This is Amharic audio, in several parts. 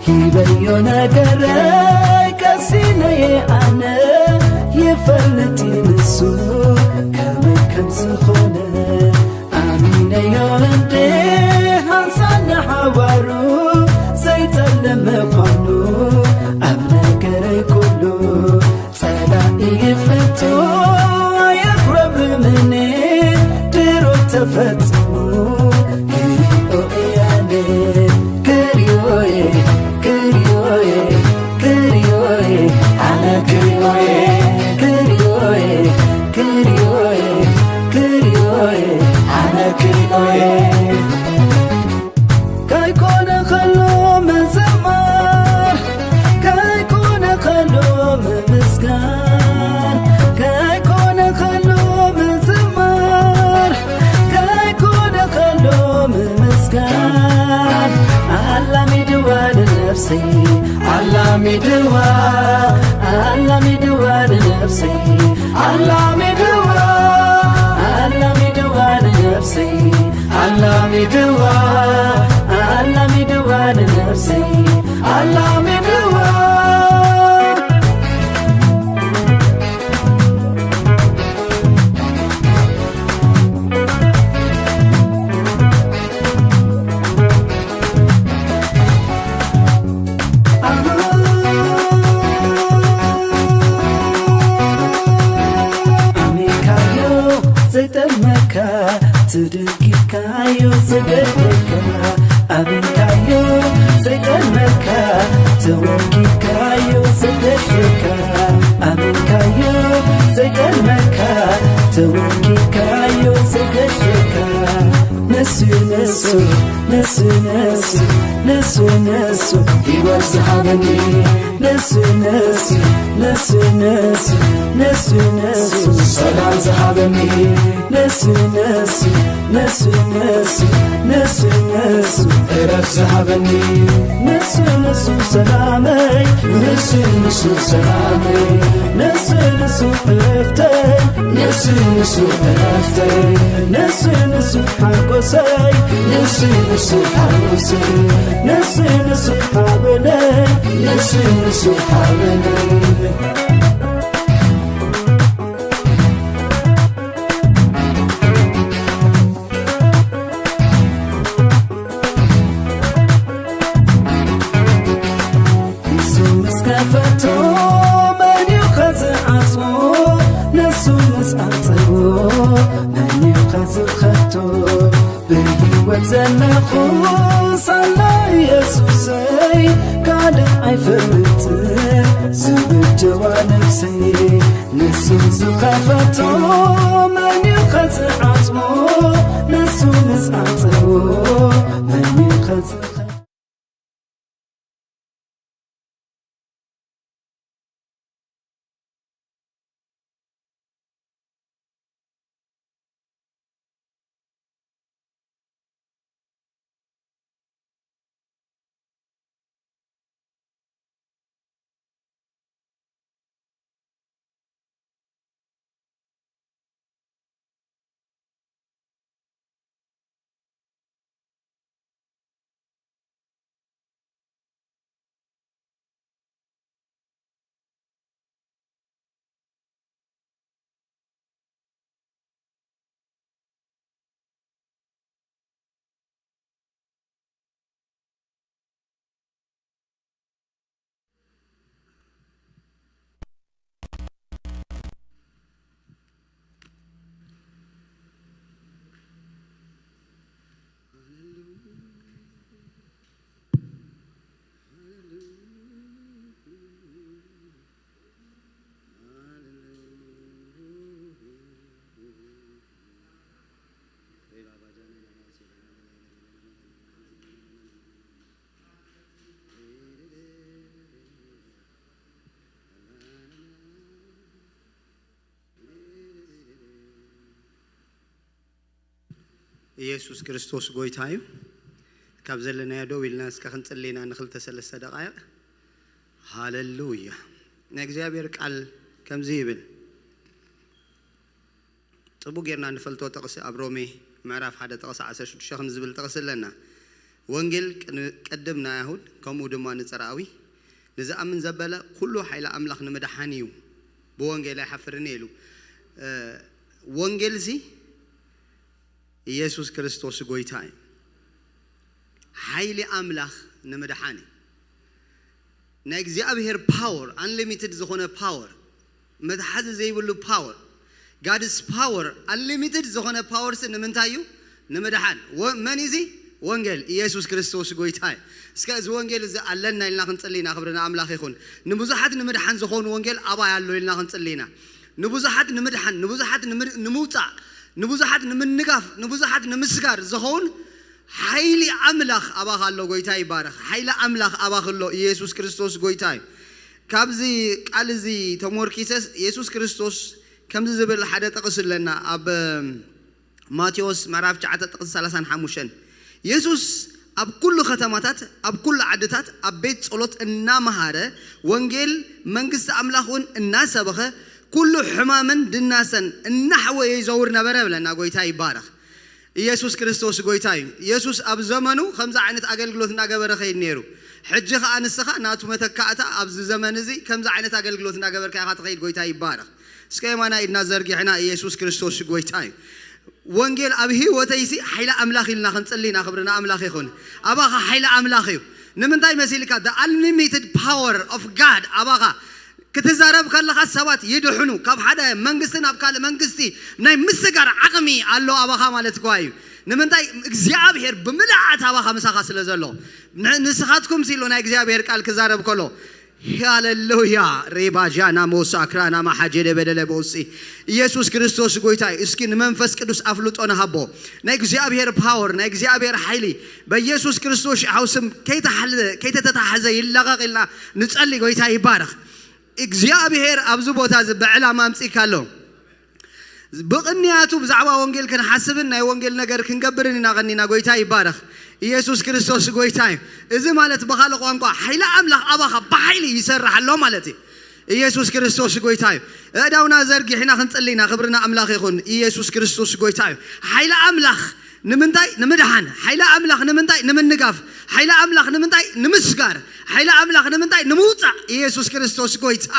هيبيو نقرأي كسيني أنا يفلتي نسو كم سخونة آمين يولدي هنسان حوارو سيتلم قانو أبنى كري كلو سلاقي يفتو يقرب مني ديرو تفتو كريو إياني كريوي كريوي كريوي على كريوي كريوي كريوي كريوي على كريوي كايكون خلو مزمار كايكون خلو مسكان كايكون خلو مزمار كايكون خلو مسكان علامي دوال نفسي علامي دوال علامي دوال نفسي علامي دوال علامي دوال نفسي علامي دوال علامي دوال نفسي علامي دوال تدقيف كايو زدفكا أبن كايو زيتن مكا توكيف كايو زدفكا أبن كايو زيتن مكا توكيف كايو زدفكا نسو نسو نسو نسو نسو نسو يوزعبني نسو نسو نسو نسو نسو نسو سلام زعبني نسو نسو نسو نسو نسو نسو إرف زعبني نسو نسو سلامي نسو نسو سلامي نسو نسو إرفتي نسو نسو إرفتي نسو نسو حقوسي نسو نسو حقوسي نسو نسو حابني نسو نسو حابني زنخو صلى يسوسي كاد عفرت زبد ونفسي نسو زخفتو من يخز عطمو نسو نسعطو من يخز ኢየሱስ ክርስቶስ ጎይታዩ ካብዘለና ያደው ይልናስ ከንጽሌና ንخلተ ሰለስተ ደቂቃ ሃሌሉያ ነግዚአብሔር ቃል ከምዚ ይብል ጥቡ ጌርና ንፈልቶ ጥቅስ አብሮሜ ምዕራፍ 1 ጥቅስ 16 ዝብል ጥቅስ ለና ወንጌል ቀደምና ይሁን ከምኡ ድማ ንጽራዊ ንዝኣምን ዘበለ ኩሉ ኃይለ አምላኽ ንመድሓኒዩ በወንጌል አይሐፍርኒ ኢሉ ወንጌል ዚ ኢየሱስ ክርስቶስ ጎይታ ኃይለ አምላኽ ንመድሓኒ ናይ እግዚአብሔር ፓወር አንሊሚትድ ዝኾነ ፓወር መድሓዚ ዘይብሉ ፓወር God's power unlimited ዝኾነ ፓወር ንምንታዩ ንመድሓን መን እዚ ወንጌል ኢየሱስ ክርስቶስ ጎይታ እስከዚ ወንጌል እዚ አለና ኢልና ክንጽልይና ክብርና አምላኽ ይኹን ንብዙሓት ንምድሓን ዝኾኑ ወንጌል አባ ያለው ኢልና ክንጽልይና ንብዙሓት ንምድሓን ንብዙሓት ንምውጻእ ንብዙሓት ንምንጋፍ ንብዙሓት ንምስጋር ዝኾን ኃይሊ አምላኽ አባኽ አለው ጎይታ ይባረኽ ኃይሊ አምላኽ አባኽ አለው ኢየሱስ ክርስቶስ ጎይታ ካብዚ ቃል እዚ ተሞርኪሰስ ኢየሱስ ክርስቶስ ከምዚ ዝብል ሓደ ጥቅስለና አብ ማቴዎስ ምዕራፍ 9:35 ኢየሱስ አብ ኩሉ ከተማታት አብ ኩሉ ዓድታት አብ ቤት ጸሎት እናመሃረ ወንጌል መንግስት አምላኽን እናሰበኸ ኩሉ ሕማምን ድናሰን እናሕወየ ይዘውር ነበረ ብለና ጎይታ ይባረኽ ኢየሱስ ክርስቶስ ጎይታ ኢየሱስ አብ ዘመኑ ከምዛ ዓይነት አገልግሎት እናገበረ ኸይድ ነይሩ ሕጂ ኸ አንስኻ ናቱ መተካእታ አብ ዘመን እዚ ከምዛ ዓይነት አገልግሎት እናገበርካ ኢኻ ትኸይድ ጎይታ ይባረኽ እስከ የማና ኢድና ዘርጊሕና ኢየሱስ ክርስቶስ ጎይታ ወንጌል አብ ህይወተይሲ ኃይለ አምላኽ ኢልና ክንጽልይና ክብርና አምላኽ ይኹን አባኻ ኃይለ አምላኽ እዩ ንምንታይ መሲልካ the unlimited power of God አባኻ ክትዛረብ ከለኻ ሰባት ይድሕኑ ካብ ሓደ መንግስቲ ናብ ካልእ መንግስቲ ናይ ምስጋር ዓቕሚ ኣሎ አባኻ ማለት ኳዩ ንምንታይ እግዚአብሔር ብምልዓት አባኻ ምሳኻ ስለ ዘሎ ንስኻትኩም ሲሉ ናይ እግዚአብሔር ቃል ክዛረብ ከሎ ሃሌሉያ ሬባጃና ሞሳክራና ማሐጀደ በደለ ቦሲ ኢየሱስ ክርስቶስ ጎይታ እስኪ መንፈስ ቅዱስ አፍልጦና ሃቦ ናይ እግዚአብሔር ፓወር ናይ እግዚአብሔር ኃይሊ በኢየሱስ ክርስቶስ አውስም ከይተተታሐዘ ይለቀቅልና ንጸሊ ጎይታ ይባረኽ እግዚአብሔር አብዙ ቦታ በዕላማ አምጽካሎ በቅንያቱ ብዛዕባ ወንጌል ክንሐስብን ናይ ወንጌል ነገር ክንገብርን እናቀኒና ጎይታ ይባረኽ ኢየሱስ ክርስቶስ ጎይታ እዚ ማለት በኻለ ቋንቋ ኃይለ አምላኽ አባኻ በኃይሊ ይሰርሐሎ ማለት ኢየሱስ ክርስቶስ ጎይታ እዳውና ዘርጊሕና ክንጽልይና ክብርና አምላኽ ይኹን ኢየሱስ ክርስቶስ ጎይታ ኃይለ አምላኽ ንምንታይ ንምድሓን ኃይለ አምላኽ ንምንታይ ንምንጋፍ ኃይለ አምላኽ ንምንታይ ንምስጋር ኃይለ አምላኽ ንምንታይ ንምውጻእ ኢየሱስ ክርስቶስ ጎይታ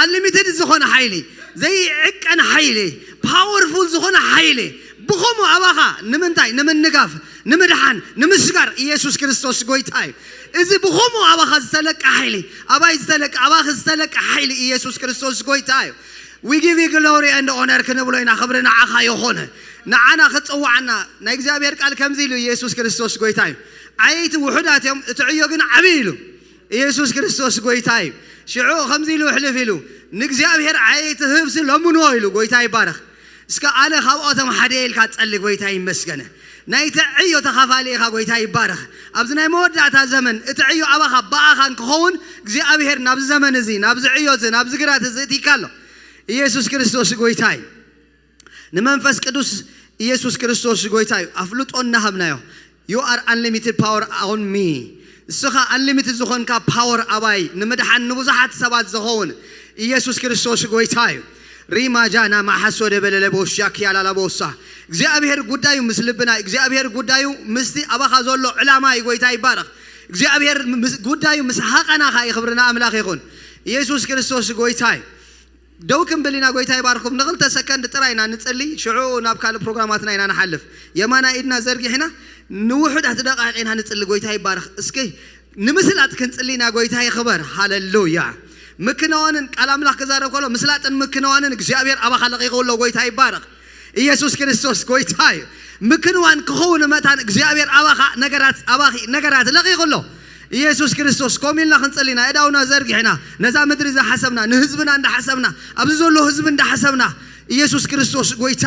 unlimited ዝኾነ ኃይሊ ዘይዕቀን ኃይሊ powerful ዝኾነ ኃይሊ ብኹሙ አባኻ ንምንታይ ንምንጋፍ ንምድሓን ንምስጋር ኢየሱስ ክርስቶስ ጎይታ እዚ ብኹሙ አባኻ ዝተለቀ ኃይሊ አባይ ዝተለቀ አባኽ ዝተለቀ ኃይሊ ኢየሱስ ክርስቶስ ጎይታ we give you glory and honor ክንብሎይና ክብርና ዓኻ ይኾነ ንዓና ክጽዋዕና ናይ እግዚአብሔር ቃል ከምዚ ኢሉ ኢየሱስ ክርስቶስ ጎይታ ዓየይቲ ውሑዳት እዮም እትዕዮ ግን ዓብይ ኢሉ ኢየሱስ ክርስቶስ ጎይታ ሽዑ ከምዚ ኢሉ ሕልፍ ኢሉ ንእግዚአብሔር ዓየይቲ ህብሲ ለምኖ ኢሉ ጎይታ ይባረኽ እስከ አለ ካብኦቶም ሓደ ኢልካ ጸልይ ጎይታ ይመስገነ ናይ ትዕዮ ተኻፋሊ ኢኻ ጎይታ ይባረኽ ኣብዚ ናይ መወዳእታ ዘመን እትዕዮ አባኻ በኣኻን ክኸውን እግዚአብሔር ናብዚ ዘመን እዚ ናብዚ ዕዮት ናብዚ ግራት እዚ እቲካሎ ኢየሱስ ክርስቶስ ጎይታ ንመንፈስ ቅዱስ ኢየሱስ ክርስቶስ ጎይታ አፍልጦና ሃብናዮ you are unlimited power on me እስኻ unlimited ዝኾንካ ፓወር አባይ ንምድሓን ንብዙሓት ሰባት ዝኾውን ኢየሱስ ክርስቶስ ጎይታ ሪማጃና ማሐሶደ በለለ ቦሻክ ያላላ ቦሳ እግዚአብሔር ጉዳዩ ምስልብና እግዚአብሔር ጉዳዩ ምስቲ አባኻ ዘሎ ዕላማ ጎይታ ይባረኽ እግዚአብሔር ጉዳዩ ምስሐቀና ይኽብርና አምላኽ ይኹን ኢየሱስ ክርስቶስ ጎይታ ደውክም በሊና ጎይታ ይባርኩም ንኽልተ ሰከንድ ጥራይና ንጸልይ ሽዑ ናብ ካል ፕሮግራማትና ኢና ንሐልፍ የማና ኢድና ዘርጊሕና ንውሑዳት ደቂቃ ንጸልይ ጎይታ ይባርኽ እስኪ ንምስላት ክንጸልይና ጎይታ ይኽበር ሃሌሉያ ምክናዋንን ቃል አምላኽ ከዛረብ ከሎ ምስላጥን ምክናዋንን እግዚአብሔር አባኻ ለቂቆሎ ጎይታ ይባረኽ ኢየሱስ ክርስቶስ ጎይታ ምክናዋን ክኸውን መታን እግዚአብሔር አባኻ ነገራት ለቂቆሎ ኢየሱስ ክርስቶስ ኮሚልና ክንጸልይና እዳውና ዘርጊሕና ነዛ ምድሪ ዘሐሰብና ንህዝብና እንደሐሰብና ኣብዚ ዘሎ ህዝብ እንደሐሰብና ኢየሱስ ክርስቶስ ጎይታ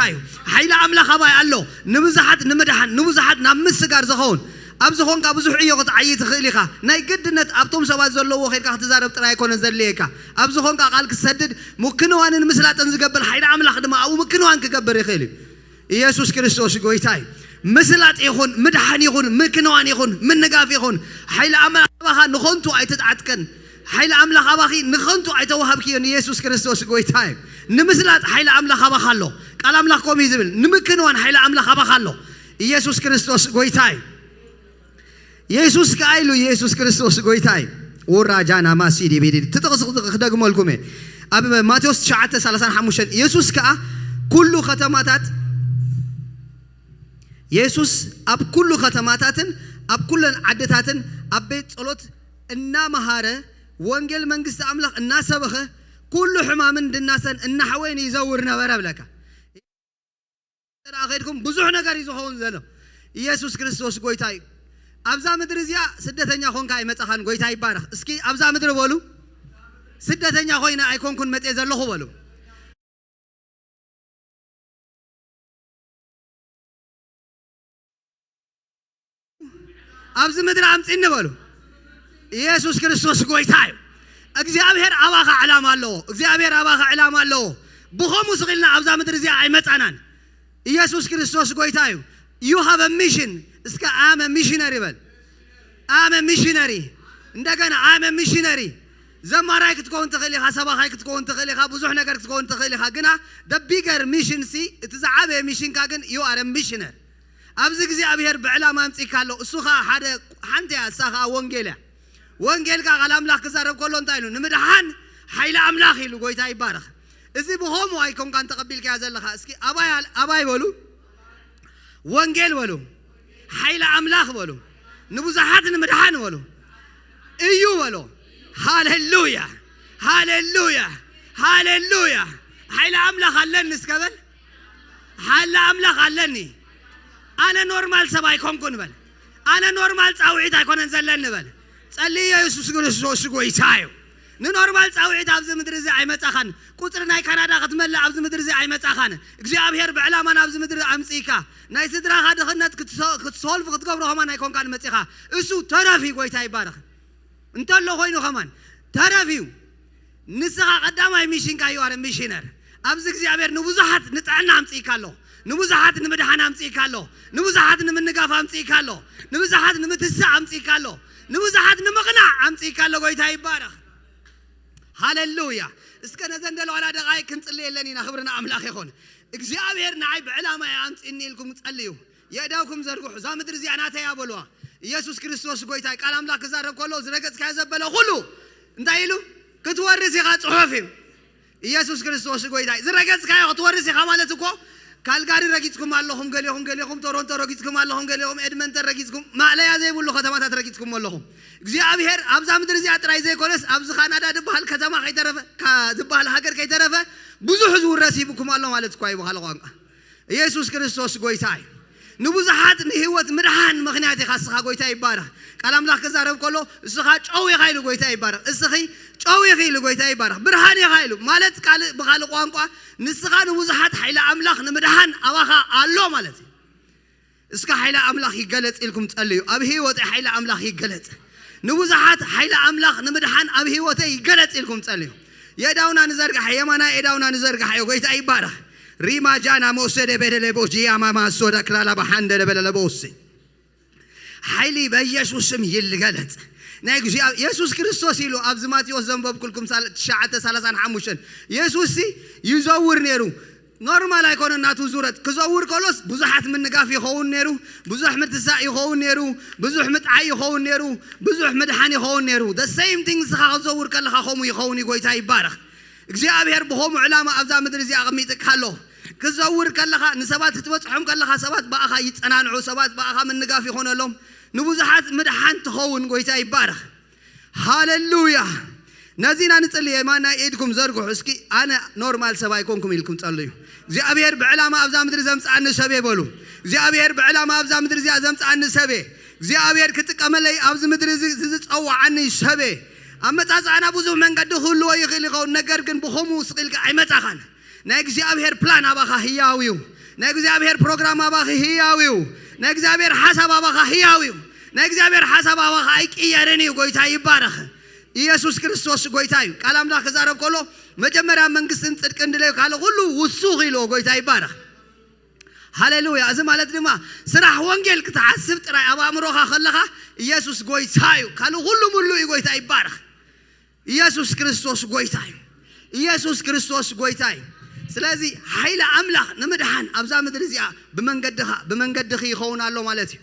ኃይለ አምላኽ አባይ አሎ ንብዙሓት ንምድሓን ንብዙሓት ናብ ምስጋር ዝኾውን ኣብዚ ኾንካ ብዙሕ ዕዮ ክትዓይ ትኽእል ኢኻ ናይ ግድነት ኣብቶም ሰባት ዘለዎ ኸይድካ ክትዛረብ ጥራይ ኣይኮነን ዘድልየካ ኣብዚ ኾንካ ቃል ክትሰድድ ምክንዋንን ምስላጥን ዝገብር ኃይለ አምላኽ ድማ ኣብኡ ምክንዋን ክገብር ይኽእል እዩ ኢየሱስ ክርስቶስ ጎይታ ምስላጥ ይኹን ምድሓን ይኹን ምክንዋን ይኹን ምንጋፍ ይኹን ኃይለ አምላኽ አባኻ ንኾንቱ ኣይትጣዓትከን ኃይለ አምላኽ አባኺ ንኾንቱ ኣይተዋሃብክዮን ኢየሱስ ክርስቶስ ጎይታ ንምስላጥ ኃይለ አምላኽ አባኻ ኣሎ ቃል አምላኽ ቆሚ ዝብል ንምክንዋን ኃይለ አምላኽ አባኻ ኣሎ ኢየሱስ ክርስቶስ ጎይታ ኢየሱስ ከአይሉ ኢየሱስ ክርስቶስ ጎይታይ ወራጃና ማሲዲ ቤዲ ተተቀስቅ ደግሞልኩም አብ ማቴዎስ 9:35 ኢየሱስ ከአ ኩሉ ከተማታት ኢየሱስ አብ ኩሉ ከተማታትን አብ ኩለን ዓደታትን አብ ቤት ጸሎት እና መሃረ ወንጌል መንግስት አምላክ እና ሰበኸ ኩሉ ሕማምን ድናሰን እና ሐወይን ይዘውር ነበረ ብለካ ተራኸድኩም ብዙሕ ነገር ይዘኸውን ዘሎ ኢየሱስ ክርስቶስ ጎይታይ አብዛ ምድር እዚያ ስደተኛ ኾንካ አይመጻኻን ጎይታ ይባረኽ እስኪ አብዛ ምድር በሉ ስደተኛ ኾይና አይኮንኩን መጤ ዘለኹ በሉ አብዝ ምድር አምጪን በሉ ኢየሱስ ክርስቶስ ጎይታይ እግዚአብሔር አባኻ ዓላማ አለው እግዚአብሔር አባኻ ዓላማ አለው ብኾሙ ስኺልና አብዛ ምድር እዚያ አይመጻናን ኢየሱስ ክርስቶስ ጎይታይ you have a mission እስከ I'm a missionary በል I'm a missionary እንደገና I'm a missionary ዘማራይ ክትኮን ተኸሊኻ ሰባኻይ ክትኮን ተኸሊኻ ብዙሕ ነገር ክትኮን ተኸሊኻ ግና the bigger mission see እትዛዓበ ሚሽን ካ ግን you are a missionary ኣብዚ ግዜ ኣብሔር ብዕላማ ኣምጪካሎ እሱኻ ሓደ ሓንቲ ያሳኻ ወንጌል ካ ቃል ኣምላኽ ክዛረብ ከሎ እንታይ ኢሉ ንምድሓን ሓይሊ ኣምላኽ ኢሉ ጎይታ ይባረኽ እዚ ብኾሙ ኣይኮንካን ተቐቢልካ ዘለኻ እስኪ ኣባይ በሉ ወንጌል በሉ ሓይሊ ኣምላኽ በሉ ንብዙሓት ንምድሓን በሉ እዩ በሉ ሃሌሉያ ሃሌሉያ ሃሌሉያ ሓይሊ ኣምላኽ ኣለኒ እስከበል ሓይሊ ኣምላኽ ኣለኒ أنا نورمال سباي كونكون بل أنا نورمال تعويد أكون زلنا بل صلي يا يسوع كريستوس كويسايو نورمال تعويد أبز مدرسة أي متأخن كترنا كندا قد ملا أبز مدرسة أي متأخن إجابة بعلام أنا أبز مدرسة أمسيكا نايس درا هذا خدنا كتسولف كتقبله همان يكون كان متأخا إسو ترافي كويساي بارك أنت الله خوينو همان ترافيو نسخة قدام أي ميشين كايو أرم ميشينر أبز إجابة نبوزحات نتعنا أمسيكا له نبوزحات نمدحنا أمسيكا له نبوزحات نمنقاف أمسيكا له نبوزحات نمتسع أمسيكا له نبوزحات نمقنع أمسيكا له قويتا يبارك هاللويا اسكنا زندلو على دقائق كنت اللي لني نخبرنا أملاخ يخون إجابير نعيب علامة يا أمس إني لكم تقليو يداوكم زرقوح زام درزي عناتا يا بولوا يسوس كريستوس قويتا قال أملاك زارب كله زرقت كذب بلا خلو انتايلو كتورسي خات صحفهم يسوس كريستوس قويتا زرقت كاي كتورسي خمالتكو ካልጋሪ ረጊጽኩም አለሁም ገሌሁም ቶሮንቶ ረጊጽኩም አለሁም ገሌሁም ኤድመንተን ረጊጽኩም ማለያ ዘይብሉ ከተማታት ረጊጽኩም አለሁም እግዚአብሔር አብዛ ምድር እዚያ ጥራይ ዘይኮነስ አብዝ ካናዳ ድባል ከተማ ከይተረፈ ከዝባል ሀገር ከይተረፈ ብዙ ህዝብ ረሲብኩም አለሁ ማለት እኮ አይባል ቋንቋ ኢየሱስ ክርስቶስ ጎይታይ ንብዙሓት ንህይወት ምድሃን ምክንያት ይኻስኻ ጎይታ ይባረኽ ቃል አምላክ ከዛረብ ከሎ እስኻ ጨው ይኻይሉ ጎይታ ይባረኽ እስኺ ጨው ይኻይሉ ጎይታ ይባረኽ ብርሃን ይኻይሉ ማለት ቃል በቃል ቋንቋ ንስኻ ንብዙሓት ሓይሊ አምላክ ንምድሃን ኣባኻ ኣሎ ማለት እስካ ሓይሊ አምላክ ይገለጽ ኢልኩም ጸልዩ ኣብ ህይወት ሓይሊ አምላክ ይገለጽ ንብዙሓት ሓይሊ አምላክ ንምድሃን ኣብ ህይወት ይገለጽ ኢልኩም ጸልዩ የዳውና ንዘርጋሕ የማና የዳውና ንዘርጋሕ ጎይታ ይባረኽ ريما جانا موسى بدل بوجي أما ما سودا كلا بحند بدل بوسي حيلي بيسوع سم يلقلت نيجي يسوع كريستوس يلو أبزمات يوزن بكلكم شاعة سالسان حموشن يسوع يزور نيرو نورمال يكون الناتو زورت كزور كلوس بزحت من نقاف يخون نيرو بزح متساء يخون نيرو بزح متعي يخون نيرو بزح مدحان يخون نيرو the same things خازور كلها خوم يخوني قويتا يبارك እግዚአብሔር በሆሙ ዕላማ ኣብዛ ምድር እዚኣ ቀሚጥክ ሃሎ ክዘውር ከለኻ ንሰባት ክትበጽሖም ከለኻ ሰባት በኣኻ ይጸናንዑ ሰባት በኣኻ ምንጋፍ ይኾነሎም ንብዙሓት ምድሓን ትኸውን ጎይታ ይባረኽ ሃሌሉያ ነዚና ንጽልይ የማና ኢድኩም ዘርግሑ እስኪ ኣነ ኖርማል ሰብ ኣይኮንኩም ኢልኩም ጸልዩ እግዚአብሔር ብዕላማ ኣብዛ ምድር ዘምጽኣኒ ሰብ በሉ እግዚአብሔር ብዕላማ ኣብዛ ምድር እዚኣ ዘምጽኣኒ ሰብ እግዚአብሔር ክጥቀመለይ ኣብዚ ምድር ዝጸዋዓኒ ሰብ أمتازعنا بوزو من قد خلوا يخلقون نجار كن بخمو سقيلك أمتاخان نجزابير بلان أباخا هياويو نجزابير برنامج أباخا هياويو نجزابير حساب أباخا هياويو نجزابير حساب أباخا إيك إيراني وقويتاي بارخ يسوع كريستوس قويتاي كلام لا خزارب كله مجمرة من قصة تكندله قالوا كله وسوقيلو قويتاي بارخ هاليلويا أزم على درما سرح وانجيل كتعسب ترى أبا أمروها خلها يسوع قويتاي قالوا كله ملو قويتاي بارخ ኢየሱስ ክርስቶስ ጎይታይ ኢየሱስ ክርስቶስ ጎይታይ ስለዚህ ኃይለ አምላክ ንምድሃን ኣብዛ ምድር እዚኣ በመንገድኻ ይኸውናሎ ማለት እዩ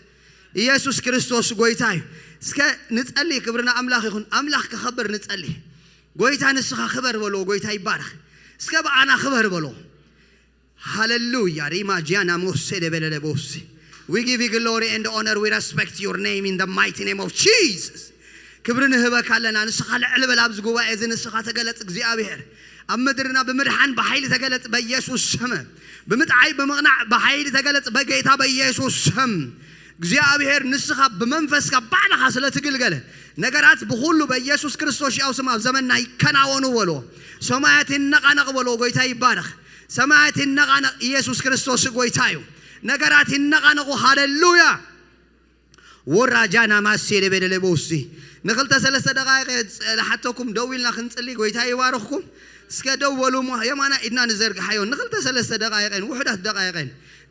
ኢየሱስ ክርስቶስ ጎይታ እዩ እስከ ንጸልይ ክብርና አምላኽ ይኹን አምላኽ ከኸብር ንጸልይ ጎይታ ንስኻ ክበር በሎ ጎይታ ይባረኽ እስከ በአና ክበር በሎ Hallelujah. Rima Giana Mose de Belebosi. We give you glory and honor. We respect your name in the mighty name of Jesus. ክብርን ህበካለና ንስኻ ለዕልበል አብዝ ጉባኤ እዚ ንስኻ ተገለጽ እግዚአብሔር ኣብ ምድርና ብምድሓን በኃይል ተገለጽ በኢየሱስ ስም ብምጥዓይ በመቕናዕ በኃይል ተገለጽ በጌታ በኢየሱስ ስም እግዚአብሔር ንስኻ በመንፈስካ ባዕልኻ ስለትግልገለ ነገራት በሁሉ በኢየሱስ ክርስቶስ ያው ስም ኣብ ዘመንና ይከናወኑ በሎ ሰማያት ይነቃነቅ በሎ ጎይታ ይባረኽ ሰማያት ይነቃነቅ ኢየሱስ ክርስቶስ ጎይታ እዩ ነገራት ይነቃነቁ ሃሌሉያ ወራጃና ማሴለ በደለቦሲ ንኽልተ ሰለስተ ደቂቃ ለሓተኩም ደውልና ክንጽልይ ጎይታ ይባርኽኩም እስከ ደወሉ የማና ኢድና ንዘርግሓዮ ንኽልተ ሰለስተ ደቂቃ ውሕዳት ደቂቃ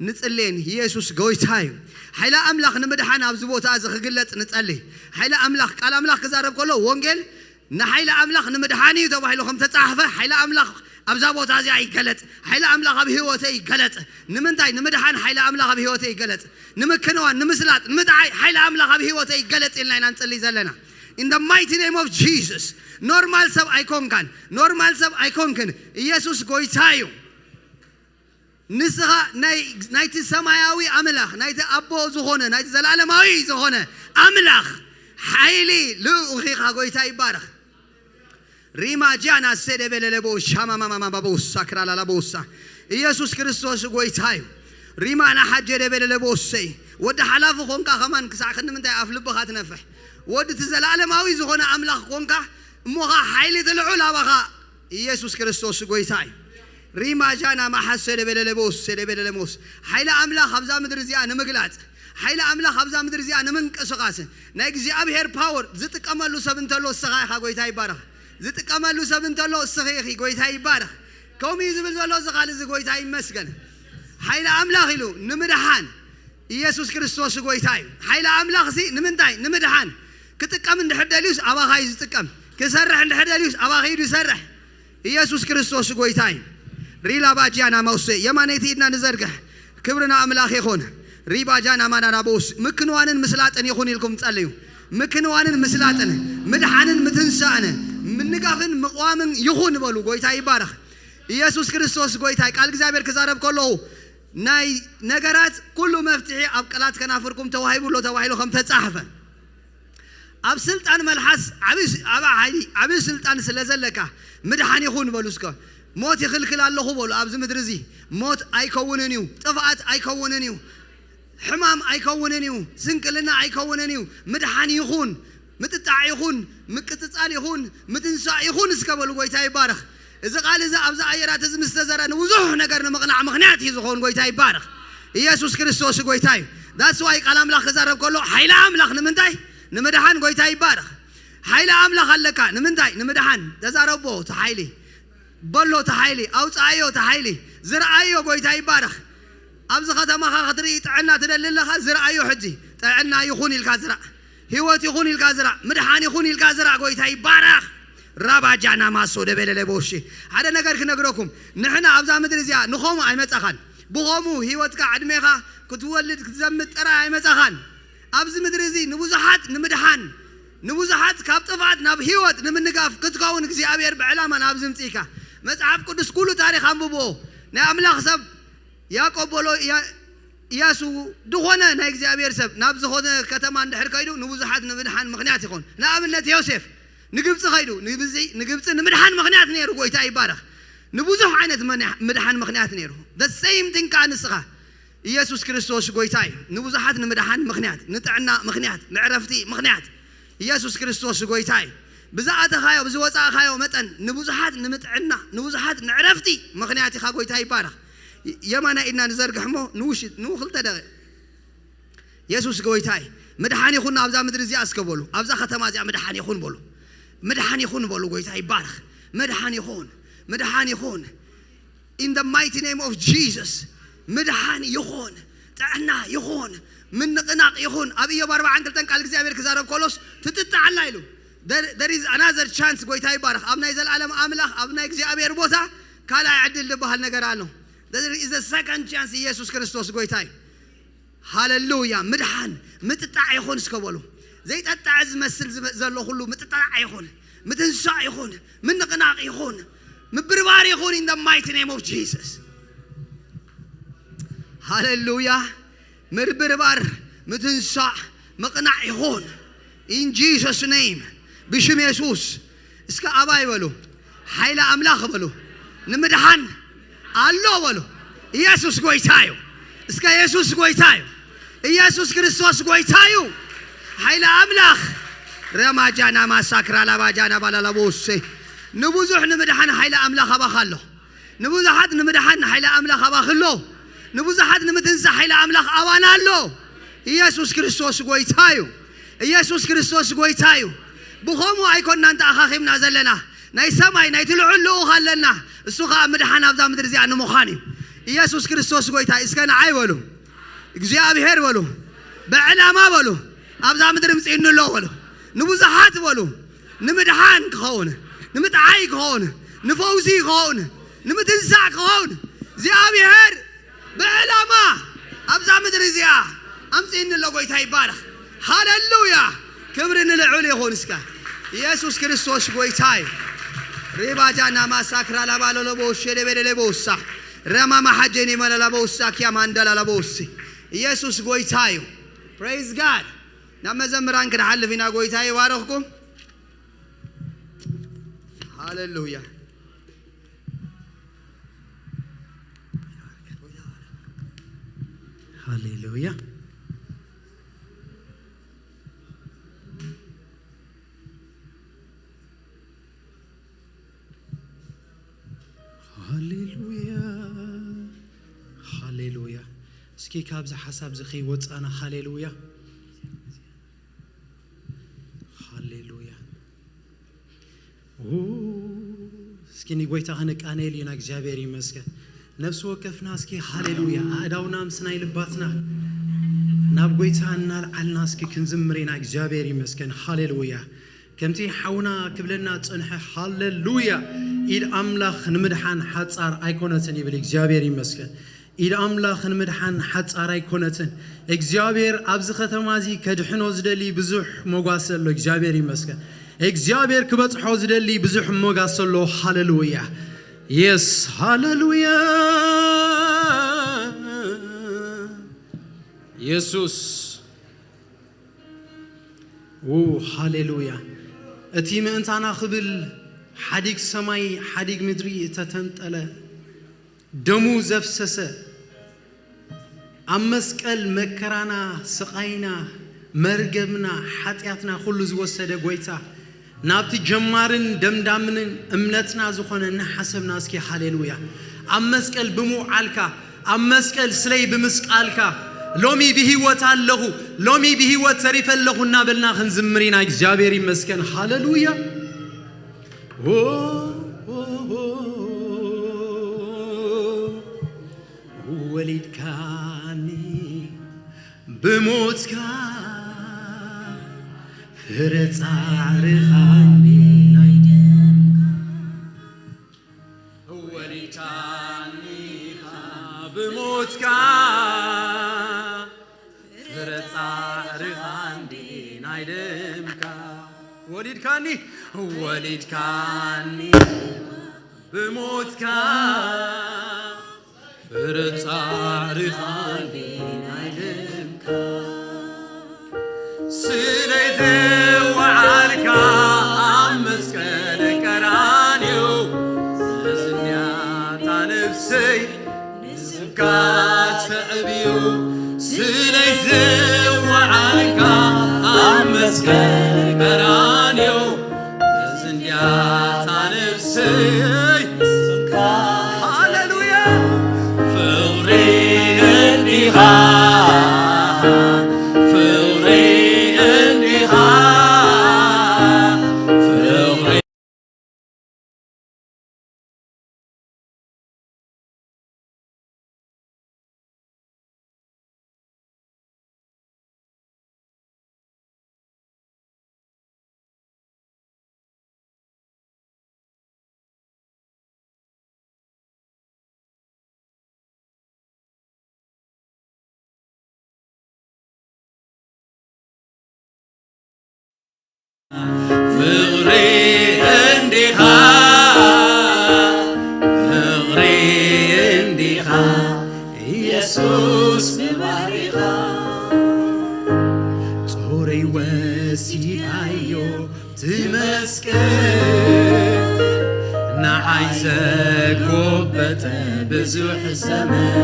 ንጽልይን ኢየሱስ ጎይታ እዩ ኃይለ አምላኽ ንምድሓን ኣብዚ ቦታ እዚ ክግለጽ ንጸልይ ኃይለ አምላኽ ቃል አምላኽ ክዛረብ ከሎ ወንጌል ንኃይለ አምላኽ ንምድሓን እዩ ተባሂሉ ከም ተጻሕፈ ኃይለ አምላኽ ኣብዛ ቦታ እዚኣ ይገለጽ ኃይለ አምላኽ ኣብ ህይወተይ ይገለጽ ንምንታይ ንምድሓን ኃይለ አምላኽ ኣብ ህይወተይ ይገለጽ ንምክንዋን ንምስላጥ ንምጥዓይ ኃይለ አምላኽ ኣብ ህይወተይ ይገለጽ ኢልና ኢና ንጽልይ ዘለና in the mighty name of Jesus normal ሰብ ኣይኮንካን ኖርማል ሰብ ኣይኮንክን ኢየሱስ ጎይታ እዩ ንስኻ ናይቲ ሰማያዊ አምላኽ ናይቲ አቦ ዝኾነ ናይቲ ዘላለማዊ ዝኾነ አምላኽ ኃይሊ ልኡኺኻ ጎይታ ይባረኽ ሪማ ጃና ሰደበለለቦ ሻማማማማ ባቦሳ ክራላላቦሳ ኢየሱስ ክርስቶስ ጎይታ እዩ ሪማ ናሓጀደ በለለቦሰይ ወዲ ሓላፍ ኾንካ ኸማን ክሳዕ ክንምንታይ ኣፍ ልብኻ ትነፍሕ ወዲ ተዘላለማዊ ዝኾነ አምላኽ ኾንካ እሞኻ ኃይሊ ትልዑል ኣባኻ ኢየሱስ ክርስቶስ ጎይታ እዩ ሪማ ጃና ማሐሰደ በለለቦስ ሰደበለለሞስ ኃይለ አምላኽ ኣብዛ ምድር እዚኣ ንምግላጽ ኃይለ አምላኽ ኣብዛ ምድር እዚኣ ንምንቅስቓስ ናይ እግዚአብሔር ፓወር ዝጥቀመሉ ሰብ እንተሎ እስኻ ኢኻ ጎይታ ይባረኽ ዝጥቀመሉ ሰብ እንተሎ እስኺ ኢኺ ጎይታ ይባረኽ ከምኡ ዝብል ዘሎ ዝኻል እዚ ጎይታ ይመስገን ኃይለ አምላኽ ኢሉ ንምድሓን ኢየሱስ ክርስቶስ ጎይታ እዩ ኃይለ አምላኽ ሲ ንምንታይ ንምድሓን ክጥቀም እንድሕር ደልዩስ ኣባኻ እዩ ዝጥቀም ክሰርሕ እንድሕር ደልዩስ ኣባኻ እዩ ይሰርሕ ኢየሱስ ክርስቶስ ጎይታ እዩ ሪላ ባጃና መውሰ የማነይቲ ኢድና ንዘርግሕ ክብርና አምላኽ ይኹን ሪባጃና ማናና ቦስ ምክንዋንን ምስላጥን ይኹን ኢልኩም ጸልዩ ምክንዋንን ምስላጥን ምድሓንን ምትንሳእን ምንጋፍን ምቋምን ይኹን በሉ ጎይታ ይባረኽ ኢየሱስ ክርስቶስ ጎይታ ቃል እግዚአብሔር ክዛረብ ከለሁ ናይ ነገራት ኩሉ መፍትሒ ኣብ ቃላት ከናፍርኩም ተዋሂቡሎ ተባሂሉ ከም ተጻሕፈ ኣብ ስልጣን መልሓስ ዓብ ስልጣን ስለዘለካ ምድሓን ይኹን በሉ እስከ ሞት ይኽልክል ኣለኹ በሉ ኣብዚ ምድሪ እዚ ሞት ኣይከውንን እዩ ጥፍኣት ኣይከውንን እዩ ሕማም ኣይከውንን እዩ ስንቅልና ኣይከውንን እዩ ምድሓን ይኹን ምጥጣዕ ይኹን ምቅጥጻል ይኹን ምትንሳእ ይኹን እስከ በሉ ጎይታ ይባረኽ እዚ ቃል እዚ ኣብዚ ኣየራት እዚ ምስተዘረ ንብዙሕ ነገር ንምቕናዕ ምኽንያት እዩ ዝኾን ጎይታ ይባረኽ ኢየሱስ ክርስቶስ ጎይታ እዩ ዳስ ዋይ ቃል አምላኽ ክዛረብ ከሎ ኃይለ አምላኽ ንምንታይ ንምድሓን ጎይታ ይባረኽ ኃይለ አምላኽ ኣለካ ንምንታይ ንምድሓን ተዛረቦ ተኃይሊ በሎ ተኃይሊ ኣውፃዮ ተኃይሊ ዝረአዮ ጎይታ ይባረኽ ኣብዚ ከተማኻ ክትርኢ ጥዕና ትደሊ ኣለኻ ዝረአዮ ሕጂ ጥዕና ይኹን ኢልካ ዝራእ ህይወት ይኹን ኢልካ ዝራእ ምድሓን ይኹን ኢልካ ዝራእ ጎይታ ይባረኽ ራባጃና ማሶ ደበለለቦሽ ሓደ ነገር ክነግረኩም ንሕና ኣብዛ ምድሪ እዚኣ ንኾሙ ኣይመጻኻን ብኾሙ ህይወትካ ዕድሜኻ ክትወልድ ክትዘምት ጥራይ ኣይመጻኻን ኣብዚ ምድሪ እዚ ንብዙሓት ንምድሓን ንብዙሓት ካብ ጥፋት ናብ ህይወት ንምንጋፍ ክትከውን እግዚአብሔር ብዕላማ ናብ ዝምጽኢካ መጽሐፍ ቅዱስ ኩሉ ታሪኽ አንብቦ ናይ አምላኽ ሰብ ያዕቆብ በሎ ኢያሱ ድኾነ ናይ እግዚአብሔር ሰብ ናብ ዝኾነ ከተማ እንድሕር ከይዱ ንብዙሓት ንምድሓን ምኽንያት ይኾን ንኣብነት ዮሴፍ ንግብፂ ኸይዱ ንግብፂ ንምድሓን ምኽንያት ነይሩ ጎይታ ይባረኽ ንብዙሕ ዓይነት ምድሓን ምኽንያት ነይሩ the same thing ከዓ ንስኻ ኢየሱስ ክርስቶስ ጎይታ እዩ ንብዙሓት ንምድሓን ምኽንያት ንጥዕና ምኽንያት ንዕረፍቲ ምኽንያት ኢየሱስ ክርስቶስ ጎይታ እዩ ብዛኣተኻዮ ብዝወፃእኻዮ መጠን ንብዙሓት ንምጥዕና ንብዙሓት ንዕረፍቲ ምኽንያት ኢኻ ጎይታ ይባረኽ የማና ኢድና ንዘርግሕ እሞ ንውሽጥ ንኽልተ ደቂቕ ኢየሱስ ጎይታ እዩ ምድሓን ይኹን ኣብዛ ምድሪ እዚኣ እስከበሉ ኣብዛ ከተማ እዚኣ ምድሓን ይኹን በሉ ምድሓን ይኹን በሉ ጎይታ ይባረኽ ምድሓን ይኹን in the mighty name of Jesus ምድሓን ይኹን ጥዕና ይኹን ምንቅናቕ ይኹን ኣብ ኢዮብ 42 ቃል እግዚአብሔር ክዛረብ ከሎስ ትጥጣዓላ ኢሉ there is another chance ጎይታ ይባረኽ ኣብ ናይ ዘለዓለም አምላኽ ኣብ ናይ እግዚአብሔር ቦታ ካልኣይ ዕድል ዝበሃል ነገር ኣሎ there is a second chance ኢየሱስ ክርስቶስ ጎይታ እዩ ሃሌሉያ ምድሃን ምጥጣዕ ይኹን እስከበሉ ዘይጠጣዕ ዝመስል ዘሎ ሁሉ ምጥጣዕ ይኹን ምትንሳእ ይኹን ምንቅናቅ ይኹን ምብርባር ይኹን in the mighty name of Jesus ሃሌሉያ ምብርባር ምትንሳእ ምቅናዕ ይኹን in Jesus name ብሽም ኢየሱስ እስከ አባ ይበሉ ኃይለ አምላክ በሉ ንምድሃን አሎ በሉ ኢየሱስ ጎይታዩ እስከ ኢየሱስ ጎይታዩ ኢየሱስ ክርስቶስ ጎይታዩ ኃይለ አምላክ ረማጃና ማሳክራ ላባጃና ባላላቦሴ ንብዙሕ ንምድሃን ኃይለ አምላክ አባኻሎ ንብዙሓት ንምድሃን ኃይለ አምላክ አባኽሎ ንብዙሓት ንምትንሳ ኃይለ አምላክ አባናሎ ኢየሱስ ክርስቶስ ጎይታዩ ኢየሱስ ክርስቶስ ጎይታዩ ብኾሙ ኣይኮንና እንተ ኣኻኺምና ዘለና ናይ ሰማይ ናይ ትልዑሉ ኻለና እሱ ኸኣ ምድሃን ኣብዛ ምድሪ እዚኣ ንምዃን እዩ ኢየሱስ ክርስቶስ ጎይታ እስከ ንዓይ በሉ እግዚአብሔር በሉ በዕላማ በሉ ኣብዛ ምድሪ ምጽኢኑሎ በሉ ንብዙሓት በሉ ንምድሃን ክኸውን ንምጥዓይ ክኸውን ንፈውሲ ክኸውን ንምትንሳእ ክኸውን እግዚአብሔር በዕላማ ኣብዛ ምድሪ እዚኣ ኣምጽኢኑሎ ጎይታ ይባረኽ ሃሌሉያ ክብሪ ንልዑል ይኹን እስከ ኢየሱስ ክርስቶስ ጎይታዩ ሪባጃና ማሳክራ ላባሎሎቦሽ ደበደለቦሳ ረማ ማሐጀኒ መለላቦሳ ኪያማንደላላቦሲ ኢየሱስ ጎይታዩ praise God ናመዘምራን ክንሓልፍ ኢና ጎይታ ይባረኽኩም ሃሌሉያ ሃሌሉያ ሃሌሉያ ሃሌሉያ እስኪ ካብዛ ሓሳብ ዝኺ ወፃና ሃሌሉያ ሃሌሉያ እስኪ ንጎይታ ኸነቃነየል ኢና እግዚአብሔር ይመስገን ነፍሲ ወከፍና እስኪ ሃሌሉያ ኣእዳውና ምስናይ ልባትና ናብ ጎይታ እናልዓልና እስኪ ክንዝምር ኢና እግዚአብሔር ይመስገን ሃሌሉያ ከምቲ ሓውና ክብለና ጽንሐ ሃሌሉያ ኢድ አምላኽ ንምድሃን ሓጻር ኣይኮነትን ይብል እግዚአብሔር ይመስገን ኢድ አምላኽ ንምድሃን ሓጻር ኣይኮነትን እግዚአብሔር ኣብዚ ከተማ እዚ ከድሕኖ ዝደሊ ብዙሕ ሞጓስ ኣሎ እግዚአብሔር ይመስገን እግዚአብሔር ክበጽሖ ዝደሊ ብዙሕ ሞጓስ ኣሎ ሃሌሉያ yes ሃሌሉያ ኢየሱስ ሃሌሉያ እቲ ምእንታና ክብል ሓዲግ ሰማይ ሓዲግ ምድሪ ተተንጠለ ደሙ ዘፍሰሰ ኣብ መስቀል መከራና ስቃይና መርገብና ሓጢያትና ኩሉ ዝወሰደ ጎይታ ናብቲ ጀማርን ደምዳምን እምነትና ዝኾነ ንሓሰብና እስኪ ሃሌሉያ ኣብ መስቀል ብምውዓልካ ኣብ መስቀል ስለይ ብምስቃልካ ሎሚ ብህይወት ኣለኹ ሎሚ ብህይወት ተሪፈ ኣለኹ እናበልና ክንዝምር ኢና እግዚአብሔር ይመስገን ሃሌሉያ ወሊድካኒ ብሞትካ ፍረ ጻርኻኒ ወሊድካኒ ብሞትካ ፍረ ጻርኻኒ ናይ ደምካ ወሊድካኒ ብሞትካ ፍረ ጻርኻኒ ናይ ደምካ ስለይ ዘወዓልካ ኣብ መስቀል ቀራንዮ ንስንያታ ነፍሰይ ንስካ ተዕብዩ ስለይ ዘወዓልካ ኣብ መስቀል ቀራንዮ ንስንያታ ነፍሰይ ኢየሱስ ንባሪኻ ጾረይ ወሲዳዮ ትመስገን ንዓይ ዘጎበተ ብዙሕ ዘመን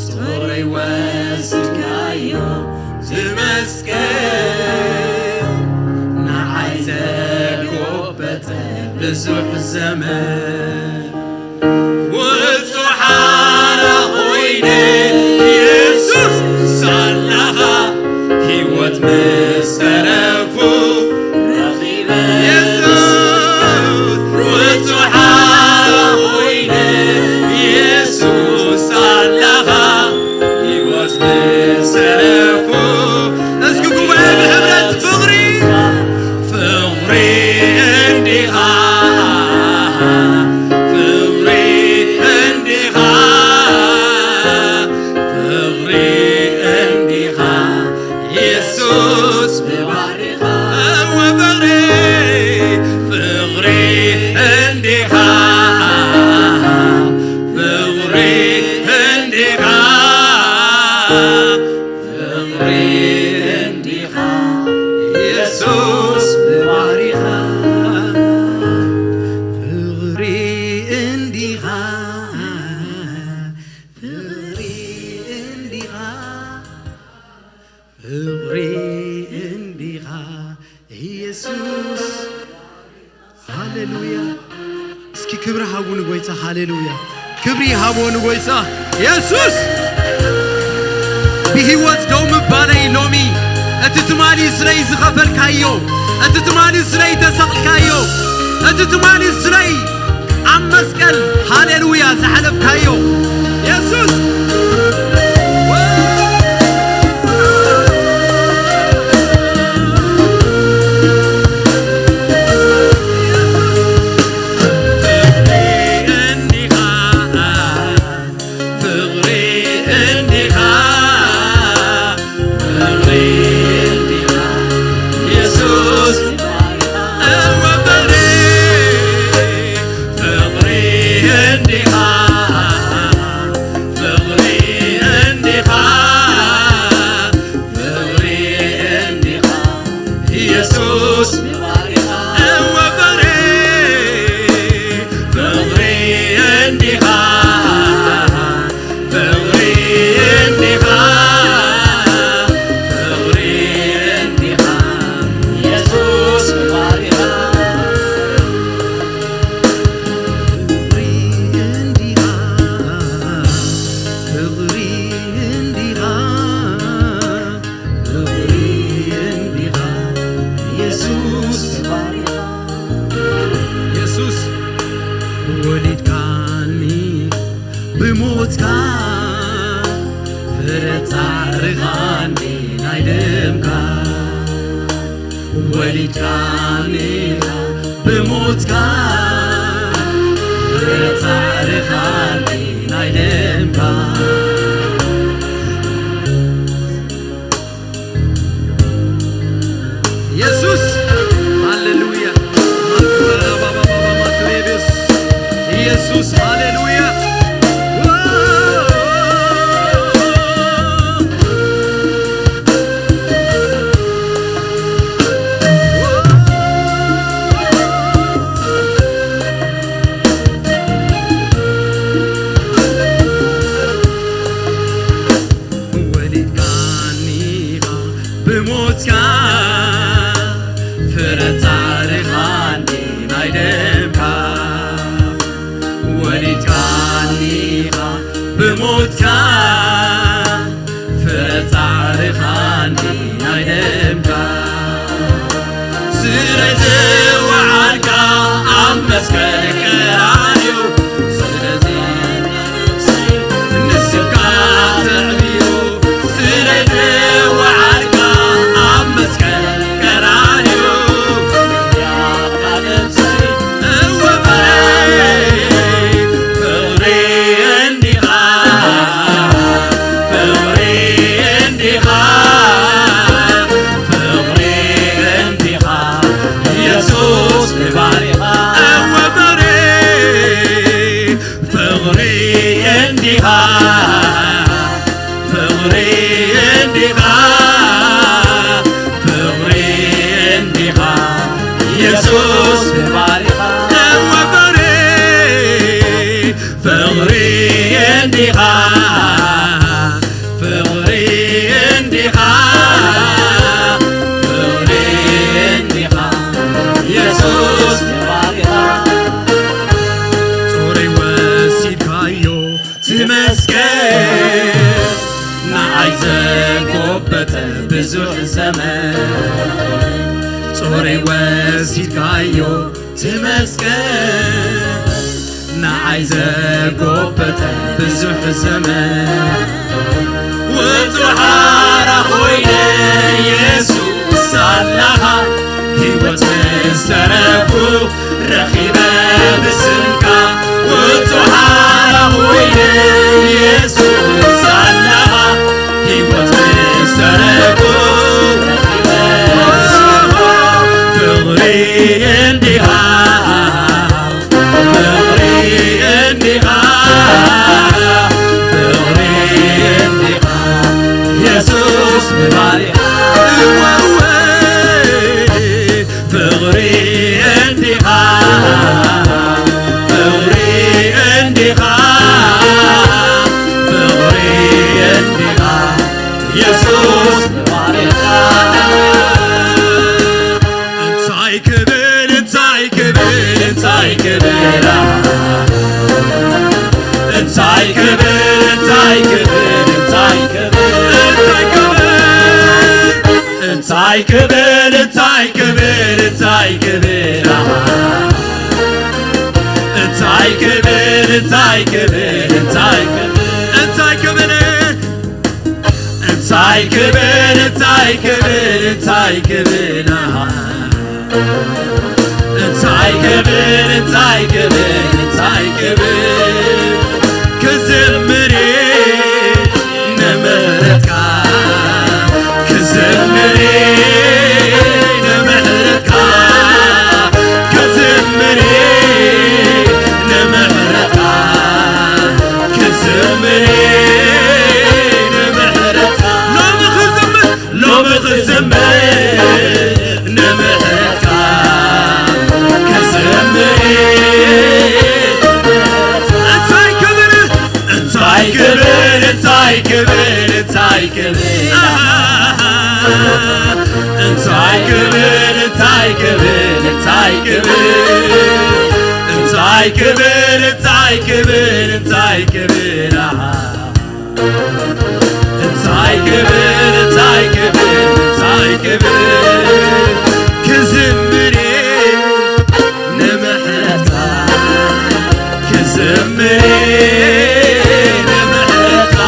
ጾረይ ወሲዳዮ ትመስገን ንዓይ ዘጎበተ ብዙሕ ዘመን ኢየሱስ ሳላኻ ሕይወት መሰረፉ ረኺበ ኢየሱስ ወጽሓ ሆይነ ኢየሱስ ሳላኻ ሕይወት መሰረፉ እስኪ ጉባኤ ብሕብረት ፍቕሪ እንዲኻ ሃሌሉያ ክብሪ ሃቦን ጎይታ ኢየሱስ ብህይወት ደው ምባለይ ሎሚ እቲ ትማሊ ስለይ ዝኸፈልካዮ እቲ ትማሊ ስለይ ተሰቕልካዮ እቲ ትማሊ ስለይ ኣብ መስቀል ሃሌሉያ ዝሓለፍካዮ ኢየሱስ ኢየሱስ ባሪኻ ወፈሬ ፍቕሪ እንዲኻ ፍቕሪ እንዲኻ ፍቕሪ እንዲኻ ኢየሱስ ባሪኻ ጾረይ ወሲድካዮ ትመስገን ንዓይ ዘጎበጠ ብዙሕ ዘመን ጾረይ ወሲድካዮ ትመስገን ንዓይ ዘጎበጠ ብዙሕ ዘመን ውፅሓራ ኾይነ ኢየሱስ ኣለኻ ሕይወት ምስ ተረፉ ረኺበ ብስምካ ውፅሓራ ኾይነ ኢየሱስ ኣለኻ ሕይወት ምስ ተረፉ ፍቕሪ እንዲኻ ፍቕሪ እንዲኻ ፍቕሪ እንዲኻ ኢየሱስ ባሪኻ ፍቕሪ እንዲኻ ፍቕሪ እንዲኻ ፍቕሪ እንዲኻ ኢየሱስ ባሪኻ እንታይ ክብል እንታይ ክብል እንታይ ክብል እንታይ ክብል እንታይ ክብል እንታይ ክብል እንታይ ክብል እንታይ ክብል እንታይ ክብል እንታይ ክብል እንታይ ክብል እንታይ ክብል እንታይ ክብል እንታይ ክብል እንታይ ክብል እንታይ ክብል እንታይ ክብል ክዝምር ንምህረትካ ክዝምር ንምህረትካ ክዝምር ንምህረትካ ክዝምር ንምህረትካ ሎሚ ክዝምር ንምህረትካ እንታይ ክብል እንታይ ክብል እንታይ ክብል እንታይ ክብል እንታይ ክብል እንታይ ክብል እንታይ ክብል እንታይ ክብል እንታይ ክብል እንታይ ክብል እንታይ ክብል እንታይ ክብል ክዝምር ንምህረትካ ክዝምር ንምህረትካ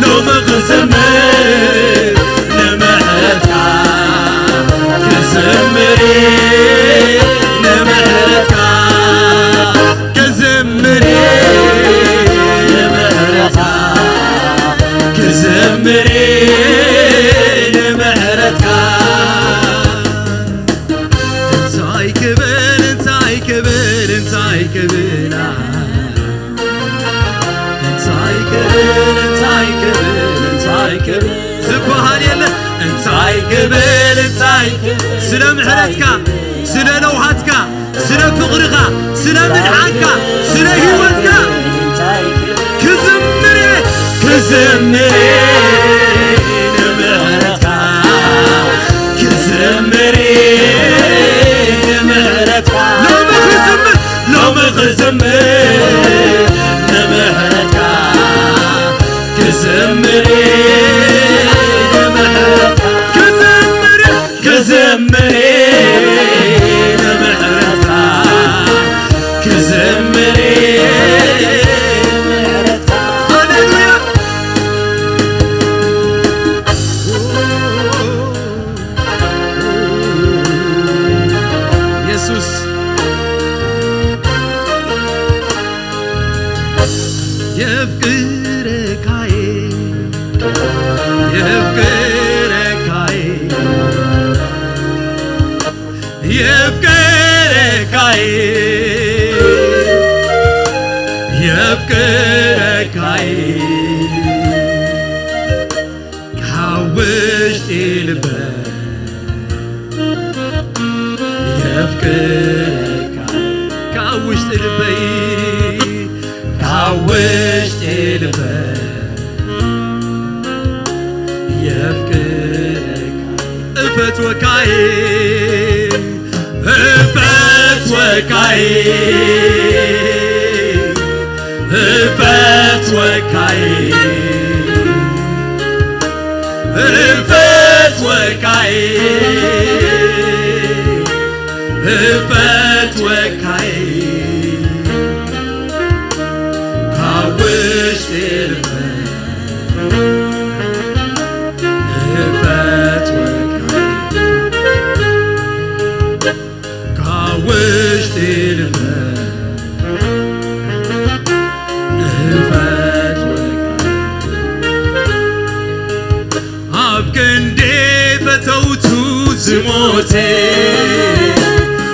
ሎሚ ክዝምር ንምህረትካ ክዝምር ንምህረትካ ክዝምር ንምህረትካ ክዝምር ንምህረትካ እንታይ ክብል እንታይ ክብል እንታይ ክብል እንታይ ክብል እንታይ ክብል እንታይ ክብል ዝበሃል የለ እንታይ ክብል እንታይ ስለ ምሕረትካ ስለ ለውሃትካ ስለ ፍቕርኻ ስለ ምድሓንካ ስለ ህይወትካ ክዝምር ክዝምር ንምህረትካ ክዝምር ንምህረትካ ሎሚ ክዝምር ንምህረትካ ክዝምር ንምህረትካ ክዝምር ንምህረትካ ክዝምር ንምህረትካ ሃሌሉያ ኢየሱስ የፍቅርካዬ የፍቅርካዬ የፍቅርካዬ የፍቅርካዬ ካውሽጢ ልበ يفكرك كاوشت لبي كاوشت لبي يفكرك افت وكاي افت وكاي افت وكاي افت وكاي افت وكاي كاوشت لبي افت وكاي كاوشت لبي افت وكاي أبكندي بتوتو زموتي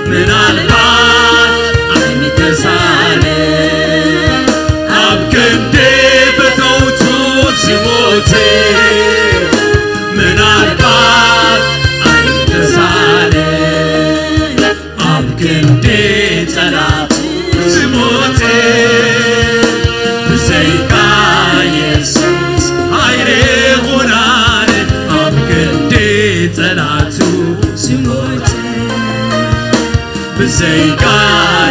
من البعد عيني تسالي أبكندي بتوتو زموتي من البعد عيني تسالي أبكندي تلات زموتي بزيكا يسوس هايري غناني أبكندي تلاتو زموتي بزيكا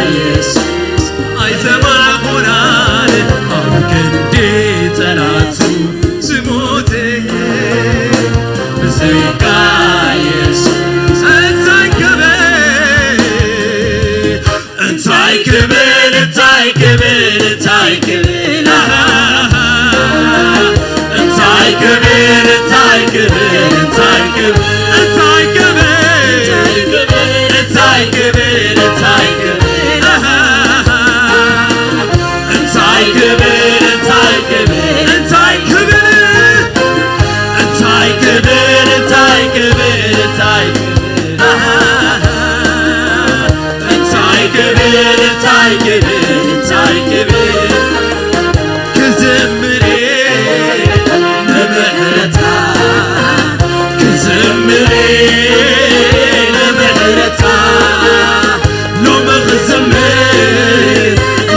يسوس أي زمان غناني أبكندي تلاتو زموتي بزيكا يسوس أنتاي كبير أنتاي كبير أنتاي كبير أنتاي كبير أنتاي كبير أنتاي كبير أنتاي كبير أنتاي كبير أنتاي كبير أنتاي كبير أنتاي كبير أنتاي كبير أنتاي كبير أنتاي كبير أنتاي كبير أنتاي كبير أنتاي كبير أنتاي كبير كزمري لمحرتها كزمري لمحرتها لو مغزمر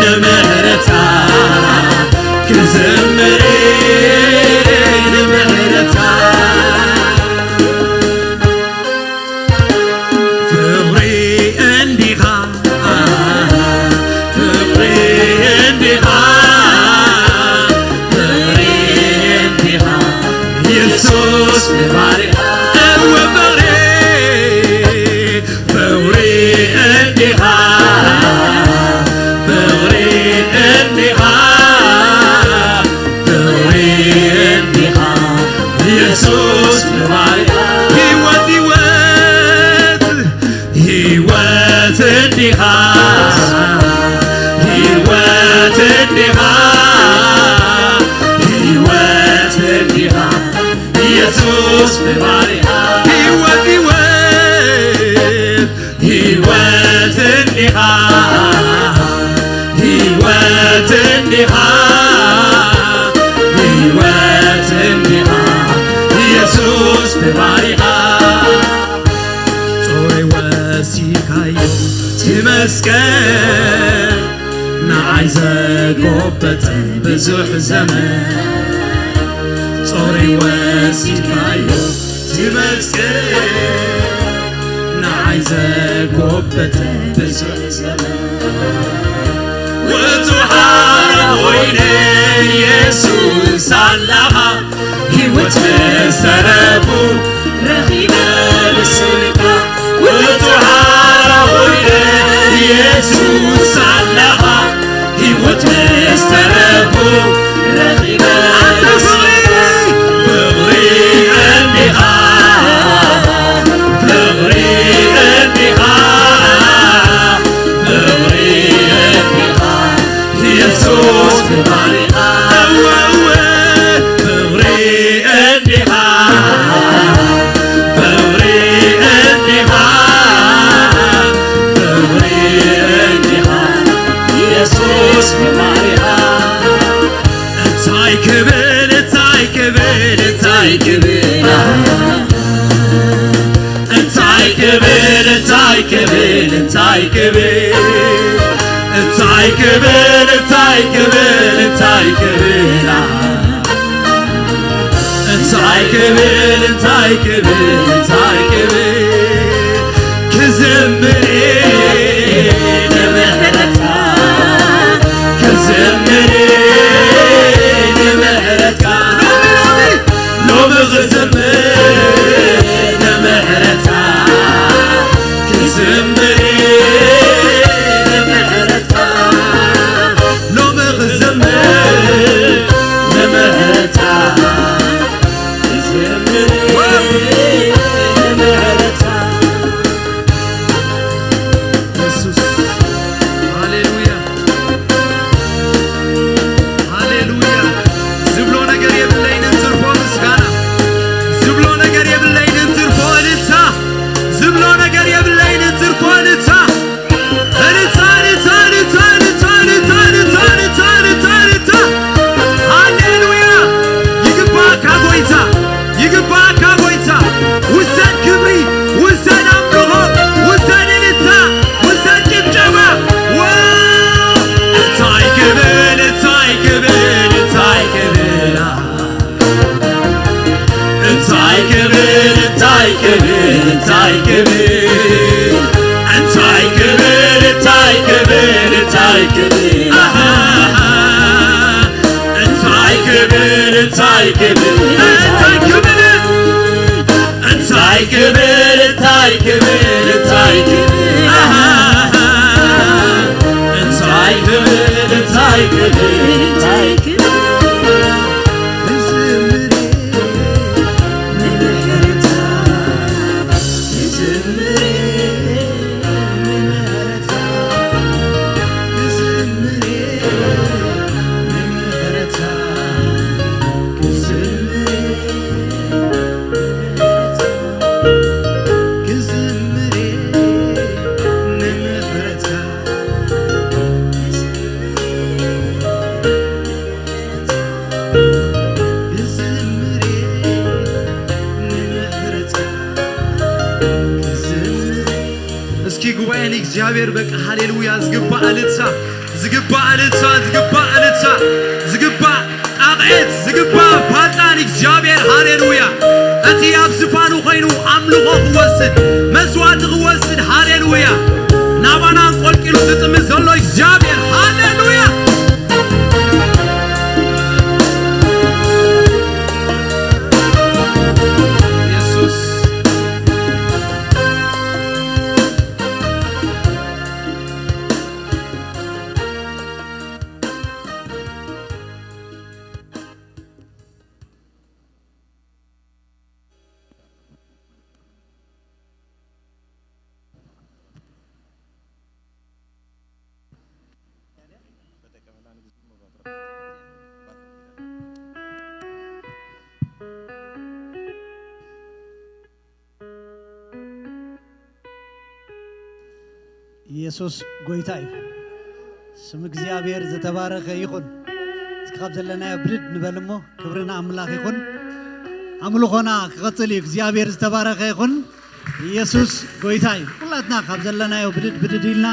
لمحرتها كزمري لمحرتها فغري انديها فغري انديها فغري انديها يسوس ببارئها وفغري فغري انديها فغري انديها فغري انديها يسوس ببارئها هيوت هيوت انديها هيوت انديها هيوت انديها يسوس ببارئها هيوت هيوت انديها هيوت انديها هيوت انديها يسوس ببارئها صوري وسيكايو تمسكن نعايزة قبت بزوح زمان صوري وسيكايو تمسكن نعايزة قبت بزوح زمان وتحارب ويني يسوس علها هيوت مسرفو رغيبة بالسلطة وتحارب ويني يسوس علها هيوت مسرفو رغيبة بالسلطة فغري أنبها فغري أنبها فغري أنبها يسوس ببارئها فغري أنبها فغري ክብር እንታይ ክብር እንታይ ክብር እንታይ ክብር እንታይ ክብር እንታይ ክብር እንታይ ክብር እንታይ ክብር እንታይ ክብር ክዝምር ንምሕረትካ ክዝምር ንምሕረትካ ሎሚ ክዝምር ንምሕረትካ ክዝምር ንምሕረትካ ሎሚ ክዝምር ንምሕረትካ እግዚአብሔር በቃ ሃሌሉያ ዝግባ አልጻ ዝግባ አልጻ ዝግባ አልጻ ዝግባ ጣቅዕት ዝግባ ፋጣን እግዚአብሔር ሃሌሉያ እቲ ኣብ ዝፋኑ ኮይኑ ኣምልኾ ክወስድ መስዋዕቲ ክወስድ ሃሌሉያ ናባና ቆልቂሉ ዝጥምት ዘሎ እግዚአብሔር ሃሌሉያ ኢየሱስ ጎይታ እዩ ስም እግዚአብሔር ዝተባረከ ይኹን እስካብ ዘለና ብድድ ንበልሞ ክብርና አምላክ ይኹን አምልኾና ክቀጽል እግዚአብሔር ዝተባረከ ይኹን ኢየሱስ ጎይታ እዩ ሁላትና ካብ ዘለና ብድድ ብድድ ኢልና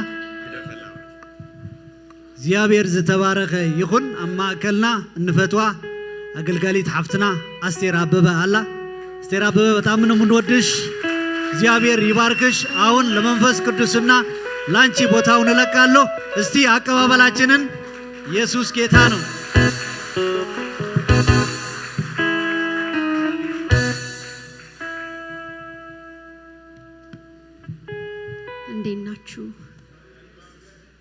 እግዚአብሔር ዝተባረከ ይኹን አማከልና እንፈትዋ አገልጋሊት ሐፍትና አስቴር አበበ አላ አስቴር አበበ በጣም ነው የምንወድሽ እግዚአብሔር ይባርክሽ አሁን ለመንፈስ ቅዱስና ላንቺ ቦታውን ለቃለሁ እስቲ አቀባበላችንን ኢየሱስ ጌታ ነው እንዴናችሁ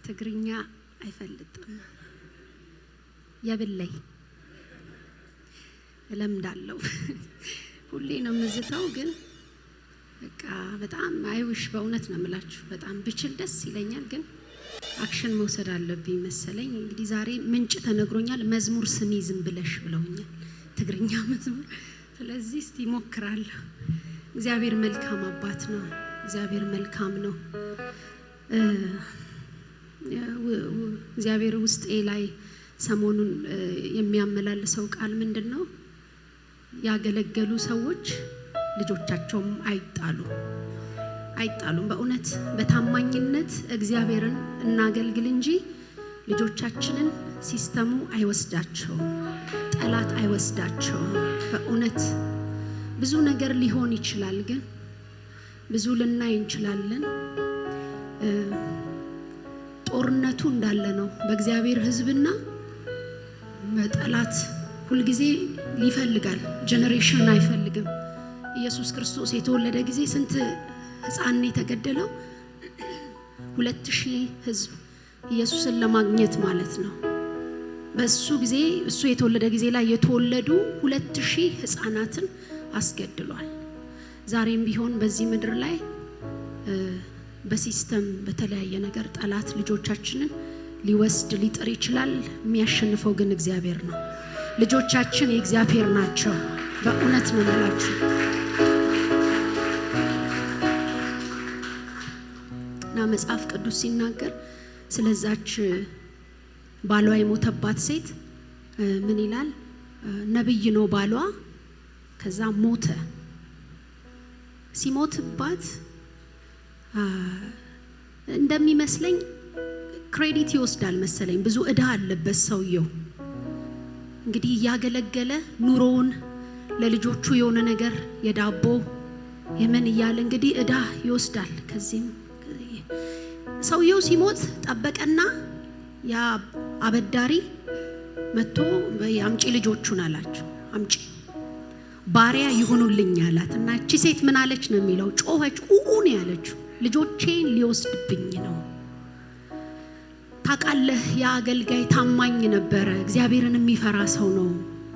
ትግርኛ አይፈልጥም የብለይ ለምዳለው ሁሌ ነው ምዝታው ግን በቃ በጣም አይውሽ በእውነት ነው የምላችሁ በጣም ብችል ደስ ይለኛል ግን አክሽን መውሰድ አለብኝ መሰለኝ እንግዲህ ዛሬ ምንጭ ተነግሮኛል መዝሙር ስሚ ዝም ብለሽ ብለውኛል ትግርኛ መዝሙር ስለዚህ እስቲ ሞክራለሁ እግዚአብሔር መልካም አባት ነው እግዚአብሔር መልካም ነው እግዚአብሔር ውስጤ ላይ ሰሞኑን የሚያመላልሰው ቃል ምንድነው ያገለገሉ ሰዎች ልጆቻቸውም አይጣሉም። በእውነት በታማኝነት እግዚአብሔርን እናገልግል እንጂ ልጆቻችንን ሲስተሙ አይወስዳቸው፣ ጠላት አይወስዳቸው። በእውነት ብዙ ነገር ሊሆን ይችላል፣ ግን ብዙ ልናይ እንችላለን። ጦርነቱ እንዳለ ነው በእግዚአብሔር ሕዝብና ጠላት ሁልጊዜ ይፈልጋል። ጄኔሬሽን አይፈልግም። ኢየሱስ ክርስቶስ የተወለደ ጊዜ ስንት ሕፃን የተገደለው? 2000 ሕዝብ ኢየሱስን ለማግኘት ማለት ነው። በሱ ጊዜ እሱ የተወለደ ጊዜ ላይ የተወለዱ 2000 ሕፃናትን አስገድሏል። ዛሬም ቢሆን በዚህ ምድር ላይ በሲስተም በተለያየ ነገር ጠላት ልጆቻችንን ሊወስድ ሊጥር ይችላል። የሚያሸንፈው ግን እግዚአብሔር ነው። ልጆቻችን የእግዚአብሔር ናቸው። በእውነት ነው የምላችሁ። እና መጽሐፍ ቅዱስ ሲናገር ስለዛች ባሏ የሞተባት ሴት ምን ይላል? ነብይ ነው ባሏ፣ ከዛ ሞተ። ሲሞትባት እንደሚመስለኝ ክሬዲት ይወስዳል መሰለኝ። ብዙ እዳ አለበት ሰውየው። እንግዲህ እያገለገለ ኑሮውን ለልጆቹ የሆነ ነገር የዳቦ የምን እያለ እንግዲህ እዳ ይወስዳል። ከዚህም ሰውየው ሲሞት ጠበቀና ያ አበዳሪ መጥቶ አምጪ ልጆቹን አላቸው። አምጪ ባሪያ ይሁኑልኝ አላት። እና እቺ ሴት ምን አለች ነው የሚለው? ጮኸች፣ ኡኡን ያለችው ልጆቼን ሊወስድብኝ ነው። ታውቃለህ ያ አገልጋይ ታማኝ ነበረ፣ እግዚአብሔርን የሚፈራ ሰው ነው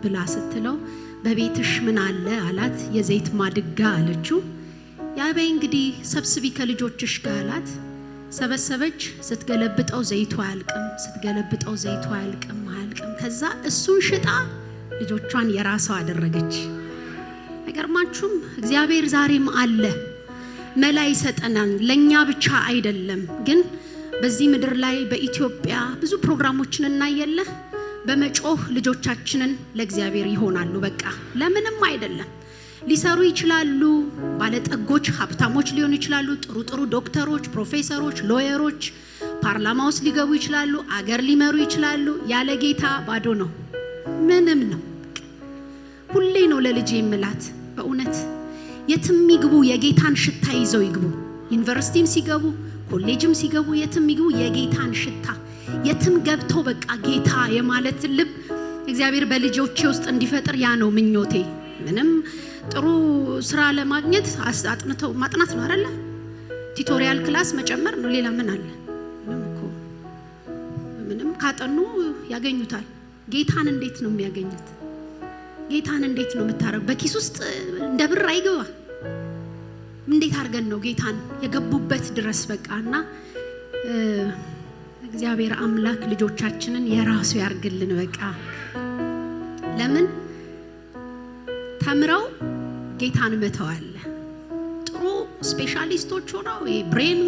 ብላ ስትለው በቤትሽ ምን አለ አላት። የዘይት ማድጋ አለችው። ያ በይ እንግዲህ ሰብስቢ ከልጆችሽ ጋር አላት። ሰበሰበች። ስትገለብጠው ዘይቱ አያልቅም፣ ስትገለብጠው ዘይቱ አያልቅም። ከዛ እሱን ሽጣ ልጆቿን የራሷ አደረገች። አይገርማችሁም? እግዚአብሔር ዛሬም አለ፣ መላ ይሰጠናል። ለኛ ብቻ አይደለም ግን በዚህ ምድር ላይ በኢትዮጵያ ብዙ ፕሮግራሞችን እናየለ። በመጮህ ልጆቻችንን ለእግዚአብሔር ይሆናሉ። በቃ ለምንም አይደለም። ሊሰሩ ይችላሉ። ባለጠጎች ሀብታሞች ሊሆኑ ይችላሉ። ጥሩ ዶክተሮች፣ ፕሮፌሰሮች፣ ሎየሮች ፓርላማ ውስጥ ሊገቡ ይችላሉ። አገር ሊመሩ ይችላሉ። ያለ ጌታ ባዶ ነው፣ ምንም ነው። ሁሌ ነው ለልጄ የምላት በእውነት የትም ይግቡ የጌታን ሽታ ይዘው ይግቡ። ዩኒቨርሲቲም ሲገቡ ኮሌጅም ሲገቡ የትም ይግቡ የጌታን ሽታ የትም ገብተው በቃ ጌታ የማለት ልብ እግዚአብሔር በልጆቼ ውስጥ እንዲፈጥር ያ ነው ምኞቴ። ምንም ጥሩ ስራ ለማግኘት አጥንተው ማጥናት ነው አይደለ? ቲቶሪያል ክላስ መጨመር ነው። ሌላ ምን አለ? ምንም ካጠኑ ያገኙታል። ጌታን እንዴት ነው የሚያገኙት? ጌታን እንዴት ነው የምታረጉ? በኪስ ውስጥ እንደ ብር አይገባ። እንዴት አድርገን ነው ጌታን የገቡበት ድረስ በቃና እግዚአብሔር አምላክ ልጆቻችንን የራሱ ያርግልን። በቃ ለምን ተምረው ጌታን መተዋል። ጥሩ ስፔሻሊስቶች ሆነው ብሬን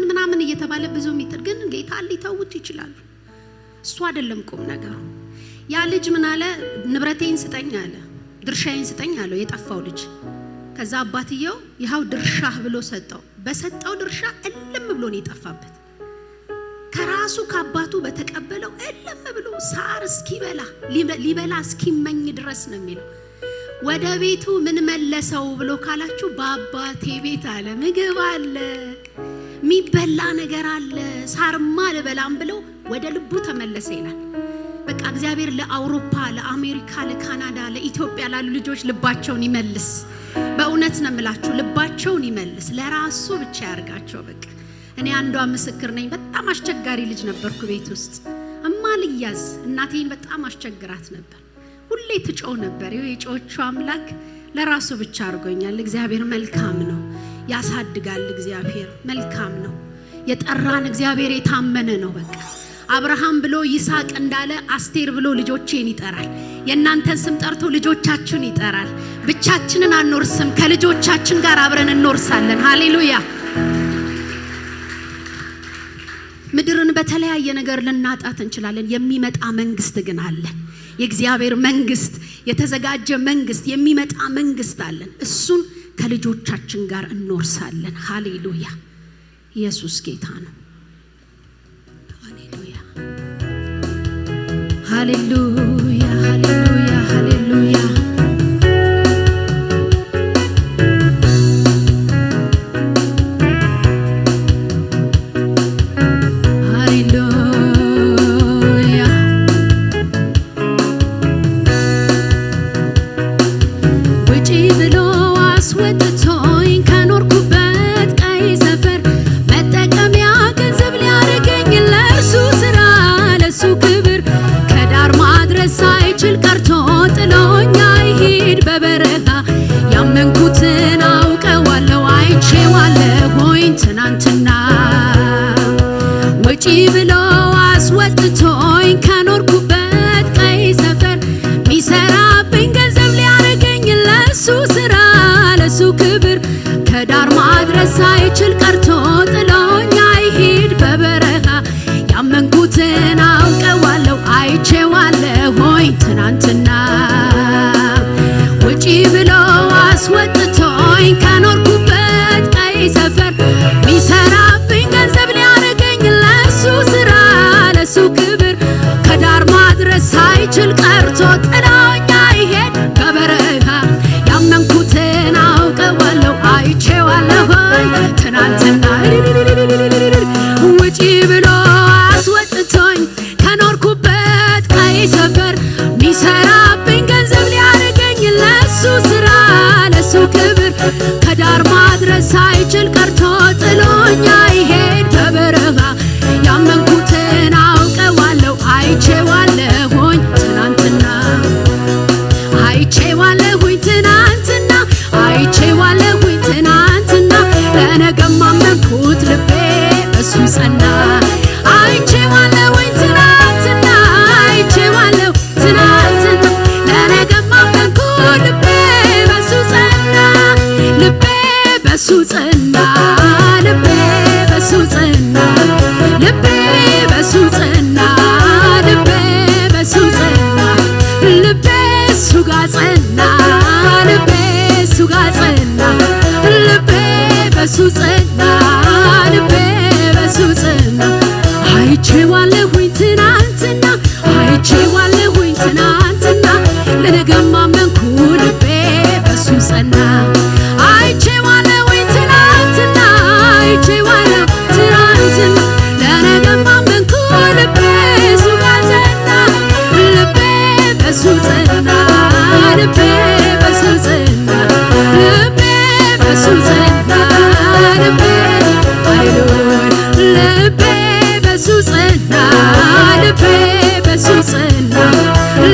ምናምን እየተባለ ብዙ የሚጥር ግን ጌታን ሊተውት ይችላሉ። እሱ አይደለም ቁም ነገሩ። ያ ልጅ ምን አለ? ንብረቴን ስጠኝ አለ፣ ድርሻዬን ስጠኝ አለው የጠፋው ልጅ። ከዛ አባትየው ይሃው ድርሻህ ብሎ ሰጠው። በሰጠው ድርሻ እልም ብሎ ነው የጠፋበት። ከራሱ ከአባቱ በተቀበለው እልም ብሎ ሳር እስኪበላ ሊበላ እስኪመኝ ድረስ ነው የሚለው። ወደ ቤቱ ምን መለሰው ብሎ ካላችሁ በአባቴ ቤት አለ ምግብ አለ፣ የሚበላ ነገር አለ፣ ሳርማ ልበላም ብሎ ወደ ልቡ ተመለሰ ይላል። በቃ እግዚአብሔር ለአውሮፓ፣ ለአሜሪካ፣ ለካናዳ፣ ለኢትዮጵያ ላሉ ልጆች ልባቸውን ይመልስ። በእውነት ነው የምላችሁ፣ ልባቸውን ይመልስ። ለራሱ ብቻ ያርጋቸው። በቃ እኔ አንዷ ምስክር ነኝ። በጣም አስቸጋሪ ልጅ ነበርኩ ቤት ውስጥ እማልያዝ። እናቴን በጣም አስቸግራት ነበር። ሁሌ ትጮህ ነበር። የጮቹ አምላክ ለራሱ ብቻ አርጎኛል። እግዚአብሔር መልካም ነው፣ ያሳድጋል። እግዚአብሔር መልካም ነው። የጠራን እግዚአብሔር የታመነ ነው። በቃ አብርሃም ብሎ ይስሐቅ እንዳለ አስቴር ብሎ ልጆቼን ይጠራል። የእናንተን ስም ጠርቶ ልጆቻችሁን ይጠራል። ብቻችንን አንኖርስም፣ ከልጆቻችን ጋር አብረን እንኖርሳለን። ሃሌሉያ። ምድርን በተለያየ ነገር ልናጣት እንችላለን። የሚመጣ መንግስት ግን አለ። የእግዚአብሔር መንግስት፣ የተዘጋጀ መንግስት፣ የሚመጣ መንግስት አለን። እሱን ከልጆቻችን ጋር እንወርሳለን። ሃሌሉያ! ኢየሱስ ጌታ ነው። ሃሌሉያ ሃሌሉያ ሃሌሉያ ሃሌሉያ ሳይችል ቀርቶ ጥሎኝ አይሂድ በበረሃ ያመንኩትን አውቀዋለሁ አይቼዋለሁኝ ትናንትና ውጪ ብሎ አስወጥቶኝ ከኖርኩበት ቀይ ሰፈር ሚሰራብኝ ገንዘብ ሊያረገኝ ለሱ ስራ ለሱ ክብር ከዳር ማድረስ ሳይችል ቀርቶ ጥሎኝ አይሂድ በበረሃ ያመንኩትን አውቀዋለሁ አይቼዋለሁ ትናንትና ውጪ ብሎ አስወጥቶኝ ከኖርኩበት ቀይ ሰፈር ሚሰራብኝ ገንዘብ ሊያረገኝ ለሱ ስራ ለሱ ክብር ከዳር ማድረስ ሳይችል ቀርቶ ጥሎኝ አይሄድ በበረሃ ያመንኩትን አውቀዋለሁ አይቼዋለሁኝ ትናንትና አይቼዋለሁኝ ትናንትና አይቼዋለሁኝ ትናንትና ለነገም አመንኩት ልቤ በሱ ጸና አይቼዋለሁኝ ትናንትና አይቼዋለሁ ትናንትና ለነገም አመንኩት ልቤ በሱ ጸና ልቤ በሱ ጸና ልቤ በሱ ጸና ልቤ በሱ ጸና ልቤ በሱ ጸና ልቤ እሱ ጋር ጸና ልቤ እሱ ጋር ጸና ልቤ በሱ ጸና ልቤ በሱ ጸና አይቼዋለሁኝ ትናንትና አይቼዋለሁኝ ትናንትና ለነገም አመንኩ ልቤ በሱ ጸና አይቼዋለሁኝ ትናንትና አይቼዋለሁ ትናንትና ለነገም አመንኩ ልቤ እሱ ጋር ጸና ልቤ በሱ ጸና ልቤ በሱ ጸና ልቤ በሱ ጸና ልቤ ሃሌሉያ ልቤ በሱ ጸና ልቤ በሱ ጸና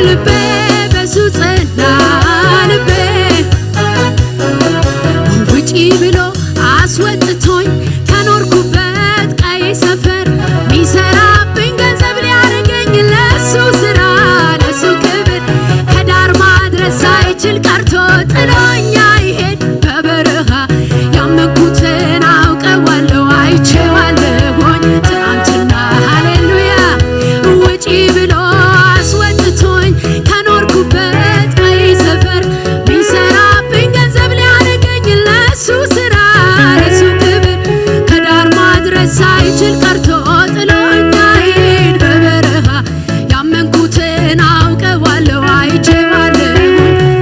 ልቤ በሱ ጸና ልቤ ውጪ ብሎ አስወጥቶኝ ከኖርኩበት ቀይ ሰፈር ሚሰራብኝ ገንዘብ ሊያረገኝ ለሱ ስራ ለሱ ክብር ከዳር ማድረስ ሳይችል ቀርቶ ጥሎኝ አይሄድ በበረሃ ያመንኩትን አውቀዋለሁ አይቼዋለሁኝ ትናንትና ሃሌሉያ ውጪ ብሎ አስወጥቶኝ ከኖርኩበት ቀይ ሰፈር ሚሰራብኝ ገንዘብ ሊያረገኝ ለሱ ስራ ለሱ ክብር ከዳር ማድረስ ሳይችል ቀርቶ ጥሎኝ አይሄድ በበረሃ ያመንኩትን አውቀዋለሁ አይቼዋለሁኝ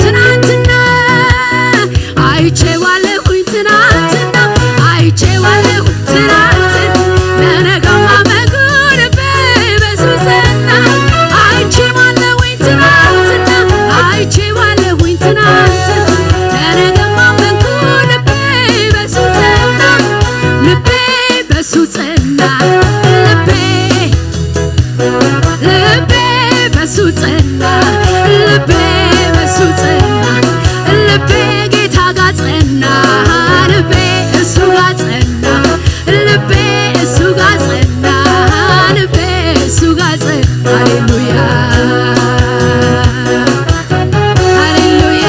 ትናንትና አይቼዋለሁኝ ትናንትና አይቼዋለሁ ትናንትና ለነገም አመንኩ ልቤ በሱ ጸና አይቼዋለሁኝ ትናንትና አይቼዋለሁኝ ትናንትና ለነገም አመንኩ ልቤ በሱ ጸና ልቤ በሱ ጸና ልቤ ልቤ በሱ ጸና ልቤ በሱ ጸና ልቤ ጌታ ጋር ጸና ልቤ እሱ ጋር ጸና ልቤ እሱ ጋር ጸና ልቤ እሱ ጋር ጸና ሃሌሉያ ሃሌሉያ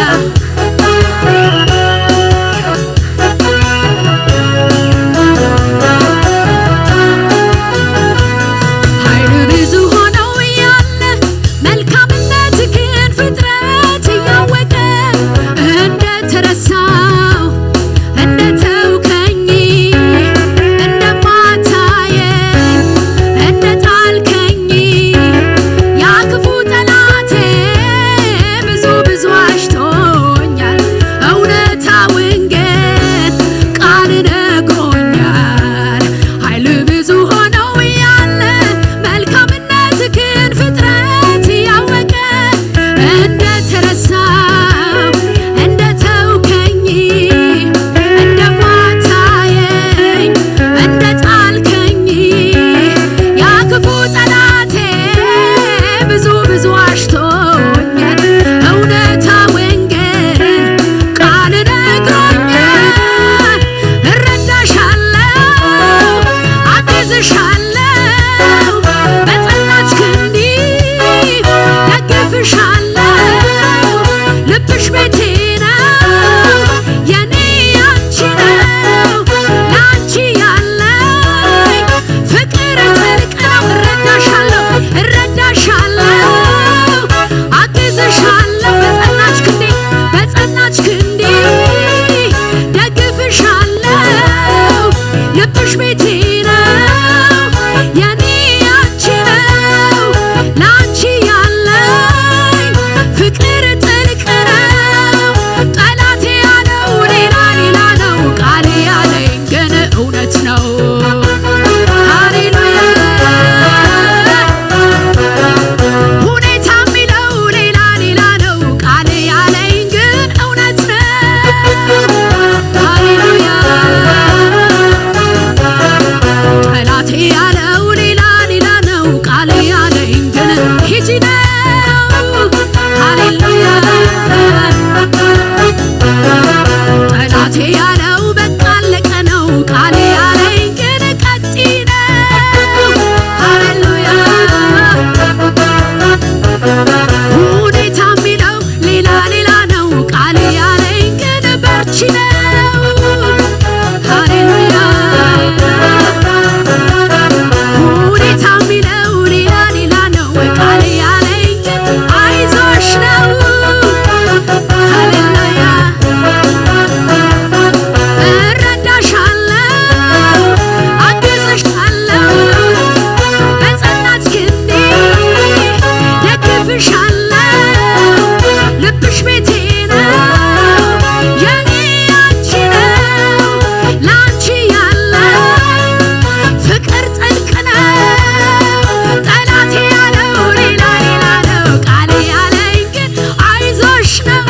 ቤቴ ነው የኔ ያንቺ ነው ላንቺ ያለኝ ፍቅር ጥልቅ ነው ጠላቴ ያለው ሌላ ሌላ ነው ቃሌ ያለኝ ግን እውነት ነው ሃሌሉያ ሁኔታ የሚለው ሌላ ሌላ ነው ቃሌ ያለኝ ግን እውነት ነው ሃሌሉያ ጠላቴ ያለው ሌላ ሌላ ነው ቃሌ ያለኝ ግን ሂጂ ነው ሃሌሉያ ጠላቴ ያለው በቃ አለቀ ነው ቃሌ ያለኝ ግን ቀጥይ ነው ሃሌሉያ ሁኔታ የሚለው ሌላ ሌላ ነው ቃሌ ያለኝ ግን በርቺ ነው ሃሌሉያ ሁኔታ የሚለው ሌላ ሌላ ነው ቃሌ ያለኝ ግን አይዞሽ ነው ሃሌሉያ እረዳሻለሁ አግዝሻለሁ በጸናች ክንዴ ደግፍሻለሁ ልብሽ ቤቴ ነው የኔ ያንቺ ነው ላንቺ ያለኝ ፍቅር ጥልቅ ነው ጠላቴ ያለው ሌላ ሌላ ነው ቃሌ ያለኝ ግን አይዞሽ ነው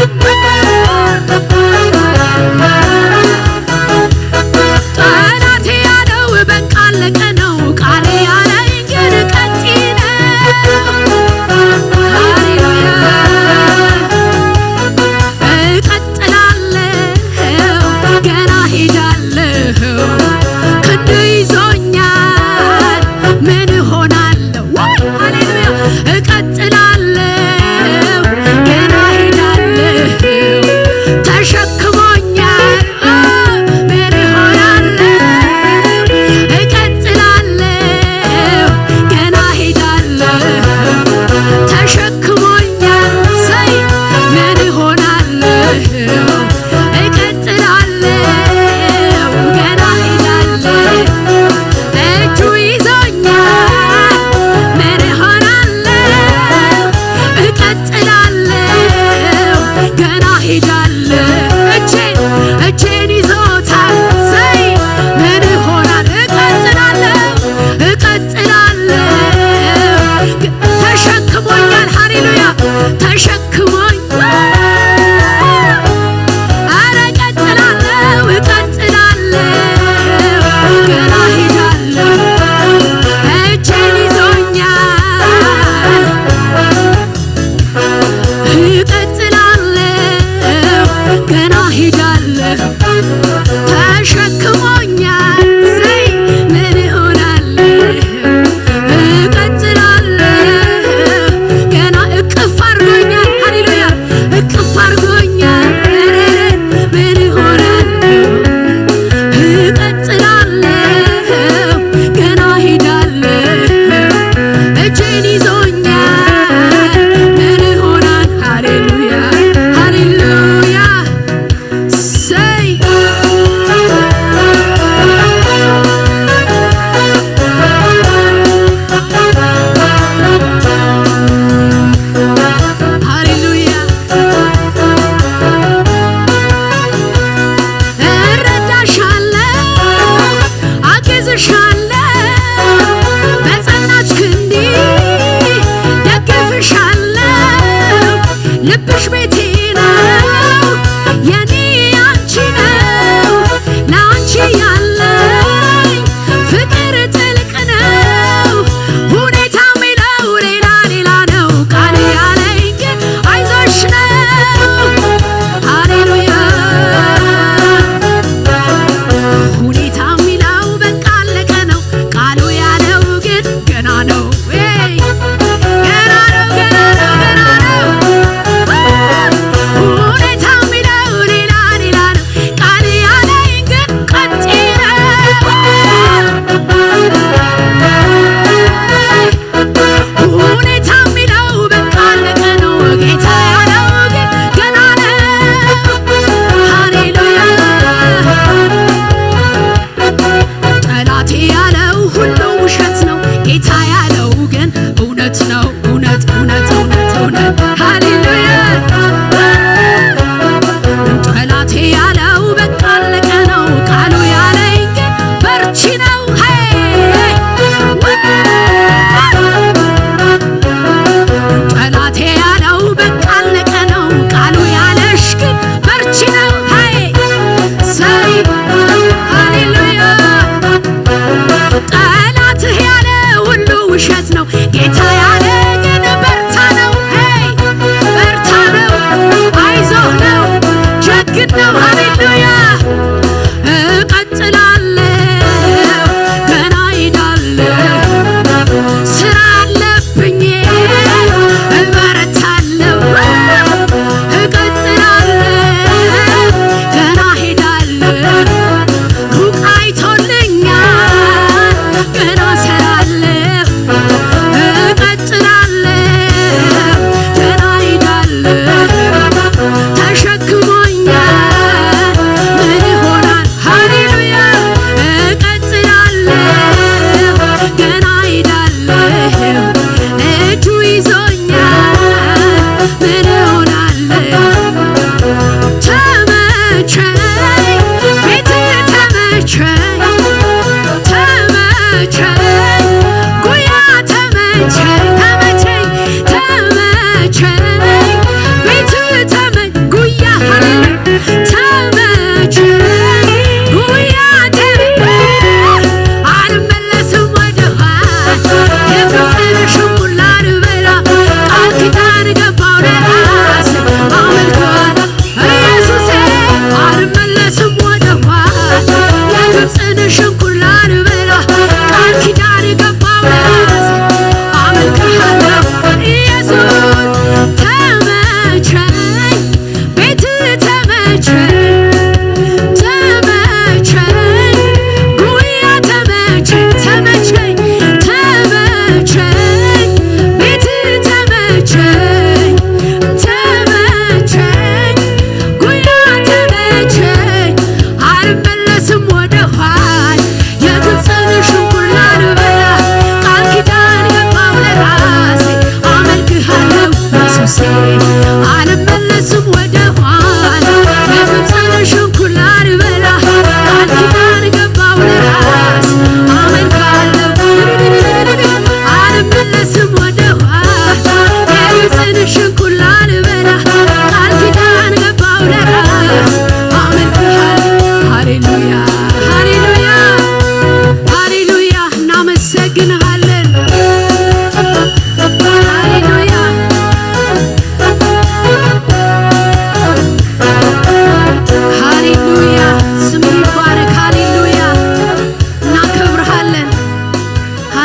ጠላቴ ያለው በቃ አለቀ ነው ቃሌ ያለኝ ግን ቀጥይ ነው ሃሌሉያ እቀጥላለሁ ገና ሄዳለሁ ክንድ ይዞኛል ምን እሆናለሁ ወይ ሃሌሉያ እቀጥላለሁ ገና ሄዳለሁ ተሸክሞኛል ምን እሆናለሁ እቀጥላለሁ ገና ሄዳለሁ ተሸክሞኛል ሰይ ምን እሆናለሁ እቀጥላለሁ ገና ሄዳለሁ እጁ ይዞኛል ምን እሆናለሁ እቀጥላለሁ ገና ሄዳለሁ እጄን ይዞታል ሰይ ምን እሆናለሁ እቀጥላለሁ ተሸክሞኛል ሃሌሉያ ተሸክሞኛል ኧረ እቀጥላለሁ ገና ሄዳለሁ እጄን ይዞኛል እቀጥላለሁ ገና ሄዳለሁ ተሸክሞኛል ሰይ ምን እሆናለሁ እቀጥላለሁ ገና እቅፍ አድርጎኛል ሃሌሉያ እቅፍ አድርጎኛል ምን እሆናለሁ እቀጥላለሁ ገና ሄዳለሁ እጄን ይዞኛል ምን እሆናል ሃሌሉያ ሃሌሉያ ሰይ ሃሌሉያ እረዳሻለሁ አግዝሻለሁ በጸናች ክንዴ ደግፍሻለሁ ልብሽ ቤቴ ነው የኔ ያንቺ ነው ላንቺ ያለኝ ፍቅር ጥልቅ ነው ሁኔታ የሚለው ሌላ ሌላ ነው ቃሌ ያለኝ ግን አይዞሽ ነው ሃሌሉያ ሁኔታ የሚለው በቃ አለቀ ነው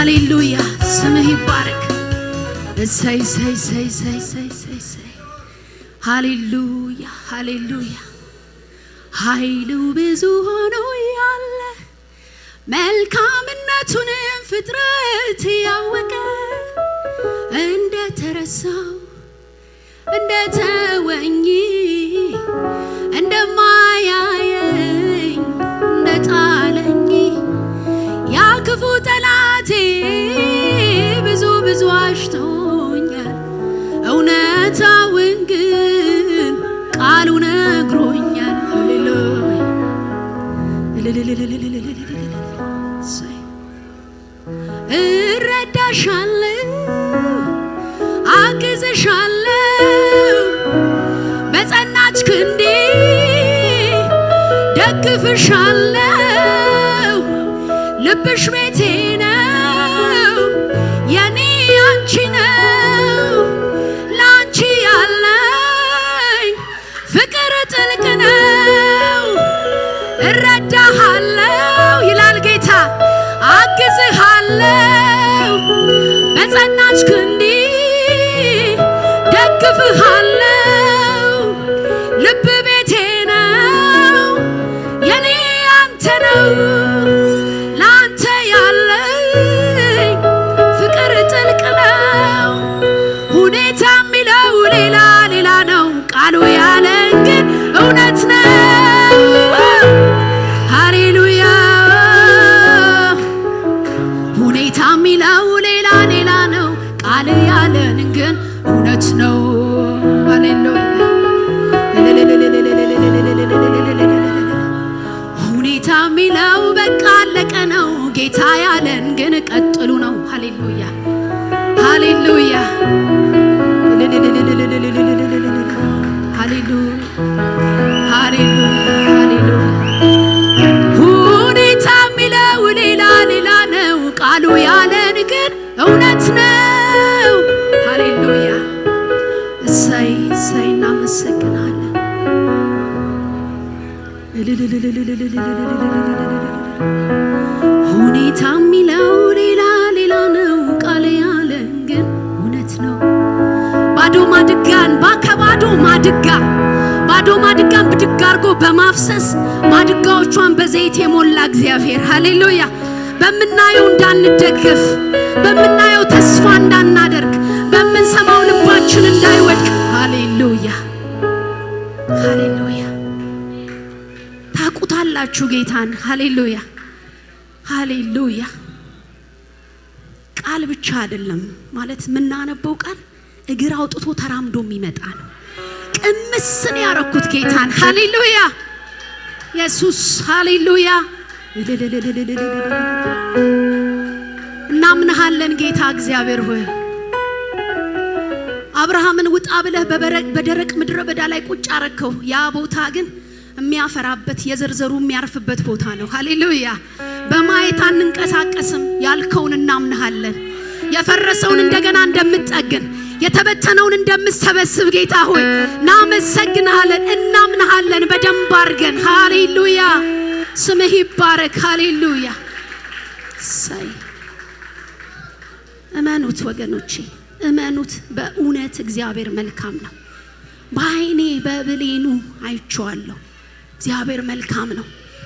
ሃሌሉያ ስምህ ይባረክ። እሰይ እሰይ እሰይ እሰይ እሰይ እሰይ ሃሌሉያ ሃሌሉያ ኃይሉ ብዙ ሆኖ ያለ መልካምነቱንም ፍጥረት ያወቀ እንደተረሳው እንደተወኝ እንደማያየኝ እንደጣለኝ ያ ክፉ ጠላቴ ብዙ ብዙ አሽቶኛል። እውነታውን ግን ቃሉ ነግሮኛል። እረዳሻለሁ አግዝሻለሁ በጸናች ክንዴ ደግፍሻለሁ። ልብሽ ቤቴ ነው የኔ አንቺ ነው። ላንቺ ያለኝ ፍቅር ጥልቅ ነው። እረዳሃለሁ ይላል ጌታ አግዝሃለሁ በጸናች ክንዴ ደግፍሃለሁ። ልብ ቤቴ ነው የኔ አንተ ነው። ላንተ ያለኝ ፍቅር ጥልቅ ነው። ሁኔታ የሚለው ሌላ ሌላ ነው። ቃሉ ያለን ግን እውነት ነው። ሃሌሉያ ሁኔታ የሚለው ሌላ ሌላ ነው። ቃል ያለን ግን እውነት ነው። ሃሌሉያ ሁኔታ የሚለው በቃ አለቀ ነው። ጌታ ያለን ግን ቀጥሉ ነው። ሃሌሉያ ሃሌሉያ ሃሌሉያ ሁኔታ የሚለው ሌላ ሌላ ነው። ቃሉ ያለን ግን እውነት ነው። ሃሌሉያ እሰይ እሰይ እናመሰግናለን። ሁኔታ የሚለው ሌላ ሌላ ነው። ቃል ያለን ግን እውነት ነው። ባዶ ማድጋን ከባዶ ማድጋን ብድግ አድርጎ በማፍሰስ ማድጋዎቿን በዘይት የሞላ እግዚአብሔር ሃሌሉያ በምናየው እንዳንደገፍ በምናየው ተስፋ እንዳናደርግ በምንሰማው ልባችን እንዳይወድቅ ሃሌሉያ ሃሌሉያ ታውቁታላችሁ ጌታን ሃሌሉያ ሃሌሉያ ቃል ብቻ አይደለም ማለት የምናነበው ቃል እግር አውጥቶ ተራምዶ የሚመጣ ነው። ቅምስን ያረኩት ጌታን ሃሌሉያ ኢየሱስ ሃሌሉያ እናምንሃለን ጌታ እግዚአብሔር ሆይ አብርሃምን ውጣ ብለህ በደረቅ ምድረ በዳ ላይ ቁጭ አረከው። ያ ቦታ ግን የሚያፈራበት የዘርዘሩ የሚያርፍበት ቦታ ነው። ሃሌሉያ በማየት አንንቀሳቀስም ያልከውን እናምንሃለን። የፈረሰውን እንደገና እንደምትጠግን የተበተነውን እንደምትሰበስብ ጌታ ሆይ እናመሰግንሃለን፣ እናምንሃለን በደንብ አድርገን። ሃሌሉያ ስምህ ይባረክ። ሃሌሉያ ሳይ እመኑት ወገኖቼ እመኑት። በእውነት እግዚአብሔር መልካም ነው። በዓይኔ በብሌኑ አይቼዋለሁ። እግዚአብሔር መልካም ነው።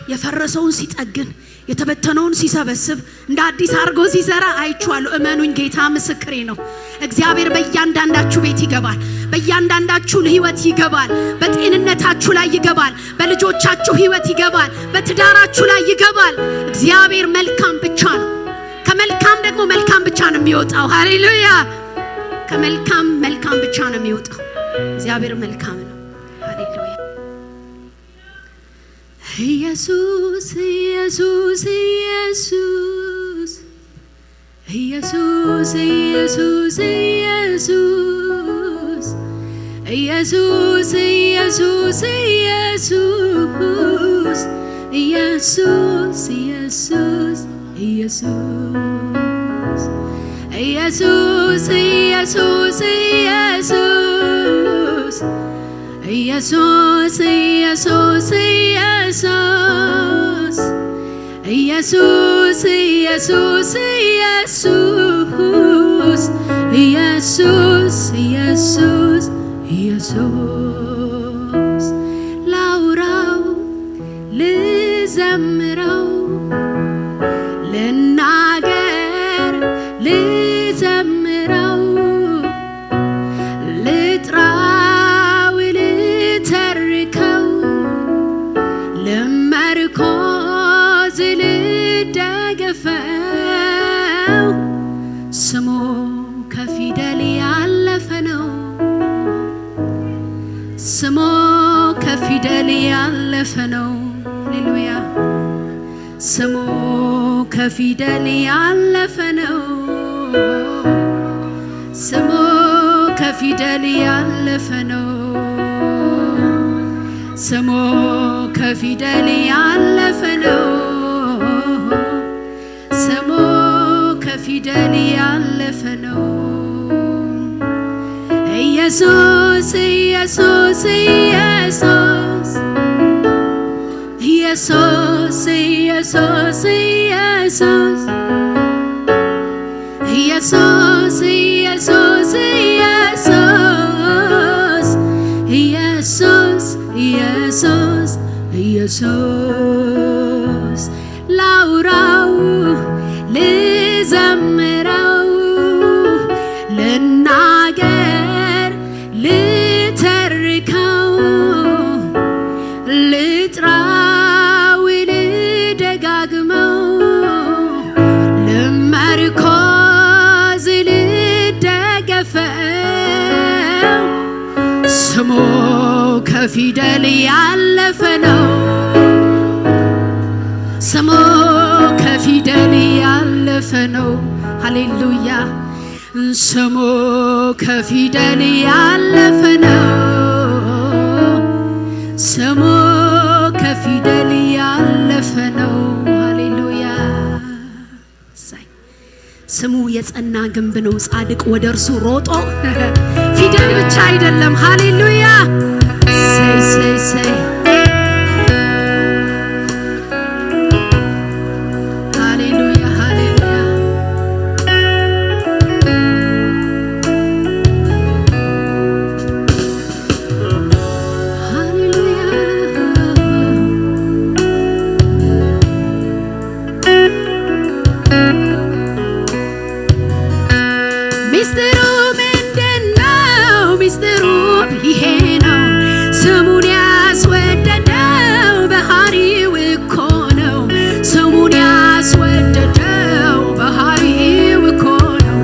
የፈረሰውን ሲጠግን የተበተነውን ሲሰበስብ እንደ አዲስ አድርጎ ሲሰራ አይቼዋለሁ። እመኑኝ ጌታ ምስክሬ ነው። እግዚአብሔር በእያንዳንዳችሁ ቤት ይገባል። በእያንዳንዳችሁ ህይወት ይገባል። በጤንነታችሁ ላይ ይገባል። በልጆቻችሁ ህይወት ይገባል። በትዳራችሁ ላይ ይገባል። እግዚአብሔር መልካም ብቻ ነው። ከመልካም ደግሞ መልካም ብቻ ነው የሚወጣው። ሃሌሉያ ከመልካም መልካም ብቻ ነው የሚወጣው። እግዚአብሔር መልካም ነው። ሃሌሉያ ኢየሱስ ኢየሱስ ኢየሱስ ኢየሱስ ኢየሱስ ኢየሱስ ኢየሱስ ኢየሱስ ኢየሱስ ኢየሱስ ኢየሱስ ኢየሱስ ኢየሱስ ኢየሱስ ኢየሱስ ኢየሱስ ኢየሱስ ኢየሱስ ኢየሱስ ኢየሱስ ኢየሱስ ላውራው ልዘምረው ልናገር ልዘምረው ልጥራው ልተርከው ለመርኮዝ ልደገፈው ስሙ ከፊደል ያለፈ ነው ስሙ ከፊደል ያለፈ ነው ሃሌሉያ ስሙ ከፊደል ያለፈ ነው ስሙ ከፊደል ያለፈ ነው ስሙ ከፊደል ያለፈ ነው ስሙ ከፊደል ያለፈ ነው ኢየሱስ ኢየሱስ ኢየሱስ ኢየሱስ ኢየሱስ ኢየሱስ ኢየሱስ ኢየሱስ ኢየሱስ ኢየሱስ ኢየሱስ ላውራው ልዘምረው ልናገር ልተርከው ልጥራው ልደጋግመው ለመርኮዝ ልደገፈው ስሙ ከፊደል ያለፈ ነው ስሙ ከፊደል ያለፈ ነው ሃሌሉያ ስሙ ከፊደል ያለፈ ነው ስሙ ከፊደል ያለፈ ነው ሃሌሉያ ስሙ የጸና ግንብ ነው ጻድቅ ወደ እርሱ ሮጦ ፊደል ብቻ አይደለም ሃሌሉያ say hallelujah hallelujah ሚስጥሩ ምንድነው ሚስጥሩ ይሄ ነው ስሙን ያስወደደው ባህሪው እኮ ነው ስሙን ያስወደደው ባህሪው እኮ ነው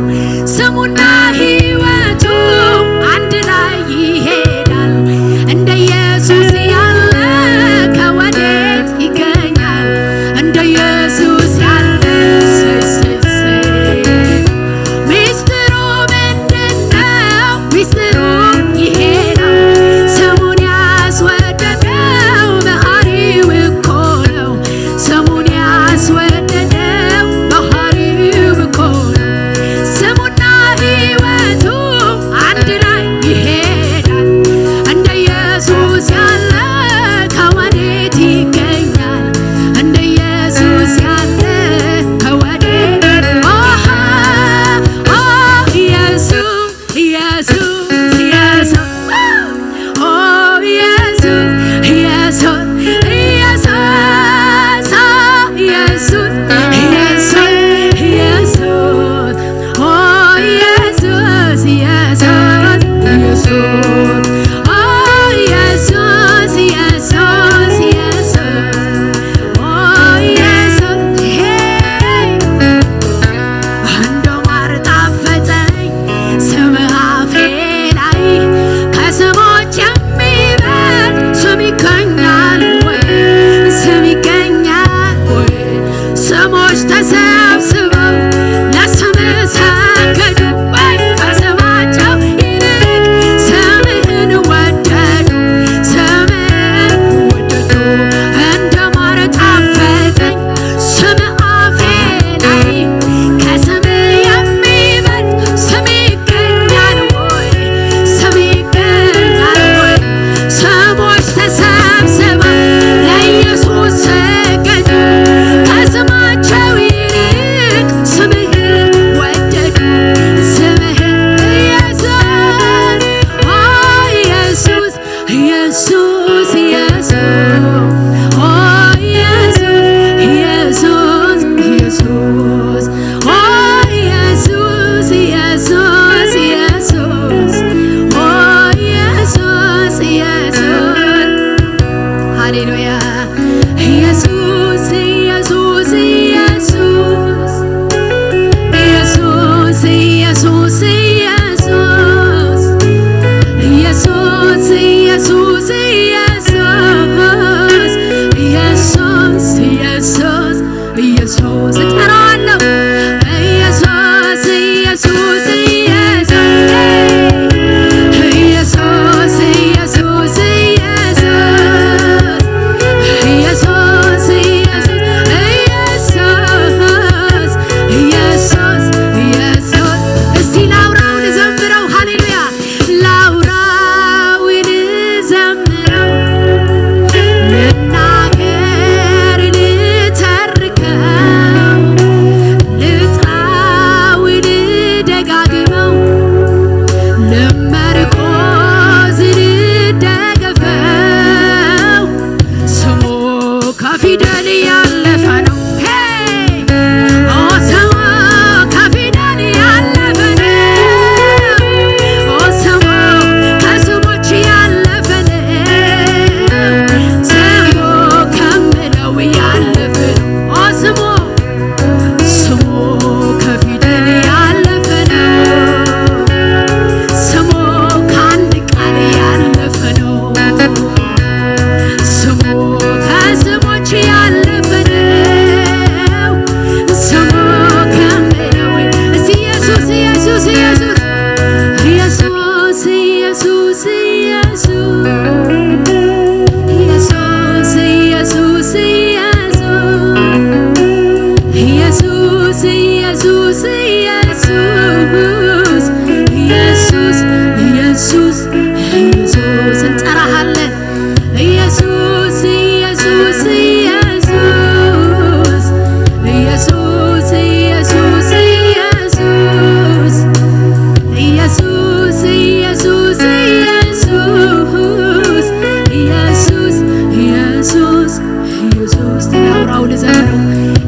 ስሙና ሕይወቱ አንድ ላይ ይሄዳል እንደ ኢየሱስ ያለ ከወዴት ይገኛል እንደ ኢየሱስ ያለ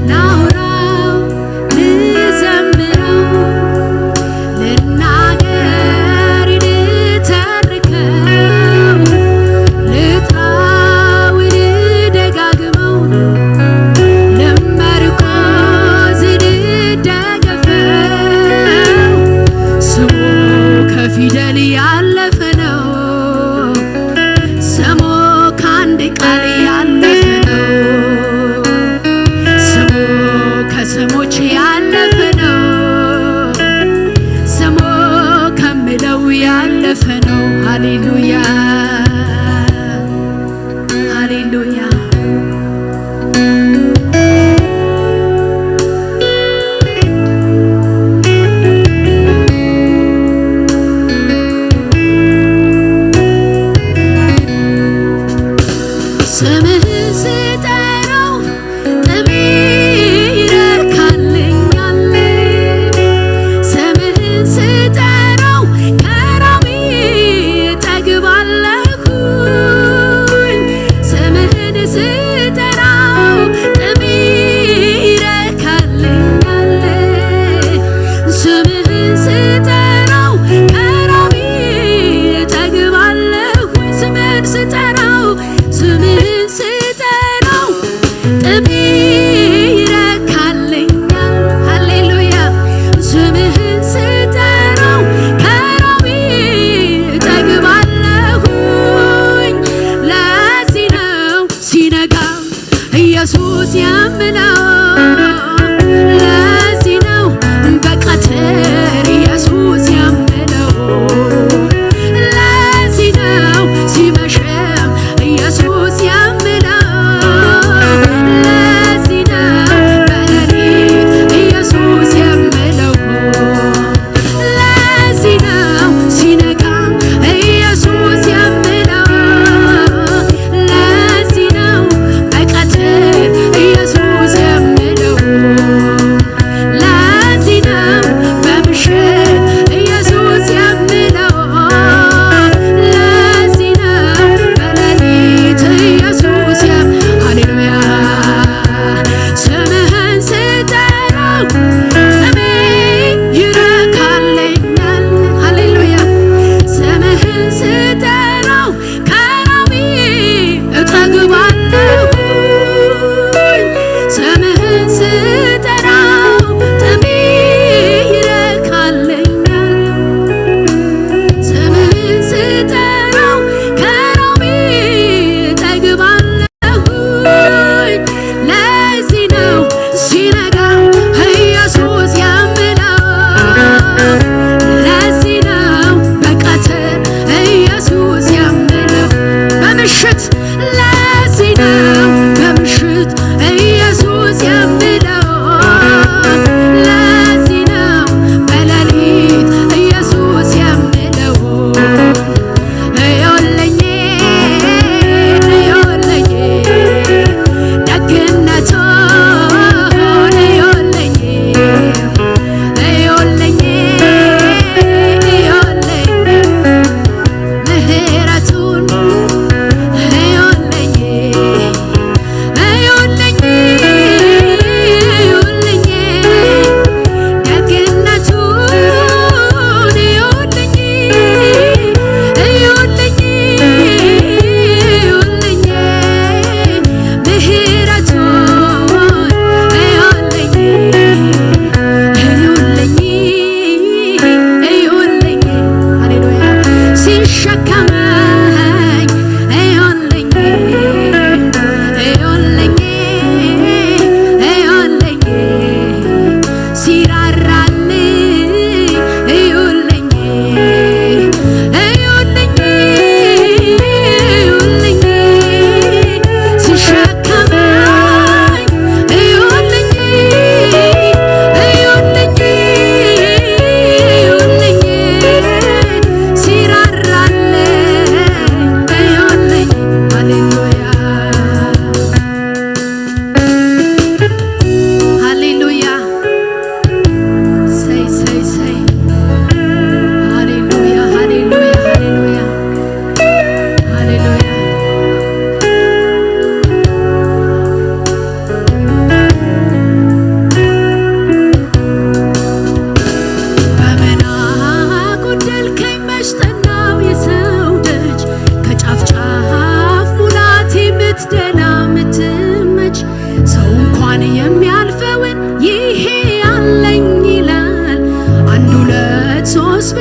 ላውራው ልዘምረው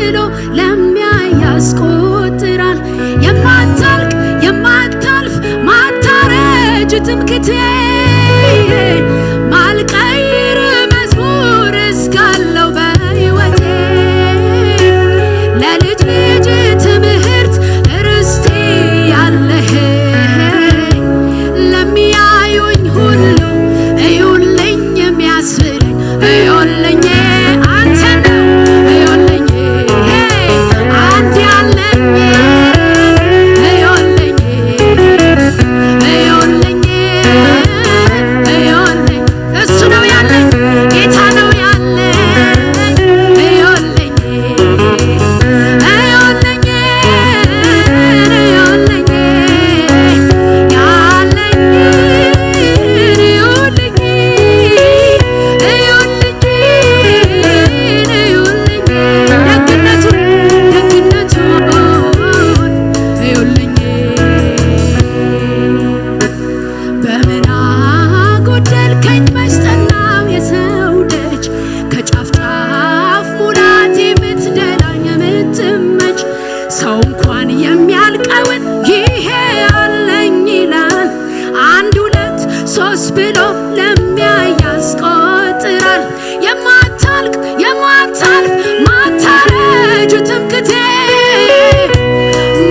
ብሎ ለሚያይ ያስቆጥራል። የማታልቅ የማታልፍ ማታረጅ ትምክቴ ማልቀይር መዝሙር እስካለው በሕይወቴ ለልጅ ልጅ ትምህርት ርስቴ ያለህ ለሚያዩኝ ሁሉ እዩልኝ የሚያስብለኝ እዩልኝ አንተ ነው እዩልኝ አንድ ያለኝ እዩልኝ እዩልኝ እዩልኝ እሱ ነው ያለኝ ጌታ ነው ያለኝ እዩልኝ እዩልኝ እዩልኝ ያለኝ እዩልኝ እዩልኝ ደግነቱን እዩልኝ በምን አጎደልከኝ መች ጠናው የሰው ደጅ ከጫፍ ጫፍ ሙላት የምትደላኝ የምትመች ሰው እንኳን የሚያልቀውን ይሄ አለኝ ይላል። አንድ ሁለት ሶስት ብሎ ለሚያይ ያስቆጥራል። የማታልቅ የማታልፍ ማታረጅ ትምክቴ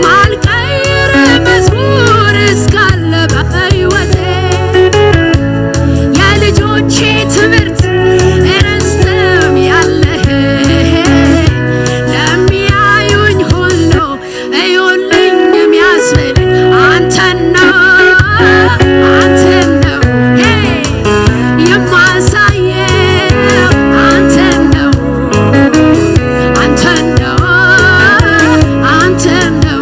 ማልቀይር መዝሙር እስካለ በሕይወቴ የልጆቼ ትምህርት ርስትም ያለህ ለሚያዩኝ ሁሉ እዩልኝ የሚያስብለኝ አንተን ነው አንተን ነው የማሳየው አንተን ነው አንተን ነው አንተን ነው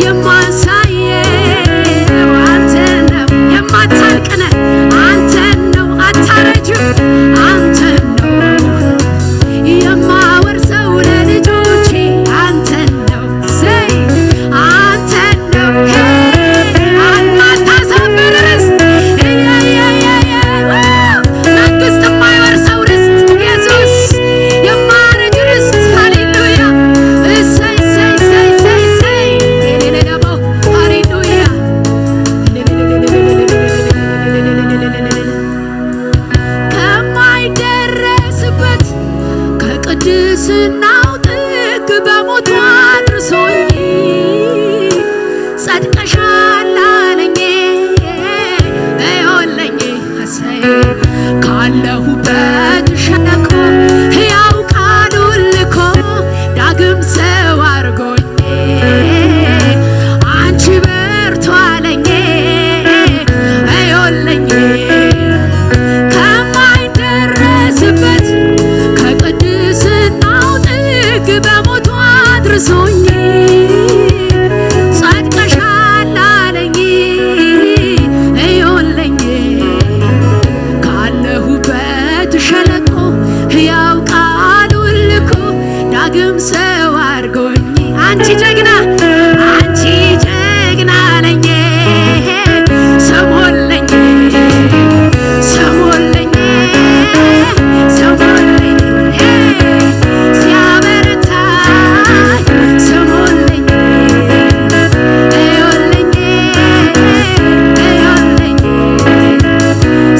የማሳየው አንተን ነው የማታልቅነ አንተን ነው አታረጅም አንተን ነው የማወርሰው ለልጆቼ አንተን ነው ዘይ አንተን ነው ማታሳፍር ርስት መንግስት የማይወርሰው ርስት ኢየሱስ የማያረጅ ርስት ሃሌሉያ እሰይ እሰይ እሰይ እሰይ እሰይ ሌሌሌሌሞ ሃሌሉያ ከማይደረስበት ከቅድስናው ጥግ በሞቱ አድርሶኝ ጸድቀሻል አለኝ እዩልኝ እሰይ ካለሁበት ሸለቆ ሕያው ቃሉን ልኮ ዳግም ሰው አድርጎኝ አንቺ በርቱ አለኝ እዩልኝ ከማይደረስበት ከቅድስናው ጥግ በሞቱ አድርሶኝ ጸድቀሻል አለኝ እዩልኝ ካለሁበት ሸለቆ ሕያው ቃሉን ልኮ ዳግም ሰው አድርጎኝ አንቺ ጀግና አለኝ ሰሞለኝ ሰሞለኝ ሰሞለኝ ሲያበረታኝ ሰሞለኝ እዩልኝ እዩልኝ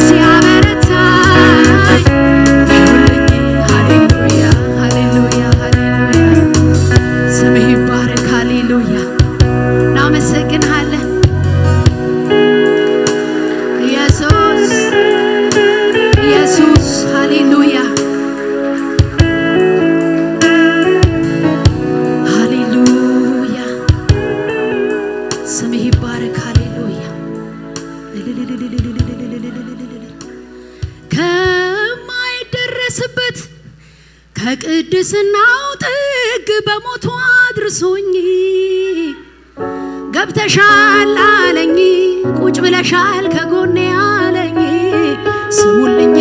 ሲያበረታኝ እዩልኝ ሃሌሉያ ሃሌሉያ ሃሌሉያ ስምህ ይባረክ ሃሌሉያ እናመሰግንሃለን ኢየሱስ ኢየሱስ ሃሌሉያ ሃሌሉያ ስምህ ይባረክ ሃሌሉያ ከማይደረስበት ከቅድስናው ጥግ በሞቱ አድርሶኝ ገብተሻል አለኝ ቁጭ ብለሻል ከጎኔ አለኝ ስሙልኝ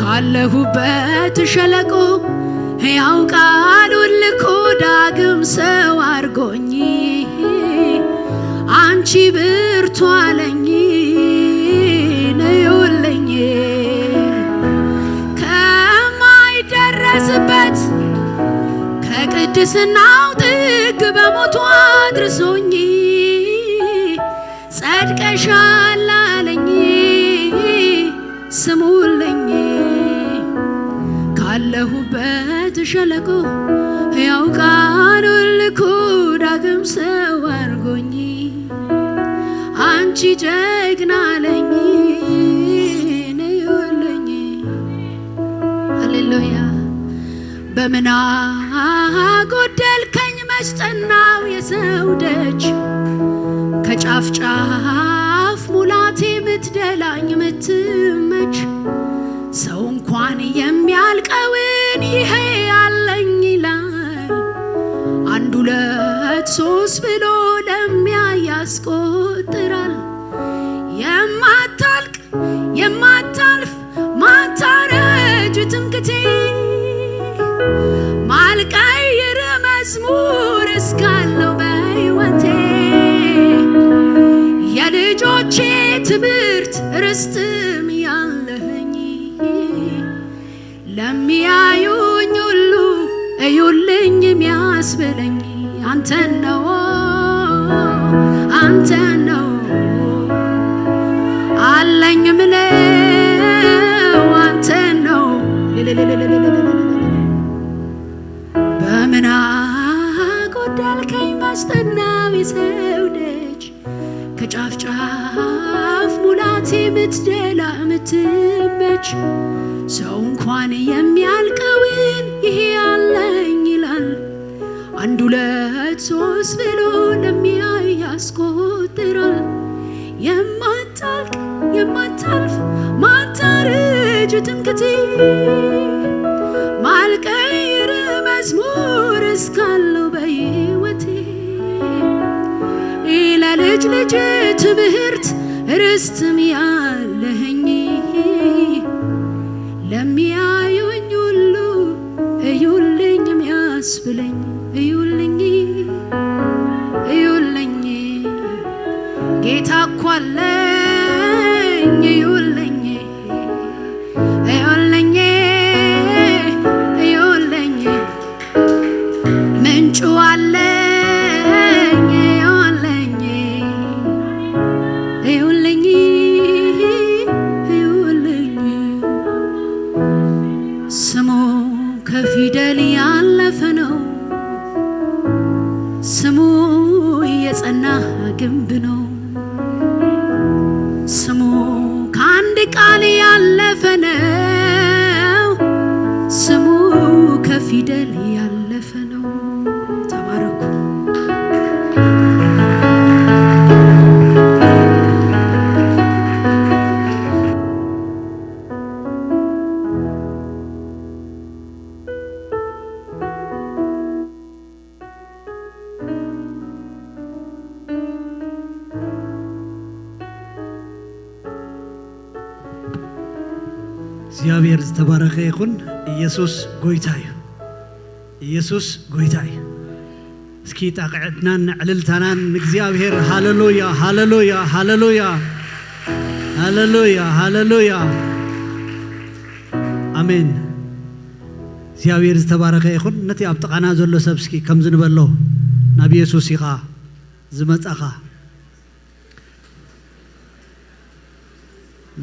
ካለሁበት ሸለቆ ሕያው ቃሉን ልኮ ዳግም ሰው አድርጎኝ አንቺ ብርቱ አለኝ ነዩልኝ ከማይደረስ ልጓዝበት ከቅድስናው ጥግ በሞቱ አድርሶኝ ጸድቀሻል አለኝ ስሙልኝ ካለሁበት ሸለቆ ሕያው ቃሉን ልኮ ዳግም ሰው አድርጎኝ አንቺ ጀግና አለኝ ነይልኝ ሃሌሉያ በምን ጎደልከኝ መስጠናው የሰው ደጅ ከጫፍ ጫፍ ሙላቴ ምትደላኝ ምትመች ሰው እንኳን የሚያልቀውን ይሄ ያለኝ ይላል አንድ ሁለት ሶስት ብሎ ለሚያይ ያስቆጥራል የማታልቅ የማታልፍ ማታረጅ ትምክቴ ማልቀይር መዝሙር እስካለው በሕይወቴ የልጆቼ ትምህርት ርስትም ያለኸኝ ለሚያዩኝ ሁሉ እዩልኝ የሚያስብለኝ አንተን ነው አንተን ነው አለኝ ምለው አንተን ነው በምን ጎደልከኝ መስጠናው የሰው ደጅ ከጫፍ ጫፍ ሙላቴ ምትደላ ምትመች ሰው እንኳን የሚያልቀውን ይሄ ያለኝ ይላል አንድ ሁለት ሶስት ብሎ ለሚያይ ያስቆጥራል የማታልቅ የማታልፍ ማታረጅ ትምክቴ ማልቀይር መዝሙር እስካለው በሕይወቴ ለልጅ ልጅ ትምህርት ርስትም ያለኸኝ ለሚያዩኝ ሁሉ እዩልኝ የሚያስብለኝ እዩልኝ እዩልኝ ጌታ እኮ አለኝ እዩልኝ እዩልኝ እዩልኝ ምንጩ አለኝ እዩልኝ እዩልኝ እዩልኝ ስሙ ከፊደል ያለፈ ነው ስሙ የጸና ግንብ ነው ስሙ ከአንድ ቃል ያለፈ ነው ስሙ ከፊደል ያለፈ ነው ተባረኩ እግዚአብሔር ዝተባረከ ይኹን ኢየሱስ ጎይታ እዩ ኢየሱስ ጎይታ እዩ እስኪ ጣቅዕትናን ዕልልታናን እግዚአብሔር ሃሌሉያ ሃሌሉያ ሃሌሉያ ሃሌሉያ ሃሌሉያ አሜን እግዚአብሔር ዝተባረከ ይኹን ነቲ ኣብ ጥቃና ዘሎ ሰብ እስኪ ከም ዝንበሎ ናብ ኢየሱስ ኢኻ ዝመጻኻ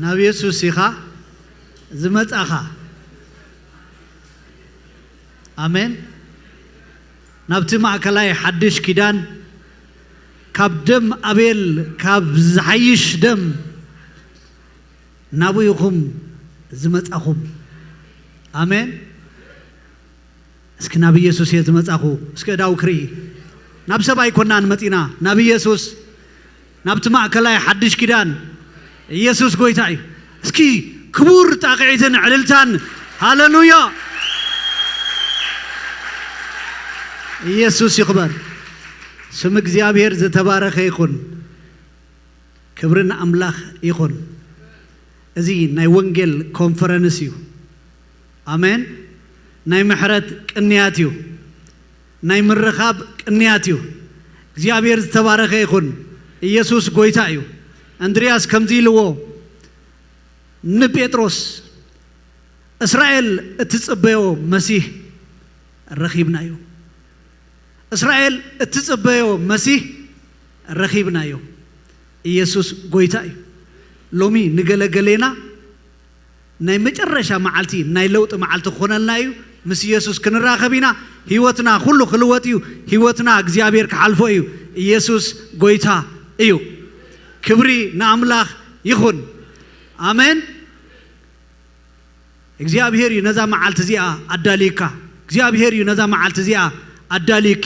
ናብ ኢየሱስ ኢኻ ዝመጻኻ አሜን ናብቲ ማእከላይ ሓድሽ ኪዳን ካብ ደም አቤል ካብ ዝሓይሽ ደም ናቡ ኢኹም ዝመጻኹም አሜን እስኪ ናብ ኢየሱስ እየ ዝመጻኹ እስኪ እዳው ክርኢ ናብ ሰብ ኣይኮናን መጺና ናብ ኢየሱስ ናብቲ ማእከላይ ሓድሽ ኪዳን ኢየሱስ ጎይታ እዩ እስኪ ክቡር ጣቅዒትን ዕልልታን ሃሌሉያ ኢየሱስ ይኽበር ስም እግዚአብሔር ዝተባረከ ይኹን ክብርን አምላኽ ይኹን እዚ ናይ ወንጌል ኮንፈረንስ እዩ አሜን ናይ ምሕረት ቅንያት እዩ ናይ ምርኻብ ቅንያት እዩ እግዚአብሔር ዝተባረከ ይኹን ኢየሱስ ጎይታ እዩ እንድሪያስ ከምዚ ኢልዎ ንጴጥሮስ እስራኤል እትጽበዮ መሲህ ረኺብናዮ እስራኤል እትጽበዮ መሲህ ረኺብናዮ ኢየሱስ ጎይታ እዩ ሎሚ ንገለገሌና ናይ መጨረሻ መዓልቲ ናይ ለውጥ መዓልቲ ኾነልና እዩ ምስ ኢየሱስ ክንራኸቢና ህይወትና ሁሉ ክልወጥ እዩ ህይወትና እግዚአብሔር ክሓልፎ እዩ ኢየሱስ ጎይታ እዩ ክብሪ ንኣምላኽ ይኹን አሜን እግዚአብሔር እዩ ነዛ መዓልቲ እዚኣ ኣዳሊካ እግዚአብሔር እዩ ነዛ መዓልቲ እዚኣ ኣዳሊኪ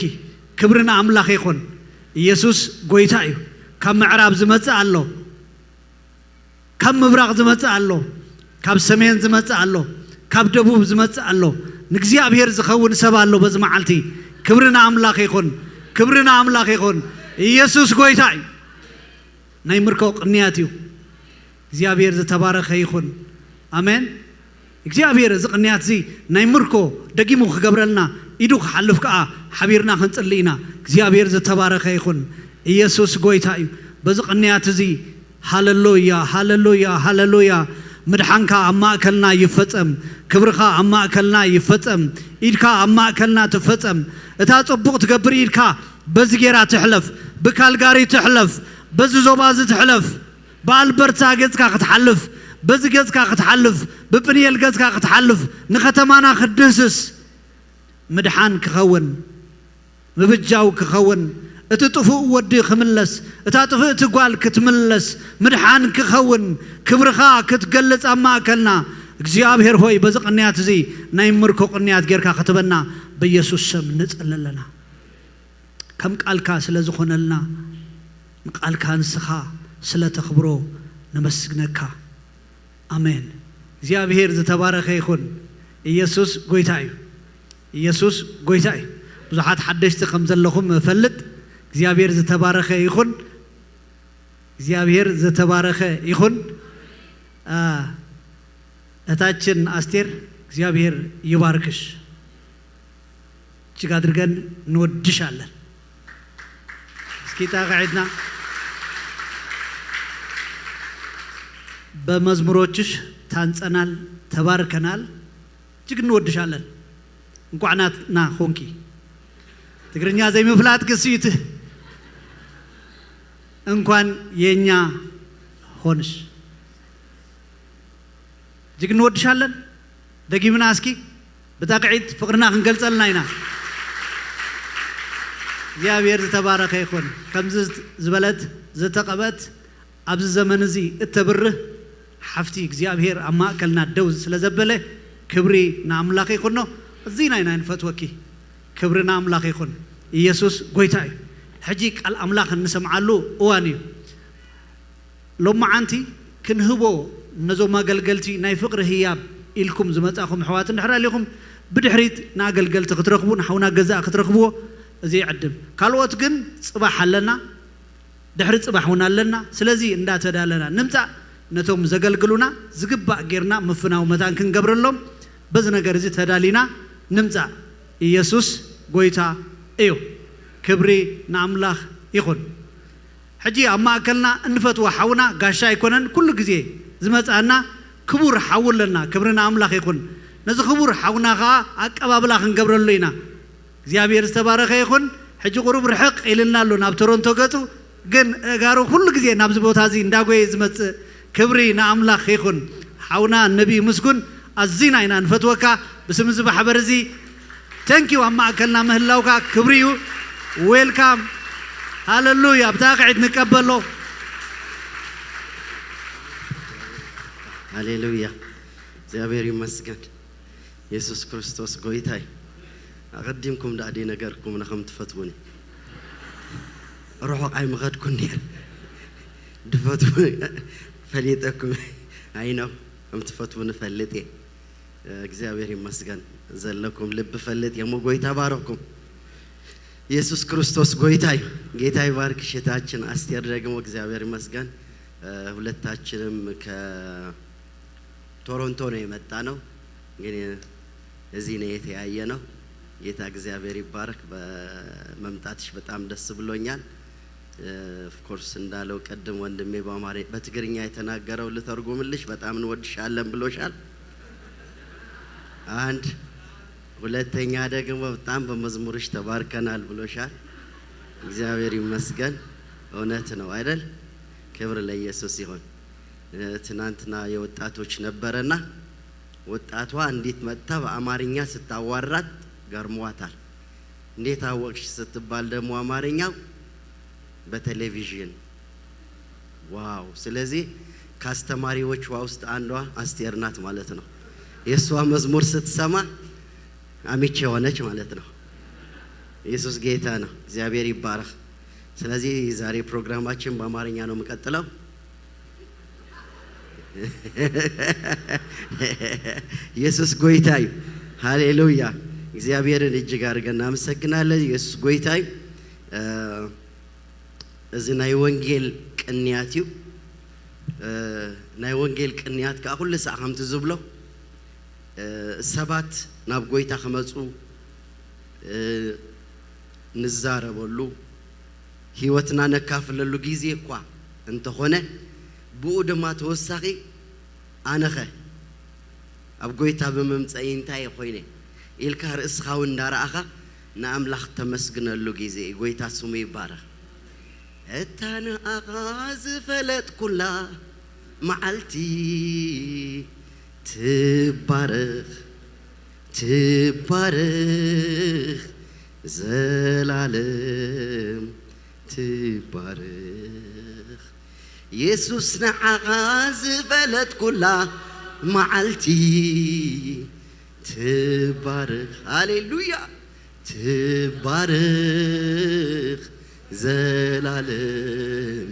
ክብሪ ንኣምላኽ ይኹን ኢየሱስ ጎይታ እዩ ካብ ምዕራብ ዝመጽእ ኣሎ ካብ ምብራቕ ዝመጽእ ኣሎ ካብ ሰሜን ዝመጽእ ኣሎ ካብ ደቡብ ዝመጽእ ኣሎ ንእግዚአብሔር ዝኸውን ሰብ ኣሎ በዚ መዓልቲ ክብሪ ንኣምላኽ ይኹን ክብሪ ንኣምላኽ ይኹን ኢየሱስ ጎይታ እዩ ናይ ምርኮ ቅንያት እዩ እግዚአብሔር ዝተባረኸ ይኹን አሜን እግዚአብሔር እዚ ቅንያት እዚ ናይ ምርኮ ደጊሙ ክገብረልና ኢዱ ክሓልፍ ከዓ ሓቢርና ክንጽሊ ኢና እግዚአብሔር ዝተባረኸ ይኹን ኢየሱስ ጎይታ እዩ በዚ ቅንያት እዚ ሃሌሉያ ሃሌሉያ ሃሌሉያ ምድሓንካ ኣብ ማእከልና ይፈጸም ክብርኻ ኣብ ማእከልና ይፈጸም ኢድካ ኣብ ማእከልና ትፈጸም እታ ጽቡቕ ትገብር ኢድካ በዚ ጌራ ትሕለፍ ብካልጋሪ ትሕለፍ በዚ ዞባ እዚ ትሕለፍ በኣልበርታ ገጽካ ክትሓልፍ በዚ ገጽካ ክትሓልፍ ብጵንኤል ገጽካ ክትሓልፍ ንኸተማና ክድህስስ ምድሓን ክኸውን ምብጃው ክኸውን እቲ ጥፉእ ወዲ ክምለስ እታ ጥፉእ ትጓል ክትምለስ ምድሓን ክኸውን ክብርኻ ክትገልጽ ኣብ ማእከልና እግዚአብሔር ሆይ በዚ ቅንያት እዚ ናይ ምርኮ ቅንያት ጌርካ ክትበና በኢየሱስ ስም ንጽልለና ከም ቃልካ ስለ ዝኾነልና ንቃልካ ንስኻ ስለ ተኽብሮ ነመስግነካ አሜን እግዚአብሔር ዝተባረኸ ይኹን ኢየሱስ ጎይታ እዩ ኢየሱስ ጎይታ እዩ ብዙሓት ሓደሽቲ ከም ዘለኹም እፈልጥ እግዚአብሔር ዝተባረኸ ይኹን እግዚአብሔር ዝተባረኸ ይኹን እታችን አስቴር እግዚአብሔር ይባርክሽ እጅግ አድርገን እንወድሻለን እስኪ ታቃዒድና በመዝሙሮችሽ ታንጸናል ተባርከናል እጅግ እንወድሻለን እንኳዕናትና ሆንኪ ትግርኛ ዘይምፍላት ክስይትህ እንኳን የኛ ሆንሽ እጅግ እንወድሻለን ደጊምና እስኪ በታቅዒት ፍቅርና ክንገልጸልና ኢና እግዚአብሔር ዝተባረኸ ይኹን ከምዚ ዝበለት ዝተቀበት ኣብዚ ዘመን እዚ እተብርህ ሓፍቲ እግዚአብሔር ኣብ ማእከልና ደው ስለ ዘበለ ክብሪ ንኣምላኽ ይኹን እዚና ኢና ንፈትወኪ ክብሪ ንኣምላኽ ይኹን ኢየሱስ ጎይታ እዩ ሕጂ ቃል ኣምላኽ እንሰምዓሉ እዋን እዩ ሎማዓንቲ ክንህቦ ነዞም ኣገልገልቲ ናይ ፍቅሪ ህያብ ኢልኩም ዝመጻኹም ኣሕዋት እንድሕር ኣለኹም ብድሕሪት ንኣገልገልቲ ክትረኽቡ ንሓውና ገዛእ ክትረኽብዎ እዚ ይዕድም ካልኦት ግን ጽባሕ ኣለና ድሕሪ ጽባሕ እውን ኣለና ስለዚ እንዳተዳለና ንምጻእ ነቶም ዘገልግሉና ዝግባእ ጌርና ምፍናው መታን ክንገብረሎም በዚ ነገር እዚ ተዳሊና ንምጻእ ኢየሱስ ጎይታ እዩ ክብሪ ንኣምላኽ ይኹን ሕጂ ኣብ ማእከልና እንፈትዎ ሓውና ጋሻ ኣይኮነን ኩሉ ግዜ ዝመጻና ክቡር ሓውለና ክብሪ ንኣምላኽ ይኹን ነዚ ክቡር ሓውና ከዓ ኣቀባብላ ክንገብረሉ ኢና እግዚአብሔር ዝተባረኸ ይኹን ሕጂ ቁሩብ ርሕቕ ኢልና ኣሎ ናብ ቶሮንቶ ገጹ ግን ጋሩ ኩሉ ግዜ ናብዚ ቦታ እዚ እንዳጎየ ዝመጽእ ክብሪ ንኣምላኽ ይኹን ሓውና ነቢይ ምስጉን ኣዝና ኢና ንፈትወካ ብስም እዚ ማሕበር እዚ ተንኪዩ ኣብ ማእከልና ምህላውካ ክብሪ እዩ ዌልካም ሃሌሉያ ብታቅዒት ንቀበሎ ሃሌሉያ እግዚአብሔር ይመስገን ኢየሱስ ክርስቶስ ጎይታ እዩ أقدمكم دعدي نجاركم نخم تفتوني روحوا أي مغادكم نير دفتوني فليتكم عينو هم تفتوني فلتي እግዚአብሔር ይመስገን ዘለኩም ልብ ፈለጥ የሞጎይ ተባረኩም ኢየሱስ ክርስቶስ ጎይታይ ጌታ ይባርክሽ እህታችን አስቴር ደግሞ እግዚአብሔር ይመስገን ሁለታችንም ከቶሮንቶ ነው የመጣ ነው ግን እዚህ ነው የተያየ ነው ጌታ እግዚአብሔር ይባርክ በመምጣትሽ በጣም ደስ ብሎኛል ኦፍ ኮርስ እንዳለው ቀደም ወንድሜ በአማርኛ በትግርኛ የተናገረው ልተርጉምልሽ በጣም እንወድሻለን ብሎሻል አንድ ሁለተኛ ደግሞ በጣም በመዝሙርሽ ተባርከናል ብሎሻል። እግዚአብሔር ይመስገን። እውነት ነው አይደል? ክብር ለኢየሱስ ይሁን። ትናንትና የወጣቶች ነበረና ወጣቷ እንዴት መጣ በአማርኛ ስታዋራት ገርሟታል። እንዴት አወቅሽ ስትባል ደግሞ አማርኛው በቴሌቪዥን ዋው! ስለዚህ ካስተማሪዎች ውስጥ አንዷ አስቴር ናት ማለት ነው። የሷ መዝሙር ስትሰማ አሚቼ ሆነች ማለት ነው። ኢየሱስ ጌታ ነው። እግዚአብሔር ይባረክ። ስለዚህ ዛሬ ፕሮግራማችን በአማርኛ ነው የምቀጥለው። ኢየሱስ ጎይታይ ሃሌሉያ። እግዚአብሔርን እጅግ አድርገን እናመሰግናለን። ኢየሱስ ጎይታይ እዚ ናይ ወንጌል ቅንያት እዩ ናይ ወንጌል ቅንያት ከዓ ኩሉ ሰዓት ከምቲ ዝብሎ ሰባት ናብ ጎይታ ክመፁ ንዛረበሉ ህይወትና ነካፍለሉ ጊዜ እኳ እንተኾነ ብኡ ድማ ተወሳኺ ኣነኸ ኣብ ጎይታ ብምምፀኢ እንታይ ኮይነ ኢልካ ርእስኻ እውን እንዳረኣኻ ንኣምላኽ ተመስግነሉ ጊዜ ጎይታ ስሙ ይባረኽ። እታ ንኣኻ ዝፈለጥኩላ መዓልቲ ትባረኽ ትባረኽ ዘላለም ትባረኽ ኢየሱስ ንዓኻ ዝፈለጥኩላ መዓልቲ ትባረኽ ሃሌሉያ ትባረኽ ዘላለም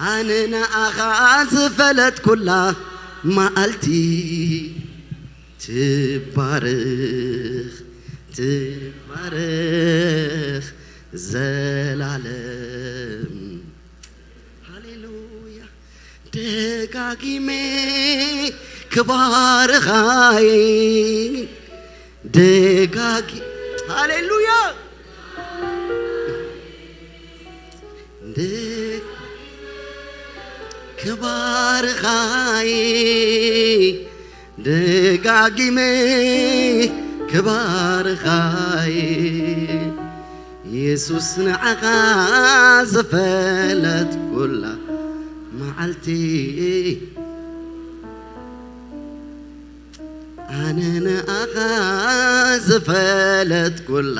ኣነ ንኣኻ ዝፈለጥኩላ መዓልቲ ትባረኽ ትባረኽ ዘላለም ሃሌሉያ ደጋጊሜ ክባርኻይ ደጋጊ ሃሌሉያ ክባርኻይ ደጋጊሜ ክባርኻይ ኢየሱስ ንዓኻ ዝፈለጥኩላ መዓልቲ ኣነ ንዓኻ ዝፈለጥኩላ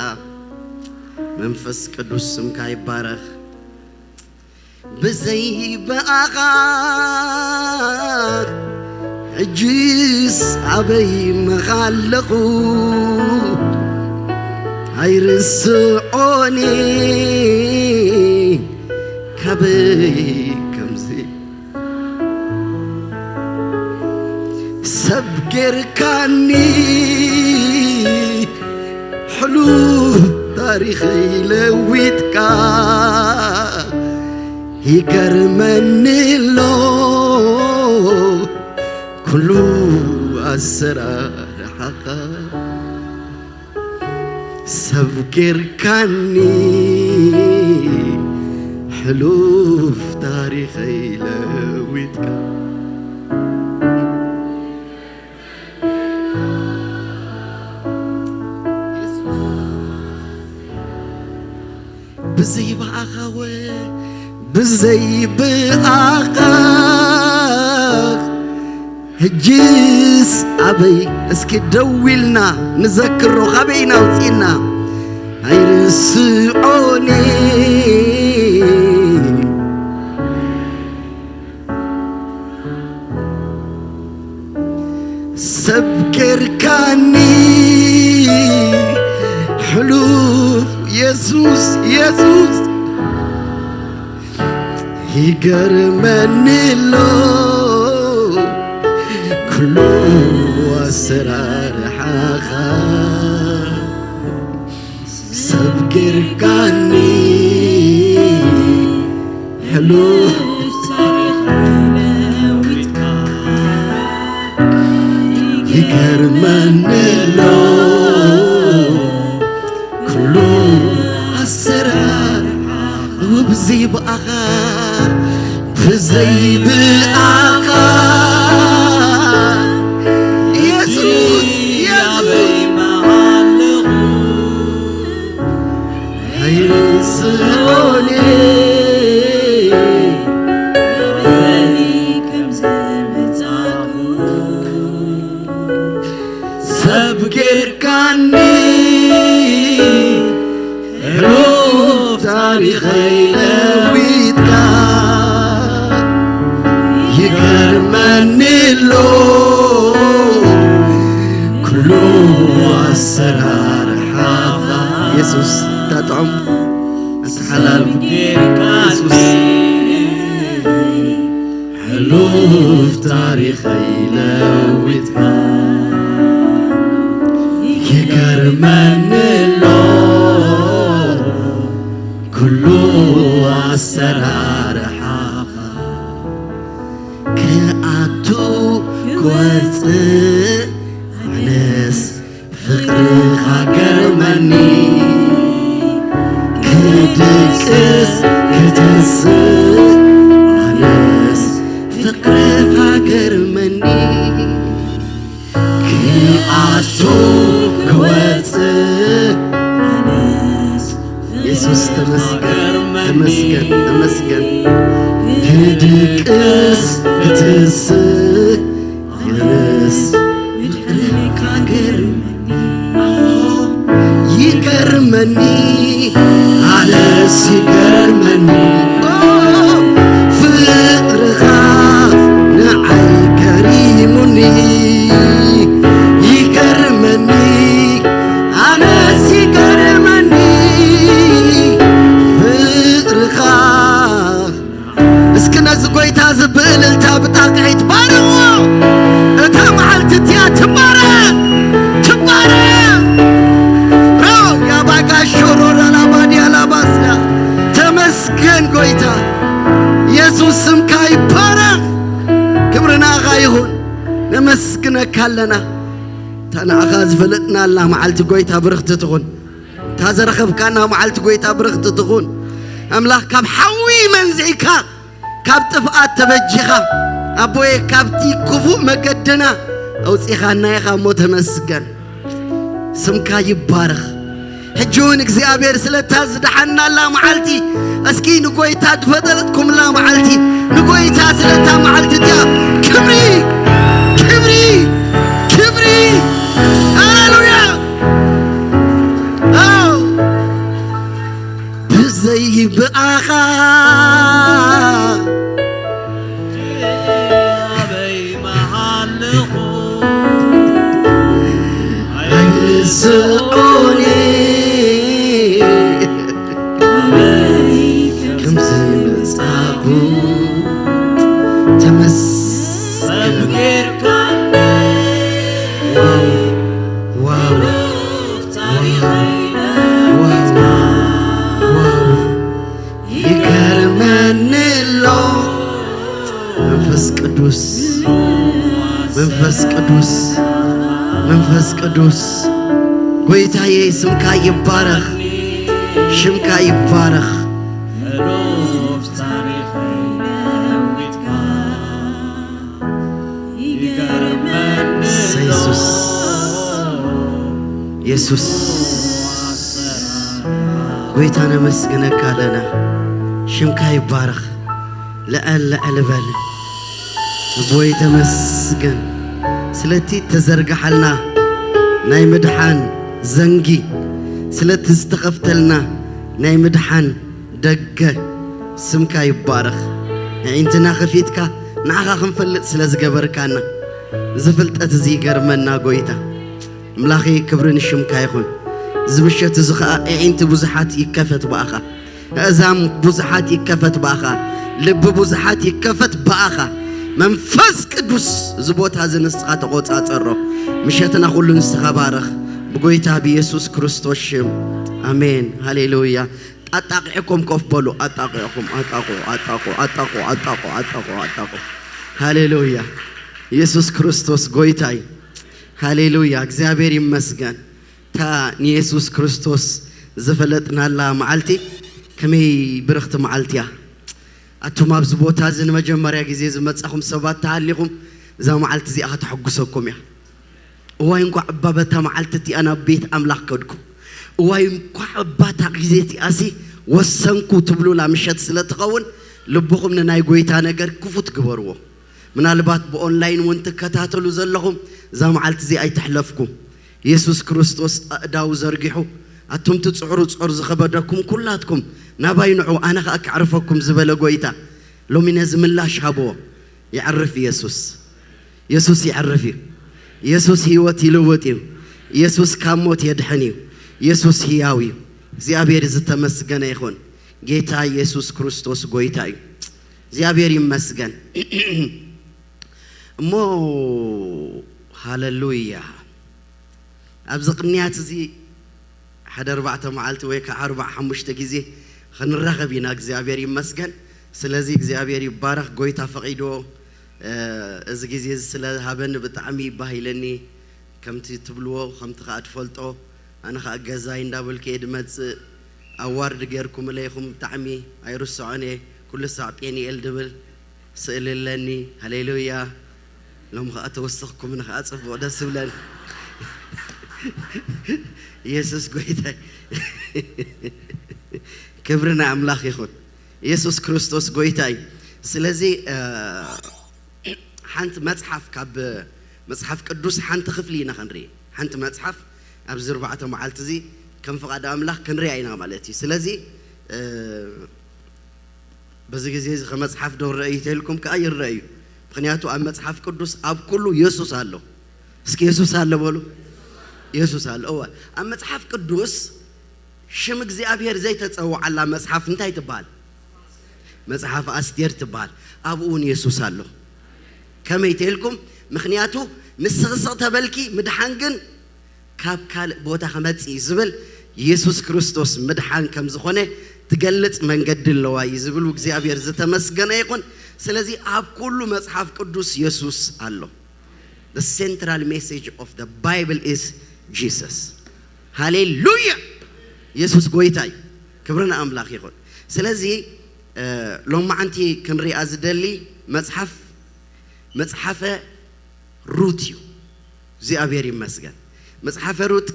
መንፈስ ቅዱስ ስምካ ይባረኽ። ብዘይበኣኻ ሕጂስ ኣበይ መኻለኹ ኣይርስዖኒ ካበይ ከምዚ ሰብ ጌርካኒ ሕሉፍ ታሪኸይ ለዊጥካ ይገርመኒሎ ኩሉ ኣሰራርሓኻ ሰብ ጌርካኒ ሕሉፍ ታሪኸይ ለዊጥካ ብዘይበኣኻ ብዘይበኣኻ ሕጂስ ኣበይ እስኪ ደው ኢልና ንዘክሮ ካበይና ውፂና ኣይርስዖኒ ሰብ ጌርካኒ ሕሉፍ ኢየሱስ ኢየሱስ ይገርመኒሎ ኩሉ ኣሰራርሓኻ ሰብ ጌርካኒ ሕሉፍ ይገርመኒሎ ኩሉ ኣሰራርሓ ብዘይበኣኻ ብዘይበኣኻ ታሪኸይ ለዊጥካ ይገርመኒሎ ኩሉ ኣሰራርሓኻ ኢየሱስ ታጥዖም ኣተሓላልፉ ኢየሱስ ሕሉፍ ታሪኸይ ለዊጥካ ይገርመኒሎ ኩሉ ኣሰራርሓኻ ክኣቱ ክወፅእ ኣነስ ፍቕርኻ ገርመኒ ክድቅስ ክትስእ ኣነስ ፍቅርኻ ገርመኒ ክኣቱ ክወፅእ ኢየሱስ ተመስገን ተመስገን ተመስገን ክድቅስ ክትስእ ኣነስ ፍቅርኻ ገርመኒ ይገርመኒ ኣነስ ይገርመኒ ፍቅርኻ ንዓይ ከሪሙኒ ይገርመኒ ኣነስ ይገርመኒ ፍቅርኻ እስኪ ነዚ ጎይታ ዝብእልልታ ብጣቂዒት ባርዎ እታ መዓልቲ እትያ ትባረኽ ትባረኽ ሮ ያባጋሾሮ ላላባድያ ላባስያ ተመስገን ጎይታ ኢየሱስ ስምካ ይባረኽ ክብርናኻ ይሁን ነመስግነካ ኣለና ተናኻ ዝፈለጥናላ መዓልቲ ጎይታ ብርኽቲ ትኹን ታዘረኸብካና መዓልቲ ጎይታ ብርኽቲ ትኹን ኣምላኽ ካብ ሓዊ መንዚዕካ ካብ ጥፍኣት ተበጂኻ ኣቦዬ ካብቲ ክፉእ መገድና ኣውፂኻና ኢኻ እሞ ተመስገን ስምካ ይባረኽ ሕጂ እውን እግዚኣብሔር ስለታ ዝደሓናላ መዓልቲ እስኪ ንጎይታ ትፈጠረትኩምላ መዓልቲ ንጎይታ ስለታ መዓልቲ እትያ ክብሪ ክብሪ ክብሪ ሃሌሉያ ብዘይብኣኻ አይስኦኒ ከምዚ መጻጉ ተመስገን ዋው ይገርመኒሎ መንፈስ ቅዱስ መንፈስ ቅዱስ መንፈስ ቅዱስ ጎይታዬ ስምካ ይባረኽ ሽምካ ይባረኽ ኢየሱስ ኢየሱስ ጎይታ ነመስግነካ ኣለና ሽምካ ይባረኽ ልዕል ልዕል በል ቦይ ተመስገን ስለቲ ተዘርግሓልና ናይ ምድሓን ዘንጊ ስለቲ ዝተኸፍተልና ናይ ምድሓን ደገ ስምካ ይባረኽ ንዒንትና ኸፊትካ ንዓኻ ክንፈልጥ ስለ ዝገበርካና ዝፍልጠት እዚ ይገርመና ጎይታ ኣምላኺ ክብሪ ንሽምካ ይኹን እዚ ምሸት እዚ ኸዓ ዒንቲ ብዙሓት ይከፈት በኣኻ እዛም ብዙሓት ይከፈት በኣኻ ልቢ ብዙሓት ይከፈት በኣኻ መንፈስ ቅዱስ እዚ ቦታ እዚ ንስኻ ተቆፃፀሮ ምሸትና ኩሉ ንስኻ ባረኽ ብጎይታ ብኢየሱስ ክርስቶስ ሽም ኣሜን ሃሌሉያ ኣጣቂዕኩም ኮፍ በሉ ኣጣቂዕኩም ኣጣቁ ኣጣቁ ኣጣቁ ኣጣቁ ኣጣቁ ኣጣቁ ሃሌሉያ ኢየሱስ ክርስቶስ ጎይታይ ሃሌሉያ እግዚአብሔር ይመስገን ታ ኢየሱስ ክርስቶስ ዝፈለጥናላ መዓልቲ ከመይ ብርኽቲ መዓልቲያ ኣቱም ኣብዚ ቦታ እዚ ንመጀመርያ ግዜ ዝመጻኹም ሰባት ተሃሊኹም እዛ መዓልቲ እዚኣ ክትሕጉሰኩም እያ እዋይ እንኳ እባ በታ መዓልቲ እቲኣ ናብ ቤት ኣምላኽ ከድኩ እዋይ እንኳ እባታ ግዜ እቲኣሲ ወሰንኩ ትብሉላ ምሸት ስለትኸውን ልብኹም ንናይ ጎይታ ነገር ክፉት ግበርዎ ምናልባት ብኦንላይን እውን ትከታተሉ ዘለኹም እዛ መዓልቲ እዚኣ ኣይትሕለፍኩም ኢየሱስ ክርስቶስ ኣእዳው ዘርጊሑ ኣቱም ትፅዕሩ ፅዕር ዝኸበደኩም ኩላትኩም ناباينعو أنا خاك عرفكم زبالة قويتا لو من يزم الله شابو يعرف يسوس يعرفي يسوس هيوتي لوتي يسوس كاموت يدحني يسوس هياوي زيابير زتمسجن يخون جيتا يسوس كريستوس قويتاي زيابير يمسجن مو هاللويا أبزقنيات زي حدا 4 معالت ويك 4-5 جزء خنرغبينا زيابير يمسجن سلازي زيابير يبارك قويتا فقيدو إذ جزء سلا هبن بتعمي باهيلني كم تبلوه كم تقعد فلتو أنا خاجزاين دابل كيد متس أوارد غيركم عليكم تعمي أيرسعني كل ساعتين الدبل سأللني هللويا لهم خاطوسخكم من خاطف ودا سبلن يسوع قويتا كبرنا أملاخ يخون يسوع كريستوس قويتاي سلازي حنت مصحف كاب مصحف قدوس حنت خفلينا خنري حنت مصحف أبز 4 معالت زي كم فقد أملاخ كنري عينا مالتي سلازي بزي مصحف دور رأيت لكم كأي الرأي بخنياتو أم مصحف قدوس أب كله يسوع الله اسكي يسوع الله بولو يسوع الله أول أم مصحف قدوس شمك زي أبير زي تتصوع على مصحف انتهي تبال مصحف أستير تبال أبون يسوع الله كما يتلكم مخنياتو مسخصة تبلكي مدحانجن كاب كال بوتا خمتي زبل يسوع كريستوس مدحان كم زخونه تقلت من قد اللواي زبل وكزي أبير زتمسجنا يكون سلازي أب كله مصحف قدوس يسوع الله. The central message of the Bible is Jesus. Hallelujah. يسوع قويتاي كبرنا أملاخ يكون سلازي لو ما أنتي كنري أزدلي مصحف روتيو زي أبيري مسجن مصحف روت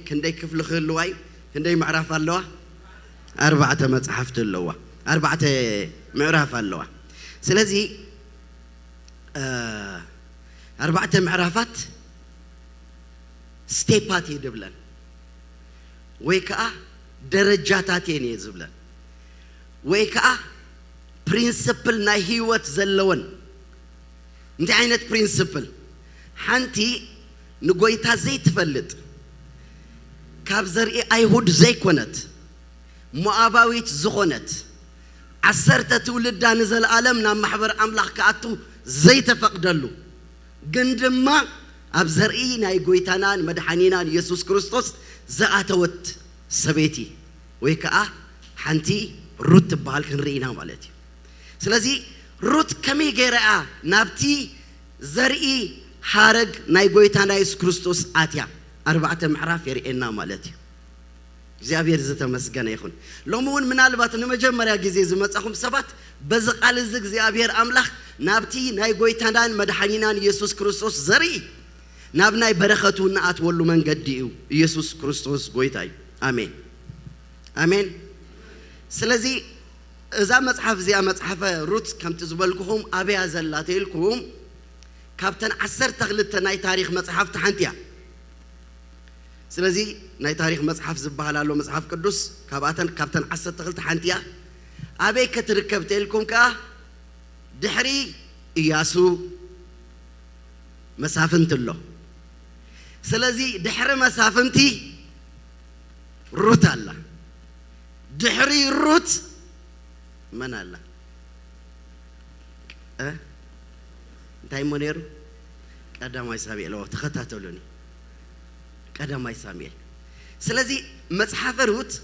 كندي كفل خلواي كندي معرف الله 4 مصحف تلوا 4 معرف الله سلازي 4 معرفات ستيبات يدبلن ويكا درجاتاتين يزبلن ويكا برينسيبل نا هيوت زلون انت عينت برينسيبل حنتي نقويتا زي تفلت كابزرئي ايهود زي كونت مؤاباويت زخونت عسرت تولد نزل عالم نام محبر املاح كاتو زي تفقدلو قندما ابزرئي ناي قويتانان مدحانينان يسوس كريستوس زاتوت سبيتي ويكا حنتي روت بحال كنرينا مالتي سلازي روت كمي غيرا نابتي زرئي حارق ناي قويتانا يسوس كريستوس آتيا 4 معراف يرئينا مالتي زيابير زتا مسجنا يخون لومون من البات نمجمريا غيزي زمصخم سبات بزقال زق زيابير املاح نابتي ناي قويتانان مدحانينان يسوس كريستوس زرئي نابناي برختو نات ولو منقديو يسوس كريستوس قويتاي امين امين سلازي إذا مصحف زي مصحف روت كم تزبلكم أبي أزلاتيلكم كابتن 10 تغلط ناي تاريخ مصحف تحنتيا سلازي ناي تاريخ مصحف زبالة له مصحف قدوس كابتن 10 تغلط تحنتيا أبي كتركبتيلكم كا دحري إياسو مسافنت له سلازي دحر مسافنتي روت الله دحري روت من الله انتي منير قدام يسامي لو تخطاتلوني قدام يسامي سلازي مصحف روت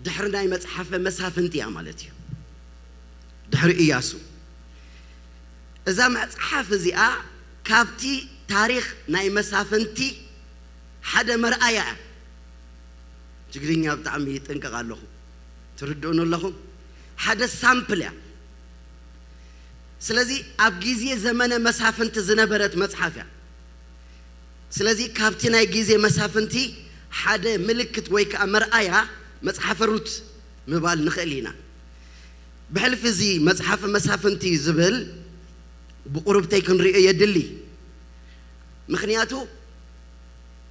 دحرناي مصحف مسافنتي عملتي دحر إياسو إذا مصحف زيا كابتي تاريخ ناي مسافنتي حدا مرأيا تقولين بتعمي يتنقق لهم تردون لهم حدا سامبليا سلازي أبجيزي زمانه مسافنت زنبرت مصحفيا سلازي كابتنا يجيزي مسافنتي حدا ملكت ويك مرأيا مصحف روت مبال نخلينا بحلف زي مصحف مسافنتي زبل بقربتي كنرئي يدلي مخنياتو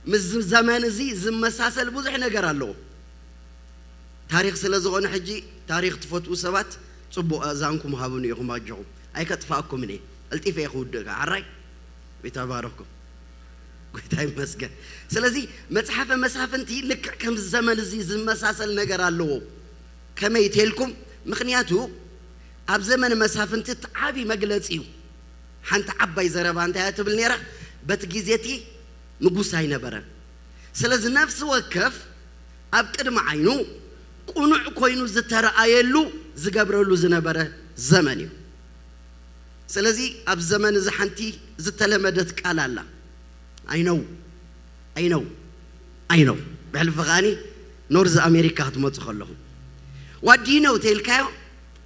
مز زمان زي زم مساسل بوزح نجار الله ታሪክ ስለዝኾነ ሕጂ ታሪክ ትፈትው ሰባት ጽቡቕ ኣዛንኩም ሃቡን ኢኹም ኣጅኹም ኣይከጥፋኣኩም እኔ ኣልጢፈ ይኹውድእ ዓራይ ቤተባረኩም ጌታ ይመስገን ስለዚ መጽሓፈ መሳፍንቲ ልክዕ ከም ዘመን እዚ ዝመሳሰል ነገር ኣለዎ ከመይ ተልኩም ምክንያቱ ኣብ ዘመን መሳፍንቲ ዓቢ መግለጺ እዩ ሓንቲ ዓባይ ዘረባ እንታይ ትብል ነራ በት ጊዜቲ ንጉስ ኣይነበረን ስለዚ ነፍሲ ወከፍ ኣብ ቅድሚ ዓይኑ ቁኑዕ ኮይኑ ዝተረኣየሉ ዝገብረሉ ዝነበረ ዘመን እዩ ስለዚ ኣብ ዘመን እዚ ሓንቲ ዝተለመደት ቃል ኣላ I know ብሕልፍኻኒ ኖርዝ ኣሜሪካ ክትመፁ ከለኹም what do you know ተልካዮ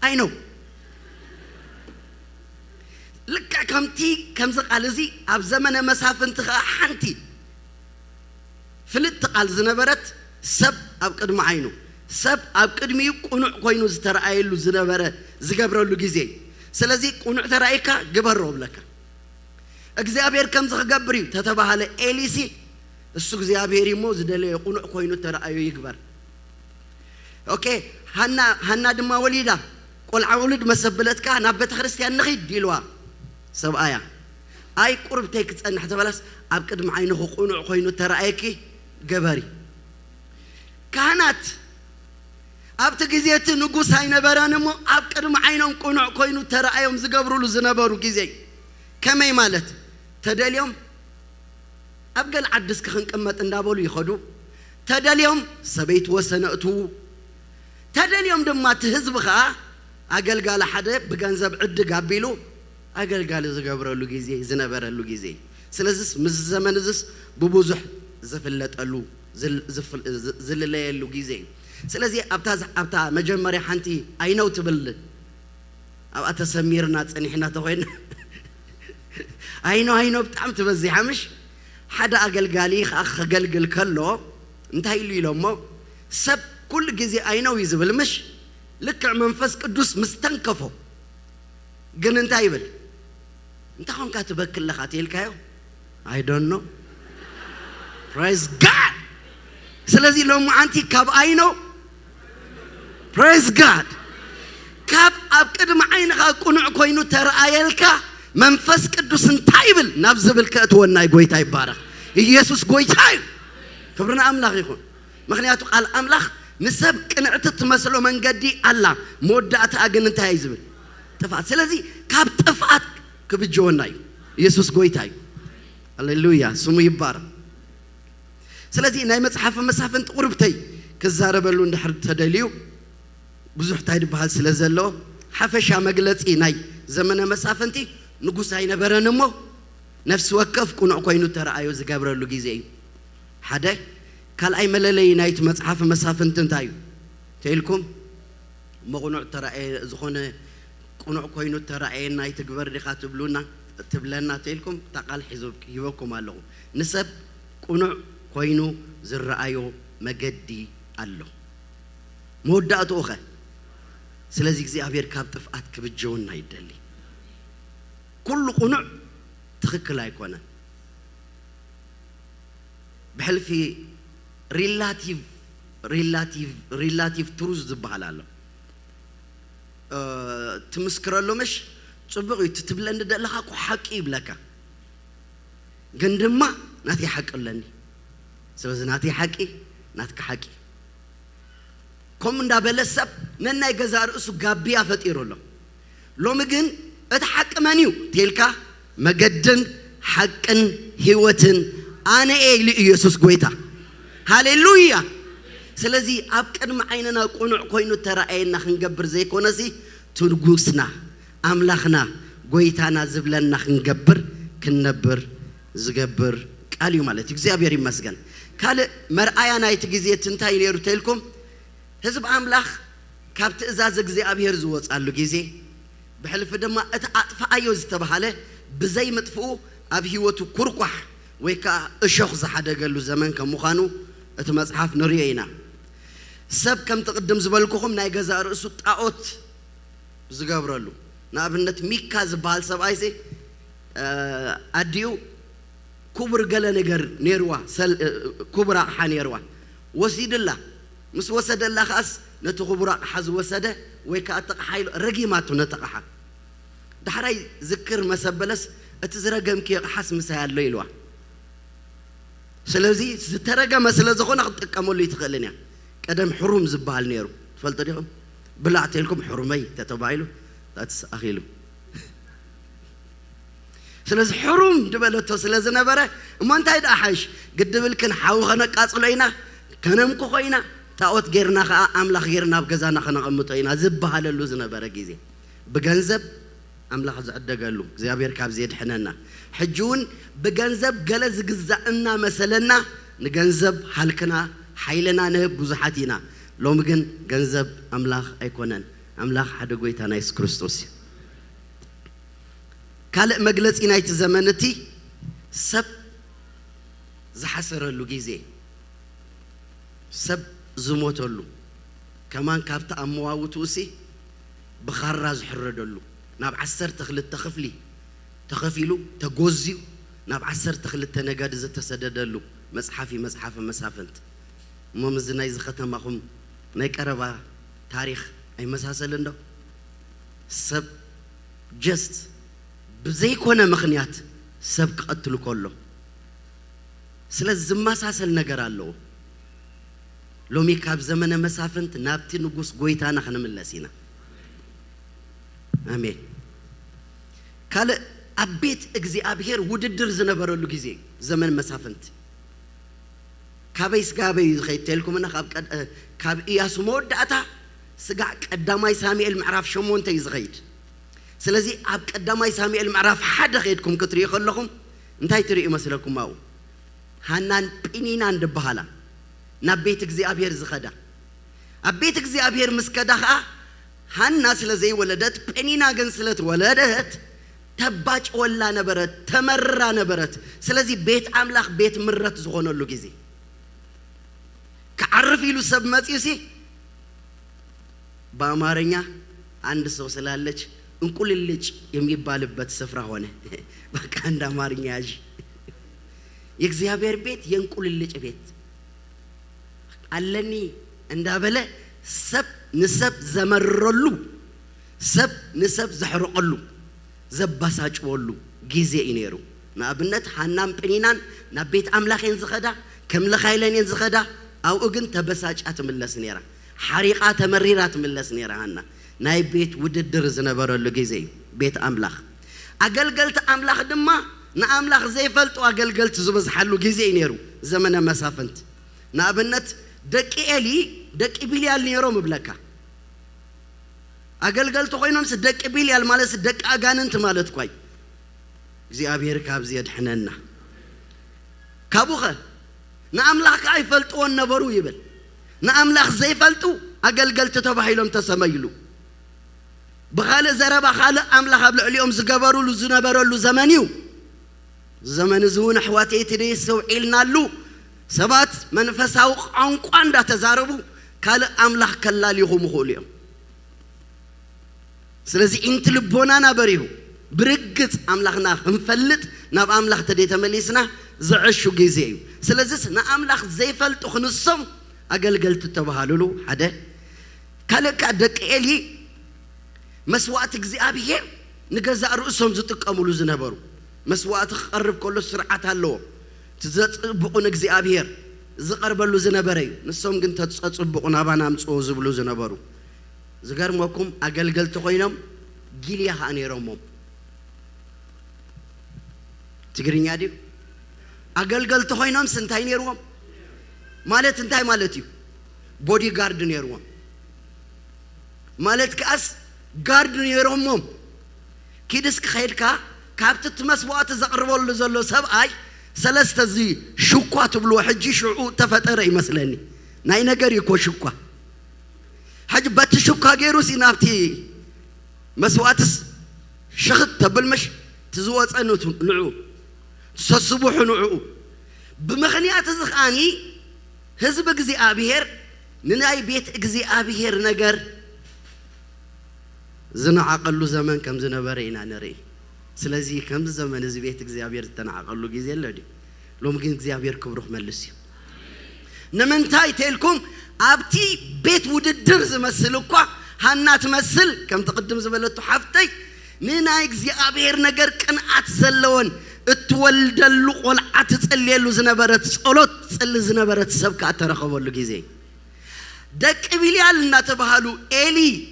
I know ልክዕ ከምዚ ቃል እዚ ኣብ ዘመነ መሳፍንቲ ኸ ሓንቲ ፍልጥ ቃል ዝነበረት ሰብ ኣብ ቅድሚ ዓይኑ ሰብ ኣብ ቅድሚኡ ቁኑዕ ኮይኑ ዝተረኣየሉ ዝነበረ ዝገብረሉ ጊዜ ስለዚ ቁኑዕ ተራእይካ ግበሮ ብለካ እግዚአብሔር ከም ዝገብር እዩ ተተባሃለ ኤሊሲ እሱ እግዚአብሔር ይሞ ዝደለየ ቁኑዕ ኮይኑ ተራእዩ ይግበር ኦኬ ሃና ድማ ወሊዳ ቆልዓ ውልድ መሰብለትካ ናብ ቤተ ክርስቲያን ንኺድ ይልዋ ሰብኣያ ኣይ ቁርብተይ ክጸንሕ ተበላስ ኣብ ቅድሚ ዓይንኹ ቁኑዕ ኮይኑ ተራእየኪ ገበሪ ካህናት ኣብቲ ጊዜቲ ንጉስ ኣይነበረን እሞ ኣብ ቅድሚ ዓይኖም ቁኑዕ ኮይኑ ተራእዮም ዝገብሩሉ ዝነበሩ ጊዜ ከመይ ማለት ተደልዮም ኣብ ገል ዓድስ ክኽንቅመጥ እንዳበሉ ይኸዱ ተደልዮም ሰበይት ወሰነእቱ ተደልዮም ድማ ትህዝብ ኸዓ ኣገልጋለ ሓደ ብገንዘብ ዕድግ ኣቢሉ ኣገልጋለ ዝገብረሉ ጊዜ ዝነበረሉ ጊዜ ስለዚስ ምስ ዘመን እዝስ ብብዙሕ ዝፍለጠሉ ዝልለየሉ ጊዜ ስለዚ ኣብታ መጀመርያ ሓንቲ ኣይነው ትብል ኣብኣ ተሰሚርና ፀኒሕና ተኾይና ኣይኖ ብጣዕሚ ትበዚሓ ምሽ ሓደ ኣገልጋሊ ከገልግል ከሎ እንታይ ኢሉ ኢሎሞ ሰብ ኩሉ ጊዜ ኣይነው እዩ ዝብል ምሽ ልክዕ መንፈስ ቅዱስ ምስተንከፎ ግን እንታይ ይብል እንታይ ኾንካ ትበክል ለኻ ትልካዮ I don't know praise God ስለዚ ሎሙ ኣንቲ ካብ ኣይነው praise God ካብ ኣብ ቅድሚ ዓይንኻ ቁኑዕ ኮይኑ ተረኣየልካ መንፈስ ቅዱስ እንታይ ይብል ናብ ዝብል ከእትወና ጎይታ ይባረኽ ኢየሱስ ጎይታ እዩ ክብርና ኣምላኽ ይኹን ምክንያቱ ቃል ኣምላኽ ንሰብ ቅንዕቲ ትመስሎ መንገዲ ኣላ መወዳእታ ግን እንታይ እዩ ዝብል ጥፋት ስለዚ ካብ ጥፋት ክብጀወና እዩ ኢየሱስ ጎይታ እዩ ሃሌሉያ ስሙ ይባረኽ ስለዚ ናይ መጽሓፈ መሳፍንቲ ቁርብተይ ክዛረበሉ እንድሕር ተደልዩ ብዙሕ ታይ ድበሃል ስለ ዘለዎ ሓፈሻ መግለጺ ናይ ዘመነ መሳፍንቲ ንጉስ ኣይነበረን እሞ ነፍሲ ወከፍ ቁኑዕ ኮይኑ ተረኣዩ ዝገብረሉ ጊዜ እዩ ሓደ ካልኣይ መለለይ ናይቲ መጽሓፈ መሳፍንቲ እንታይ እዩ ተኢልኩም መቁኑዕ ተረኣየ ዝኾነ ቁኑዕ ኮይኑ ተረኣየና ይትግበር ዲኻ ትብለና ተኢልኩም ታቃል ሂበኩም ኣለኹ ንሰብ ቁኑዕ ኮይኑ ዝረኣዮ መገዲ ኣሎ መወዳእትኡ ኸ ስለዚ እግዚአብሔር ካብ ጥፍኣት ክብጀውና ይደሊ ኩሉ ቁኑዕ ትኽክል ኣይኮነን ብሕልፊ ሪላቲቭ ትሩዝ ዝበሃል ኣሎ ትምስክረሉ ምሽ ጽቡቕ እዩ ትብለኒ ደለኻ እኮ ሓቂ ይብለካ ግን ድማ ናተይ ሓቂ ኣለኒ ስለዚ ናተይ ሓቂ ናትካ ሓቂ ከም እንዳበለ ሰብ ነናይ ገዛ ርእሱ ጋቢያ ፈጢሩ ኣሎ ሎሚ ግን እቲ ሓቂ መን እዩ ተልካ መገድን ሓቅን ህይወትን ኣነ ኢሉ ኢየሱስ ጎይታ ሃሌሉያ ስለዚ ኣብ ቅድሚ ዓይንና ቁኑዕ ኮይኑ ተራእየና ክንገብር ዘይኮነሲ ትንጉስና ኣምላኽና ጎይታና ዝብለና ክንነብር ዝገብር ቃል እዩ ማለት እግዚአብሔር ይመስገን ካልእ መርኣያ ናይቲ ጊዜ እንታይ ነይሩ ተልኩም ህዝብ ኣምላኽ ካብ ትእዛዝ እግዚአብሔር ዝወፃሉ ጊዜ ብሕልፊ ድማ እቲ ኣጥፋኣዮ ዝተባሃለ ብዘይ መጥፍኡ ኣብ ህይወቱ ኩርኳሕ ወይ ከዓ እሾኽ ዝሓደገሉ ዘመን ከም ምዃኑ እቲ መጽሓፍ ንሪኦ ኢና ሰብ ከም ትቅድም ዝበልኩኹም ናይ ገዛ ርእሱ ጣዖት ዝገብረሉ ንኣብነት ሚካ ዝበሃል ሰብኣይሴ ኣድዩ ክቡር ገለ ነገር ነይርዋ ክቡር ኣቕሓ ነይርዋ ወሲድላ ምስ ወሰደላ ኸኣስ نتخبرق حز وسده ويكأتق حيل رجيماتو نتقحا دحراي ذكر مسبلس اتزرقم كي حس مسال ليلوا سلازي زترقى مسلا زخونا تقاموا لي تخلني قدم حروم زبال نيرو تفلتوا ديهم بلعت لكم حرمي تتبايلو تاتس اخيلو سلازي حروم دبلتو سلازي نبره ما انت هيدا حاش قد بالكن حاو خنا قاصلينا كنمكو خوينا تاوت غيرنا خا املاخ غيرنا بغزانا خنا قمطينا زباللو زنبره غيزي بغنزب املاخ زعدغلو እግዚአብሔር ካብ زيد حننا حجون بغنزب ገለዝ ግዛእና መሰለና ንገንዘብ halkና حيلنا نهب بزحاتنا لو مجن جنزب أملاخ أيكونن أملاخ حدا قويتنا يسوع كريستوس كلا مجلس إنايت زمانتي سب زحسر اللوجيزي سب زموت اللو كمان كابت أمواوتوسي بخراز حردلو ناب عسر تخلت تخفيلو تجوزيو ناب عسر تخلت تنجاد زت تسددلو مسحافنت ممزنا يزختم معهم نيكربا تاريخ أي مسحسلندو سب just بزي كونا مخنيات سب قتلو كله سلز مسحسل نجرالو لو ميكاب زمن مسافنت نابتي نقص قويتانا خنا من لسينا آمين قال أبيت إجزي أبهر وددر زنبرلو جزي زمن مسافنت كابيس خيتلكم أنا كاب إياس مود أتا سجع قدامي سامي المعرف شمون تيزغيد سلزي أب قدامي سامي المعرف حد خيدكم كتري خلكم انتهي تري مسلكم ماو هنان بينينا عند بحالا نبيتك زي أبير زخدا أبيتك زي أبير مسكدها هالناس لزي ولدت بينينا جنسلت ولدت تباج ولا نبرت تمرة نبرت سلزي بيت أملاخ بيت مرت زغون اللوجيزي كعرفي له سب ماتيوسي بامارنيا عند سوسلالج انقول اللج يميبالبت سفرة هونه بك عند امارنيا اجي يكزيابير بيت ينقول اللج بيت علني اندابله سب نسب زمرلو سب نسب زحرقلو زباساچولو غيزي ينيرو نابنت حنام بنينان نبيت املاخين زخدا كم لخايلين زخدا أو أجن تبساج أتملس نيرا حريقة تمريرات ملس نيرا هنا ناي بيت ود درزنا برا اللجيزي بيت أملاخ أقل أملاخ دما نأملاخ زي فلت وأقل زبز حلو جيزي نيرو زمن مسافنت نابنت دك إلي دك بيليال نيرو مبلكا أقل تقولون سدك بيليال مالس دك أجاننت مالت كوي زي أبير كاب زيد حننا كابوخه نأملاخ أي فلتو النبرو يبل نأملاخ زي فلتو أقل تتبحيلهم تسميلو بخال زربا خال أملاخ أبلع اليوم زقبرو لو زنبرو لو زمانيو زمن زون حواتي تريسو إلنا لو سبات منفساو عنقوان دا تزاربو كال أملاخ كلال يخوم خوليهم سلازي انت لبونا نبريهو برقت أملاخنا مفلت ناب أملاخ تدي تمليسنا زعشو جيزيو سلازس نأملاخ زي فلتو خنصم أقل تتبهالولو حدا كالك أدك إلي مسوات أبيهم نجزء رؤسهم زتك أمولو زنبرو مسوات قرب كله سرعة هاللو تزت بقون أبيهم زقرب له زنبري نصهم كنت تصبقون أبانا مصوز بلو زنبرو زقر موكم أقل تقينهم جيليا هاني رموم تقرين ياديو أقل تخوينهم سنتين يروم مالت انتهي مالتيو بودي غاردن يروم مالت كأس غاردن يرومهم كيدس خيركا كابت تمسوات زقربوا اللي زلو سبعي سلسة زي شوكوات بلو حجي شعو تفتري مثلني ناي نقر يكو شوكوا حج بات شوكا غيرو سينابتي مسواتس شخط تبلمش تزوات انو نعو تسسبوح نعو بمخنيات زخاني هزب اجزي ابيهر نناي بيت اجزي ابيهر نجر زنا عقلو زمان كم زنا برينا نري سلازي كم زمان زي بيت اجزي ابيهر تنعقلو جزي لدي لو ممكن اجزي ابيهر كبروخ ملسي نمنتاي تلكم أبتي بيت وددر زمسلكوا هنات مسل كم تقدم زبلتو حفتي نينايك زي أبير نجر كان أتسلون اتولد اللق والعتسلي له زنبرت صلوت تسل زنبرت سبك أترخبوا له جزء دك بيليال ناتبهالو إلي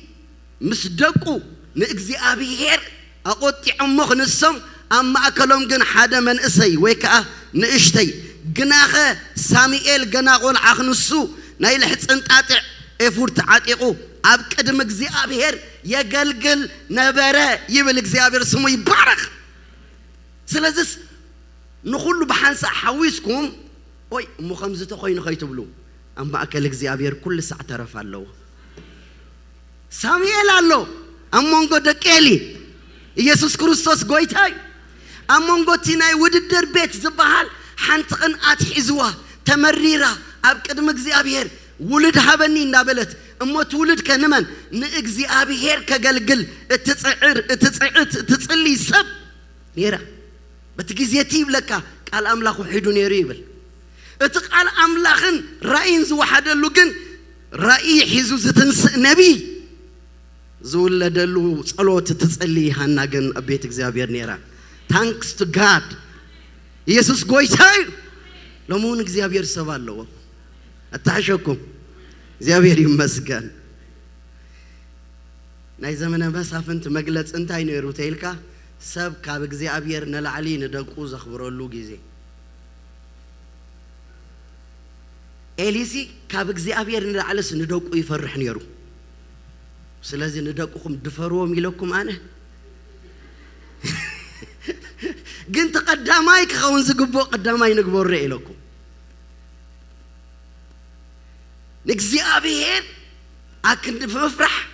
مسدقو نجزي أبير أقطع عمق نسم أما أكلهم جن حدا من إسي ويكأ نشتي جناخه ساميل جناقول عخنسو نايل حتى أنت أتع إفورت عتيقو أبكد مجزي أبير يجلجل نبرة يبلغ زي أبير سمو يبارك سلازس نخلو بحنسا حويسكم أوي مو خمسة خوي نخيتبلو أما أكلك زي أبير كل ساعة تعرف الله ساميل الله أمونغو دكيلي يسوع كريستوس قويتاي أمونغو تيناي وددر بيت زبحال حنتقن أتحزوا تمريرا أبكد مجزي أبير ولد هبني نابلت أما تولد كنمن نجزي أبير كجلجل تتصلي سب نيرا بتجزيتيب لك قال أملاخ وحيدون يريبل اتقال أملاخن رأينز واحد اللوجن رأي حزوز تنس نبي زول لدلو صلوت تتصلي هناجن أبيت إخزابير نيرا thanks to God يسوع قويتاي لمون إخزابير سوالو أتعشقكم إخزابير يمسكن ناي زمن بس أفنت مجلس أنتي نيرو تيلكا سب كاب إخزابير نلعلي ندقو زخبرو لو جزء إليسي كاب إخزابير نلعلس ندقو يفرح نيرو سلازي ندقوكم دفروا ميلكم أنا قنت قداماي كخون زقبو قداماي نقبور رئيلكم نكزي أبيهر أكن بفرح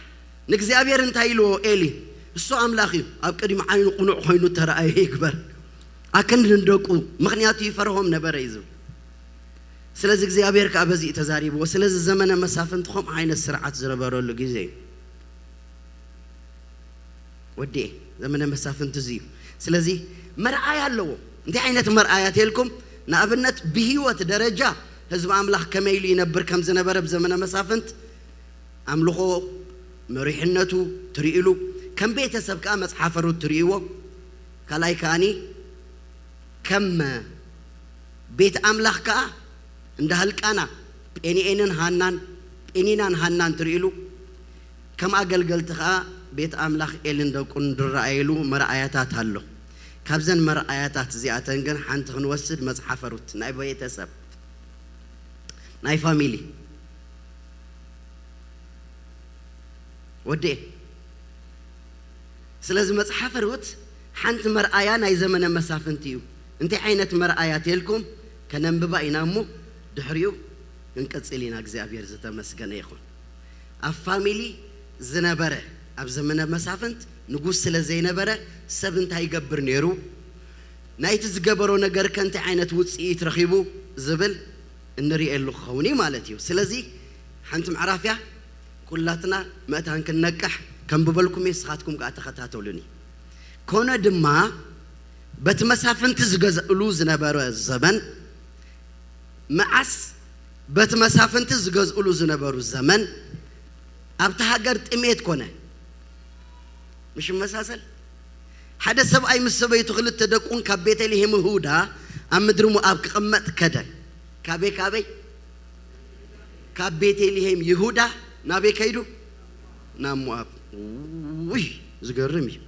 نكزي أبيهر انتايلو إلي السو أملاخي أبكري معاينو قنوع خوينو ترى أي يكبر أكن ندقو مغنياتو يفرهم نبريزو سلازي كزي أبيهر كأبزي تزاريبو وسلازي الزمن مسافن تخم عين السرعات زربارو اللو جيزي ودي زمن مسافن تزيو سلازي مرآية لو انتي عينة مرآيات لكم نابنت بهيوة درجة هزب أملاح كميلي ينبر كم زنبر بزمن مسافنت أملخو مريحنتو تريئلو كم بيت سبكا مسحافرو تريئو كلاي كاني كم بيت أملاح كا اندهلك أنا إنينان هانان تريئلو كم أقل قلتها بيت أملاخ إلين دوكون درائيلو مرآياتات هلو كابزن مرآياتات زيادة جن حنت خنوسد مزحفروت ناي بيت سب ناي فاميلي ودي سلاز مزحفروت حنت مرآيا ناي زمن مسافنتيو انت عينة مرآيات لكم كننببا ينامو دحريو انكتسلينا اغزابير زتا مسغن يخون افاميلي زنبره أب زمن مسافنت نقول سلزي نبرة سبنت هاي جبر نيرو نايتز جبرو نجار كنت عينة وتسقي ترخيبو زبل النري اللو خوني مالتيو سلزي حنتم عرافيا كلاتنا متى كننكح كم ببلكم يسخاتكم قاعد خاتاتولني كون دما بتمسافنت زجز ألوز نبرة الزمن معس بتمسافنت زجز ألوز نبرة الزمن أبتها قرت إميت كونه مش مساسل حدا سبعي مسبي تخلت تدقون كبيت اللي هم هودا أم درمو أب قمت كذا كابي كبيت اللي هم يهودا نبي كيدو نامو أب وي زقرمي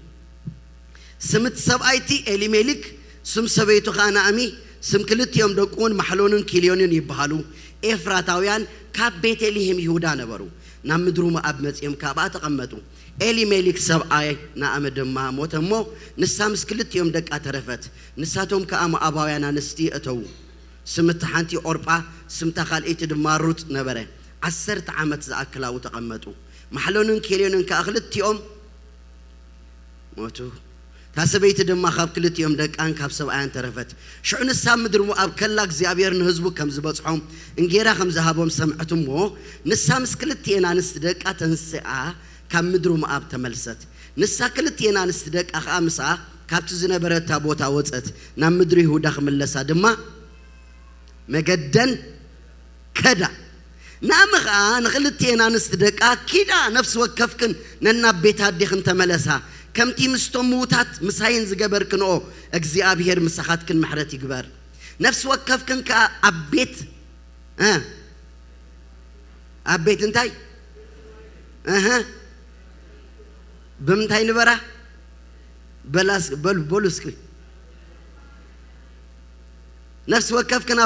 سمت سبعيتي اللي ملك سم سبي تخانا أمي سم كلت يوم دقون محلونن كيليونن يبهالو إفراتاويان كبيت اللي هم يهودا نبرو نام دروما أب متيم كابات قمتو إلي ملك سبعي نعم دما موتمو نسامس كلت يوم دك أترفت نساتهم كأم أبايانا نستي أتو سمت حانتي أوربا سمت خالقيت دماروت نبره عسرت عامت زأكلا وتقمتو محلونن كيليونن كأخلت يوم موتو تاسبيت دما خاب كلت يوم دك أن كاب سبعين ترفت شو نسام درمو أب كلاك زيابير نهزبو كم زبطحهم إنجيرا خم ذهبهم سمعتم مو نسامس كلت ينا نستدك أتنسعا كم مدرو ما أب تملست نساكلت ينا نستدق أخ أمسا كابت زنبرة تابوتا وصت نام مدري هو داخل ملسا دما مجدن كدا نامخا نخلتينا نستدقا كدا نفس وكفكن ننا بيت هاديخن تملسها كمتي مستموتات مساين زقبركنو اغزيابير مسخاتكن محرت يقبر نفس وكفكن كأبيت أبيت انتاي بمنتاي نبرا بلاس بولسكي نفس وكفكن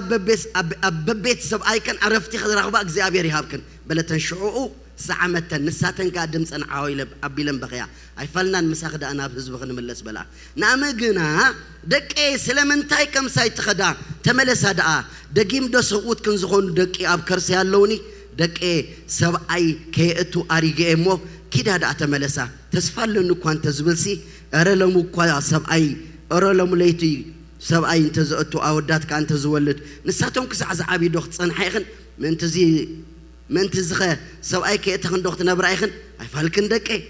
أببيت سبعي كان عرفتي خد رغبة اغزيابير يهابكن بلتن شعوعو سعمتن نساتن قادم صن عاويل ابيلن بخيا ايفلنا مساخد انا بحزب خن ملس بلا نامغنا دقي سلمنتاي كم سايت خدا تملس هدا دقيم دو سقوت كن زخون دقي اب كرس يالوني دقي سبعي كيتو اريغيمو كيدا دا تملسا تسفالن انكوان تزبلسي ارلمو كوا سبعي ارلمو ليتي سبعي انت زقتو اودات كان تزولد نساتهم كسعزعابي دوخ صنحيخن من تزي من تزخه سبعي كيتخن دوخت نبرايخن ايفالكن دقي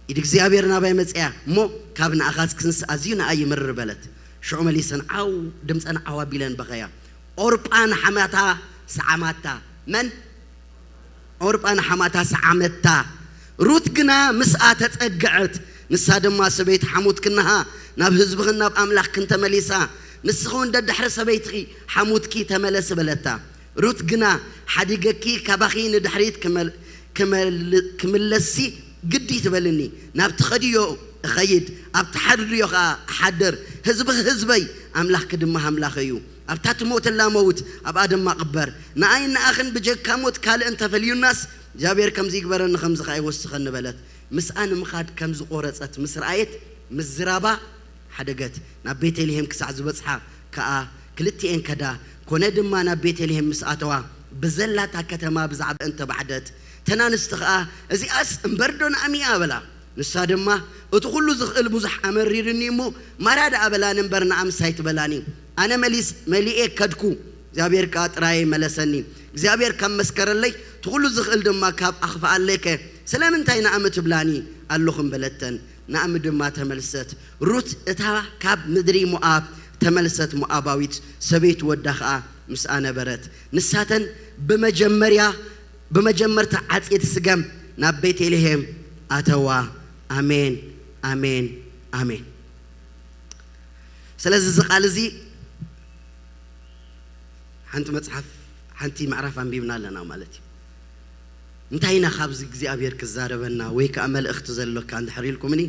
يدك زيابيرنا باي مصيا مو كابنا اخاس كنس ازينا اي مر بلت شو مليسن او دمصن عوابيلن بخيا اوربان حماتا سعماتا من اوربان حماتا سعمتا روت غنا مسا تتصقعت نسا دما سبيت حموت كنها ناب حزبخنا ناب املاح كنت مليسا نسخون ددحر سبيتي حموتكي تملس بلتا روت غنا حديقكي كباخي ندحريت كملسي قدي تبلني ناب تخديو خيد اب تحريو حدر حزبي املاح كدما املاخيو اب تاتموت لا موت اب ادم ما قبر ناين اخن بجك موت قال انت فليو الناس جابير كم زي قبرن خمس خاي وسخن بلت مسان مخاد كم زقورصت مسرايت مزرابا حدقت نا بيتلهم كسع زبصحا كا كلتين كدا كونه دما نا بيتلهم مساتوا بزلاتا كتما بزعب انت بعدت تنانستخا ازي اس امبردون اميا بلا نسا دما اتو كله زخل بزح امريرني مو مراد ابلا نمبرنا ام سايت بلاني انا مليئه كدكو እግዚአብሔር ካጥራይ መለሰኒ እግዚአብሔር ከመስከረለይ ትሁሉ ዝኽእል ድማ ካብ አኽፋ አለከ ስለምንታይ ናአመት ብላኒ አለኹም በለተን ናአም ድማ ተመልሰት ሩት እታ ካብ ምድሪ ሞአብ ተመልሰት ሞአባዊት ሰቤት ወዳኻ ምስአነ በረት ንሳተን በመጀመርታ ዓጽየት ስገም ናብ ቤተልሔም አተዋ አሜን አሜን አሜን ስለዚህ ዝቃል እዚ حنت مصحف حنتي معرف انبيبنا لنا مالتي انتينا خابز እግዚአብሔር كزاربنا ወይ ከአመል እخت ዘሎ ካንድ حريلكمني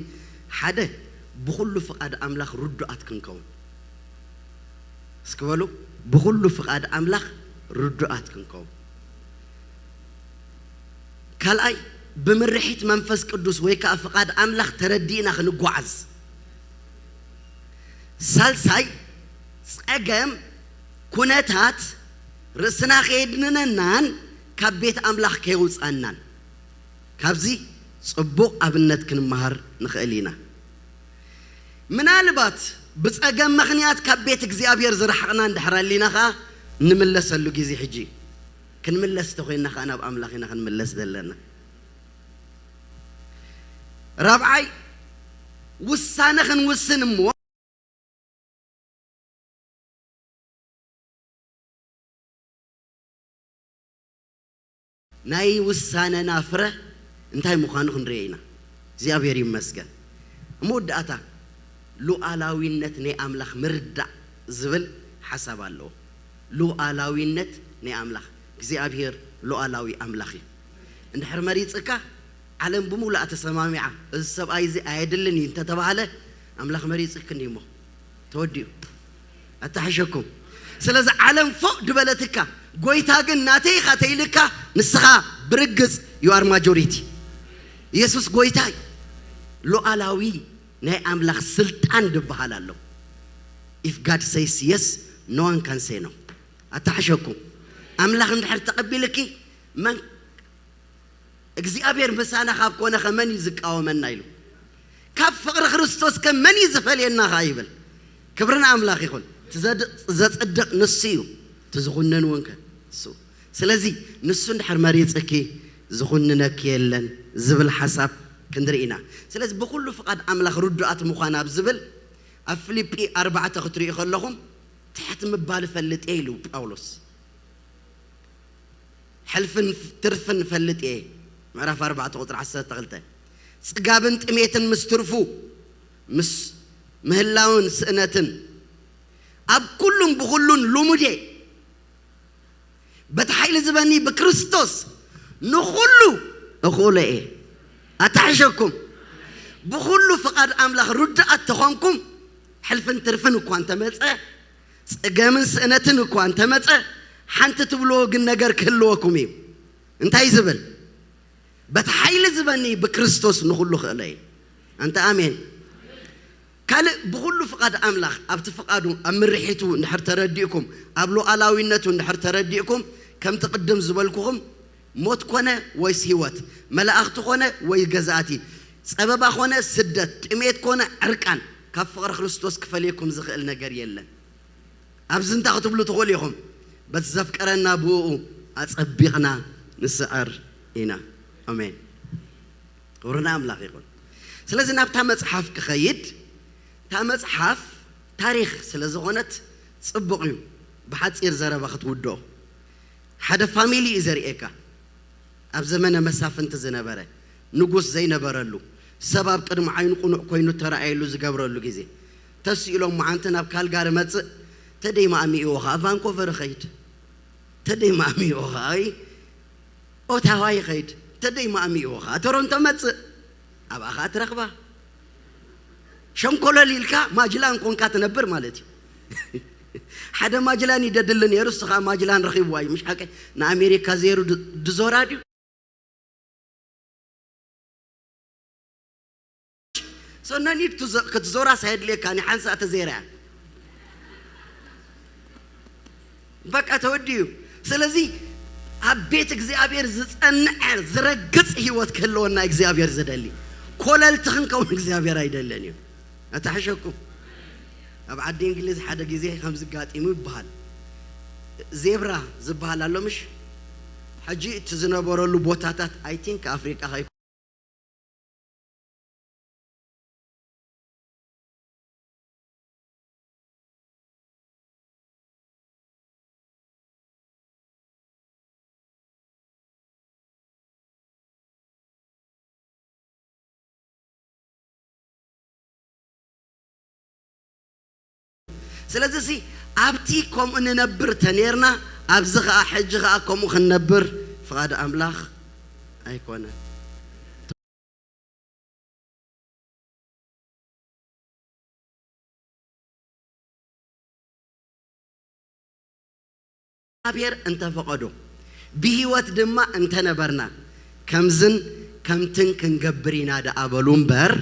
حده بكل فقاد املاح ردعات كنكون اسكبلو بكل فقاد املاح ردعات كنكون كالاي بمرحيت منفس قدوس ወይ ከفقاد املاح تردينا خنغعز سالساي صقم كونتات رسنا خيدننان كبيت املاح كيوصانان كابزي صبو ابنت كنمهر نخالينا منالبات بصقم مخنيات كبيت እግዚአብሔር زرحقنا اندحرالينا خا نملسلو غزي حجي كنملس تخوينا خانا باملاخنا كنملس دلنا ربعي وسانخن وسنمو ناي وسانا نافره انتي مخانو خنرينا እግዚአብሔር ይመስገን موداتا ሉዓላዊነት ነይ አምላኽ ምርዳዕ ዝብል ሐሳብ አለው ሉዓላዊነት ነይ አምላኽ እግዚአብሔር ሉዓላዊ አምላኽ እንድሕር መሪጽካ ዓለም ብሙላእ ተሰማሚዓ እዚ ሰብኣይ እዚ ኣይደልን እንተ ተባሃለ አምላኽ መሪጽክ እንዲሞ ተወዲኡ አታሐሸኩም ስለዚ ዓለም ፎቅ ድበለትካ ጎይታ ግን ናተይ ኻተይልካ ንስኻ ብርግጽ you are majority ኢየሱስ ጎይታይ ሉዓላዊ ናይ አምላኽ ስልጣን ድበሃላለሁ if God says yes no one can say no አታሐሸኩም አምላኽ እንድሕር ተቀቢልኪ መን እግዚአብሔር በሳና ካብ ኮነ ከመን ይዝቃወመና ኢሉ ካብ ፍቅሪ ክርስቶስ ከመን ይዝፈልየና ይብል ክብርና አምላኽ ይኹን ዘጽድቅ ንሱ እዩ ትዝኹነን ወንከ እሱ ስለዚ ንሱ እንድሕር መሪጽኪ ዝኹንነክ የለን ዝብል ሓሳብ كندرينا سلز بكل فقد أملاخ ردعات مخانا بزبل أفليبي 4 خطري خلهم تحت مبال فلت إيلو باولوس حلفن ترفن فلت إيه معرف 4 قطر 10 تغلطة سقابن تميتن مسترفو مس مهلاون سنتن أب كلهم بخلون لومدي بتحيل زباني بكريستوس نخلو أقول إيه أتعشكم بخلو فقد أملاخ ردأت تخونكم حلفن ترفن وكوان تمتع سقامن سنتن وكوان تمتع حنت تبلو جنجر كلوكم إيه انتهي زبل بتحيل زباني بكريستوس نخلو خليه أنت آمين قال بخلو فقد أملاخ أبتفقادو أمرحيتو نحر ترديكم أبلو ألاوينتو نحر ترديكم كم تقدم زبالكم موت كونه ويسيوت ملاأخت كونه ويجزاتي سبب أخونه سدت إميت كونه عركان كفقر خريستوس كفليكم زغل نجار يلا أبزن تاخذ له تقوليهم بس زفكرنا بوء أتصبغنا نسعر هنا أمين ورنا أملاخ يقول سلازم نبتها مصحف كخيد تامز حاف تاريخ سلازغونت صبقيو بحصير زربا خطودو حدا فاميلي ازريكا اب زمن مسافنت زنبره نغوس زي نبرلو سبب قدم عين قنو كوينو ترايلو زغبرلو غيزي تسيلو معنتنا بكال غار مص تدي ما امي اوها فانكوفر خيد تدي ما امي اوها اي اوتاواي خيد تدي ما امي اوها تورنتو مص ابا خات رخبه شنكولا ليلكا ماجلان كونكا تنبر مالتي حدا ماجلان يددلن يرسخا ماجلان رخيب واي مش حكي نا امريكا زيرو دزورادي سو نانيت كتزورا سايد لي كاني حنسا تزيرا بقى توديو سلازي ابيت اغزابير زصنعر زرغص هيوت كلونا اغزابير زدلي كولال تخنكون اغزابير ايدلنيو أتحشكم أبعد إنجليز حدا جزيه 5 قاطيم يبهال زيبرا زبهال الله مش حجي تزنبرو له بوتاتات I think أفريقيا هاي سلازي أبتي كم إن نبر تنيرنا أبزغ حجغ كم خن نبر فقاد أملاخ أيكونا أبير أنت فقدو بهوات دما أنت نبرنا كمزن كمتن كنجبرينا دا أبلون بر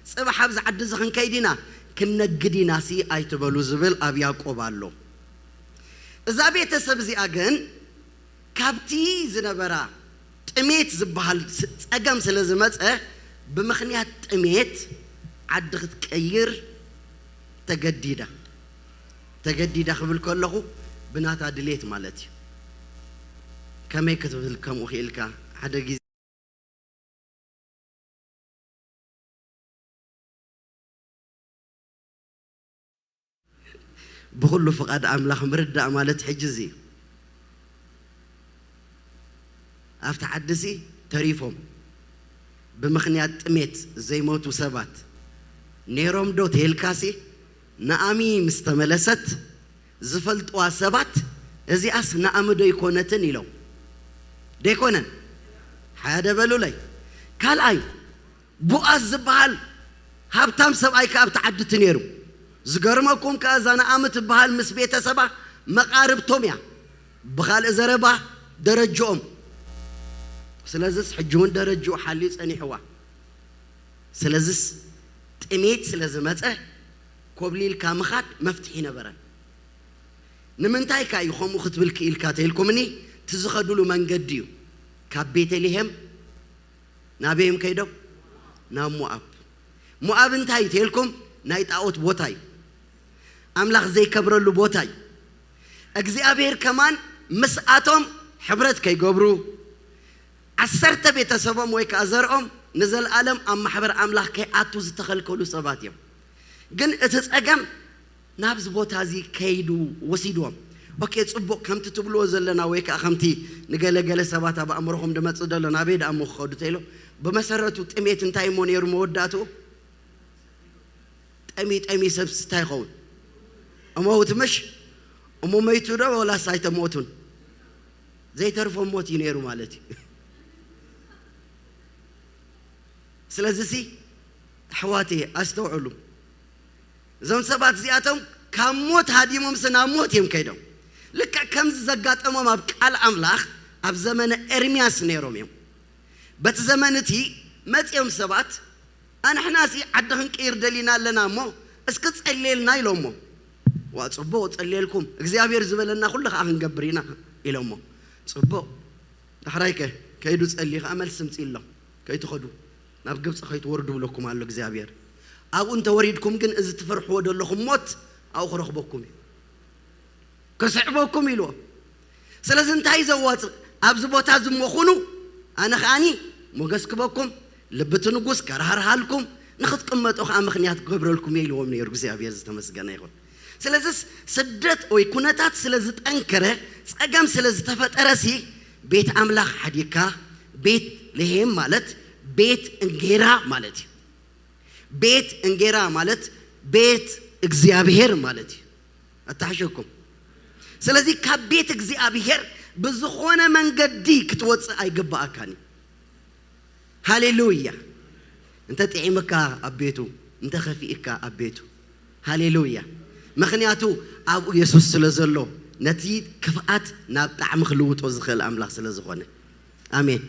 سبح حبز عد زخن كيدنا كنجدي ناسي أي تبلو زبل أبيا قبالو إذا بيت سبزي أجن كابتي زنبرا تميت زبال أجمع سلزمات بمخنيات تميت عدغت كير تجديدة قبل كله بنات عدليت مالتي كم يكتب الكم وخيلك حدا جز بقول فقد أملاخ مرد أمالت حجزي أفتحدثي تريفهم بمخنيات تميت زي موتو سبات نيروم دوت هيلكاسي نعمي مستملست زفلت واسبات ازي أس نعم دو يكونتن يلو دو يكونن حيادا بلو لي قال أي بؤاز زبال هابتام سبعي كابتعدت نيرو زقرمكم كازانا آمت بحال مسبيت سبا مقارب توميا بخال إزربا درجوهم سلازس حجون درجو حاليس أني حوا سلازس تميت سلازمات كوبليل كامخات مفتحين برا نمنتاي كاي يخومو خطبلك إلكاتيلكمني تزخدولو من قديو كابيت ليهم نابيهم كيدو نام مؤاب انتاي تيلكم نايت اوت بوتاي أملاخ زي كبرلو بوتاي أجزابير كمان مسأتهم حبرت كي جبرو عسرت بيتسبهم ويك أزرهم نزل عالم أم حبر أملاخ كي أتوز تخل كلو سباتيهم جن اتسأجم نابز بوتازي كيدو وسيدوهم ኦኬ ጽቡቅ ከምቲ ትብሎ ዘለና ወይ ከዓ ከምቲ ንገለገለ ሰባት ኣብ ኣእምሮኹም ድመጽእ ደሎ ናበይ ደኣ ምኸዱ ተይሎ በመሰረቱ ጥሜት እንታይ ሞ ነይሩ መወዳቱ ጠሚ ሰብስ እንታይ ይኸውን እሞት ምሽ እሞመይቱ ዶ ወላ ሳይተሞቱን ዘይተርፎም ሞት ይነሩ ማለት እዩ ስለዚህ ሕዋቴ ኣስተውዕሉ እዞም ሰባት እዚኣቶም ካብ ሞት ሃዲሞም ስና ሞት እዮም ከይዶም ልክ ከምዚ ዘጋጠሞም ኣብ ቃል ኣምላኽ ኣብ ዘመነ ኤርምያስ ነይሮም እዮም በቲ ዘመን እቲ መጽኦም ሰባት ኣንሕናሲ ዓዲ ክንቀይር ደሊና ኣለና እሞ እስኪ ጸልየልና ኢሎሞ ወጽቡቕ ጸልየልኩም እግዚአብሔር ዝበለና ኩሉ ከዓ ክንገብር ኢና ኢሎሞ ጽቡቕ ዳሕራይከ ከይዱ ጸልይ ከዓ መልስ ምጽኢሎም ከይትኸዱ ናብ ግብጽ ከይትወርዱ ብለኩም ኣሎ እግዚአብሔር ኣብኡ እንተወሪድኩም ግን እዚ ትፈርሕዎ ደለኹም ሞት ኣብኡ ክረኽበኩም እዩ ክስዕበኩም ኢልዎ ስለዚ እንታይ ዘዋፅእ ኣብዚ ቦታ ዝመኹኑ ኣነ ከዓኒ ሞገስ ክበኩም ልብቲ ንጉስ ከራህርሃልኩም ንኽትቅመጡ ከዓ ምኽንያት ክገብረልኩም ኢልዎም ነይሩ እግዚአብሔር ዝተመስገነ ይኹን ስለዚ ስደት ወይ ኩነታት ስለዝጠንከረ ጸገም ስለዝተፈጠረሲ ቤት ኣምላኽ ሓዲካ ቤት ልሄም ማለት ቤት እንጌራ ማለት እዩ ቤት እንጌራ ማለት ቤት እግዚአብሔር ማለት እዩ ኣታሕሸኩም ስለዚህ ካብ ቤት እግዚአብሔር በዝኾነ መንገዲ ክትወጽእ አይገባአካኒ ሃሌሉያ እንተ ጥዒምካ አቤቱ እንተ ኸፊእካ አቤቱ ሃሌሉያ ምኽንያቱ ኣብ ኢየሱስ ስለዘሎ ነቲ ክፍኣት ናብ ጣዕሚ ክልውጦ ዝኽእል ኣምላኽ ስለዝኾነ አሜን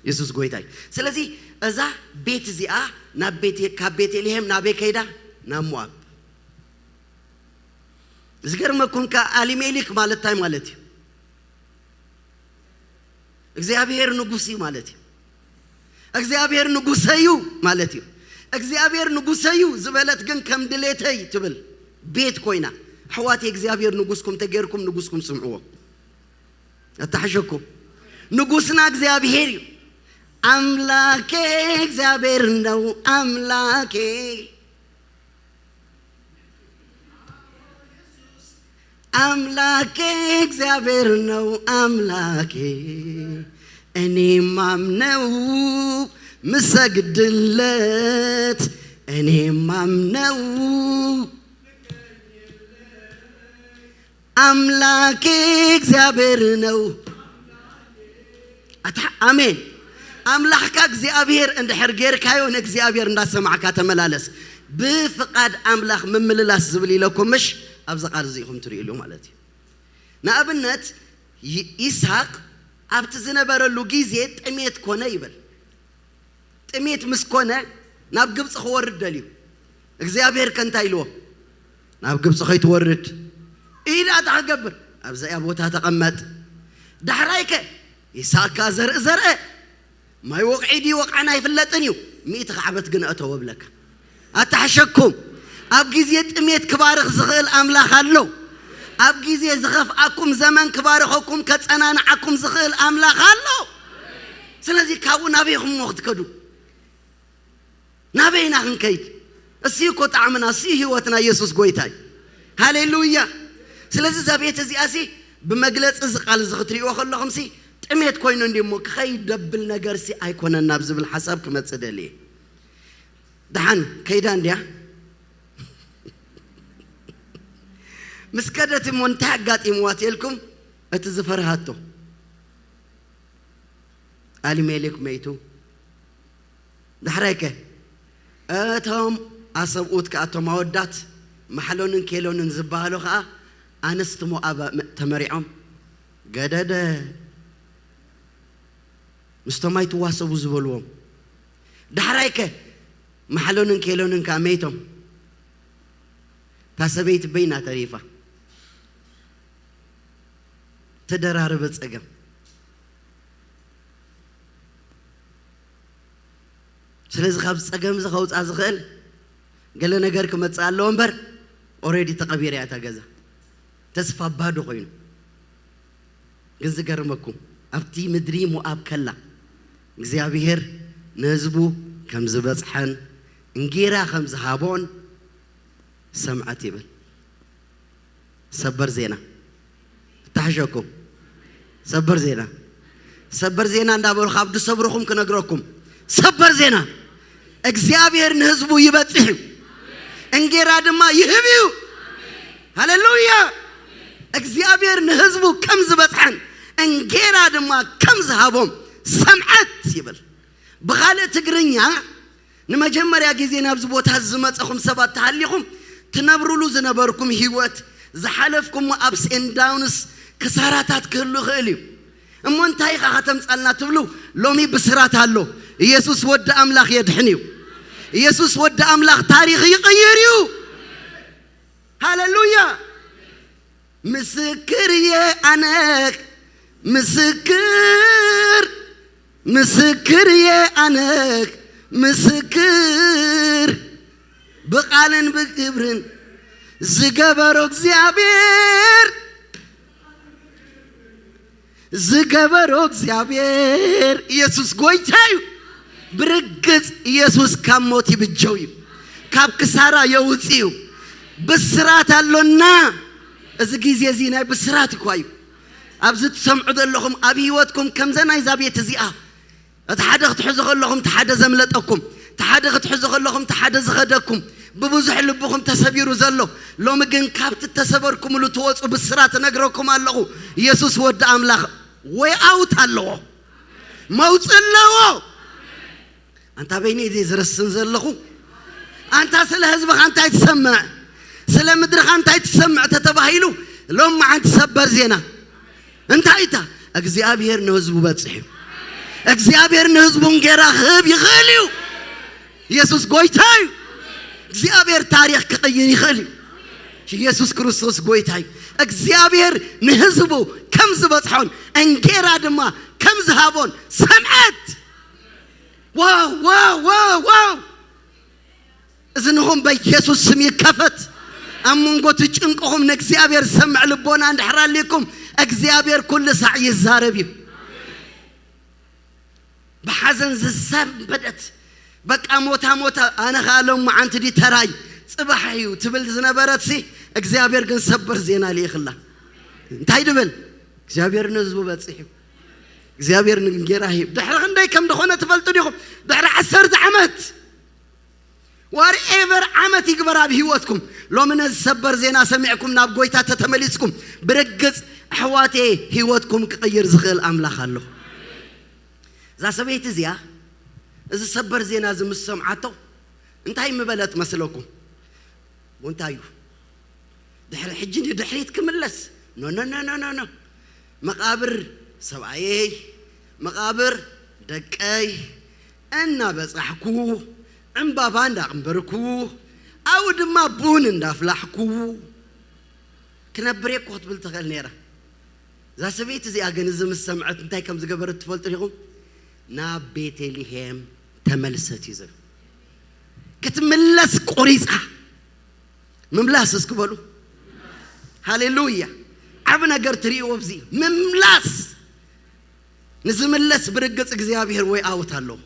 ኢየሱስ ጎይታይ ስለዚህ እዛ ቤት እዚኣ ናብ ካብ ቤተልሔም ናበይ ከይዳ ናብ ሞዓብ ዝገርመኩም ከአሊሜሌክ ማለታይ ማለት እዩ እግዚአብሔር ንጉሲ ማለት እዩ እግዚአብሔር ንጉሰዩ ማለት እዩ እግዚአብሔር ንጉሰዩ ዝበለት ግን ከም ድሌተይ ትብል ቤት ኮይና ሕዋት እግዚአብሔር ንጉስኩም ተገርኩም ንጉስኩም ስምዕዎ አታሕሸኩም ንጉስና እግዚአብሔር እዩ አምላኬ እግዚአብሔር ነው አምላኬ አምላኬ እግዚአብሔር ነው አምላኬ እኔ ማምነው ምሰግድለት እኔ ማምነው አምላኬ እግዚአብሔር ነው አሜን አምላክካ እግዚአብሔር እንድሕር ጌርካዮ ንእግዚአብሔር እንዳሰማዕካ ተመላለስ ብፍቃድ አምላክ መምልላስ ዝብል ኢለኩም ምሽ ኣብዛ ቃል እዚኹም ትርእሉ ማለት እዩ ንኣብነት ይስሐቅ ኣብቲ ዝነበረሉ ጊዜ ጥሜት ኮነ ይብል ጥሜት ምስ ኮነ ናብ ግብጽ ክወርድ ደልዩ እግዚአብሔር ከንታይ ኢልዎ ናብ ግብጽ ከይትወርድ ኢዳ ተገብር ኣብዛ ቦታ ተቐመጥ ዳሕራይከ ይስሐቅ ዘርአ ማይ ወቅዒዲ ወቅዓና ይፍለጥን እዩ 100 ዓመት ግን ኣተወ ብለካ ኣታሕሸኩም ኣብ ጊዜ ጥሜት ክባርኽ ዝኽእል ኣምላኽ ኣሎ ኣብ ጊዜ ዝኸፍኣኩም ዘመን ክባርኸኩም ከጸናንዓኩም ዝኽእል ኣምላኽ ኣሎ ስለዚህ ካብኡ ናበይኹም ክትከዱ ናበይና ክንከይድ እሲዩ እኮ ጣዕምና እሲዩ ህይወትና ኢየሱስ ጎይታይ ሃሌሉያ ስለዚህ ዘቤት እዚኣሲ ብመግለፂ እዚ ቃል እዚ ክትሪእዎ ከለኹም ሲ ጥሜት ኮይኑ እንደሞ ከይደብል ነገር ሲ ኣይኮነና ብዝብል ሓሳብ ክመጽእ ደልየ ደሓን ከይዳ እንድያ مسكدت منتهجات إمواتيلكم أتزفرهاتو آلي ميلك ميتو دحريكه أتهم أصبوت كأتهم عودات محلون كيلون زبالو خا أنستمو أبا تمريعهم قددا مستماي تواسبو زبلوهم دحريكه محلون كيلون كاميتهم فسبيت بينا تريفه تدرارب ጸገም ስለዚህ ካብ ጸገም ዝኸውፃ ዝኽእል ገለ ነገር ክመጽእ ኣለዎ እምበር ኦሬዲ ተቐቢራ እያ ተገዛ ተስፋ ባዶ ኮይኑ ግን ዝገርመኩም ኣብቲ ምድሪ ሞዓብ ከላ እግዚአብሔር ንህዝቡ ከም ዝበጽሐን እንጌራ ከም ዝሃቦን ሰምዓት ይብል ሰበር ዜና تحشكم سبر زينا سبر زينا እንዳበሉ ካብዱ ሰብሩኹም ክነግረኩም ሰበር ዜና እግዚአብሔር ንህዝቡ ይበጽሕ እንጌራ ድማ ይህብዩ ሃሌሉያ እግዚአብሔር ንህዝቡ ከም ዝበጽሐን እንጌራ ድማ ከም ዝሃቦም ሰምዓት ይብል بخالة تقرنيا نمجمّر يجيزين أبز بوتها زمتكم سبات تعليكم تنبرلو زنبركم هيوت زحلفكم وأبس إن داونس كسارات كله خالي أما أنت هاي ختم سألنا تبلو لومي بسرات هالو يسوع ود أملاخ يدحنيو يسوع ود أملاخ تاريخ يغيريو هاللويا مسكر يا أناك مسكر يا أناك مسكر بقالن بكبرن زجبروك زيابير يسوس قويتايو برقز يسوس كاموتي بالجوي كاب كسارا يوزيو بسرات اللونا ازقيز يزيناي بسرات كوايو أبزت سمعوا لهم أبيوتكم كم زنا يزابيت زيئة تحدث تحزق لهم تحدث زملتكم تحدث تحزق لهم تحدث غدكم ببزح لبكم تسبيروا زلوا لو مجن كابت تسبركم لو توصوا بالسرات نقرأكم الله يسوع ود أملاخ ويأوت الله موت الله أنت بيني ذي زرسن زلخو أنت سل هزبك أنت تسمع سل مدرك أنت تسمع تتبهيلو لو ما أنت سبر زينة أنت أيتا أجزابير نهزبو بتصحيح أجزابير نهزبو نجرا خب يخليو يسوع قويتاي أجزابير تاريخ كغير يخليو يسوع كريستوس قويتاي أجزابير نهزبو كم زبطحون أنجرا دما كم زهابون سمعت واو واو واو واو إذنهم بيسوع سمي كفت أمون قلت تجنكهم نجزابير سمع لبونا عند حرال لكم أجزابير كل سعي الزاربي بحزن زساب بدأت بقى موتا أنا خالهم مع أنت دي تراي صباحيو تبل زنبرت سي أجزابير كن صبر زينا لي خلا انتهي دبل أجزابير نزبو بتصحيح أجزابير نجراهي دحر عندي كم دخونة تفلتوا ليهم دحر 10 عمت whatever عمت يكبر بهوتكم لو من الصبر زينا سمعكم ناب قويتا تتملسكم برقص حواتي هوتكم كغير زغل أملاخ الله إذا سبيت زيا إذا صبر زينا زم السمعته انتهي مبلت مسلكم وانتهيو دحر حجني دحريت كملس نو نو نو نو نو مقابر سبعي مقابر دقاي أنا بصحكو عمبابا ندقمبركو أو دما بون ندافلحكو كنبريك وقت بالتغل نيرة إذا سبيت زي أجنزم السمعت انتهي كم زقبرت تفلت ليهم ناب بيتي ليهم تملست يزر كتملس قريصة مملاس اسكبلو هاليلويا عبنا قرتري وبزي مملاس نزملس برقص اغزيابير وي اوت الله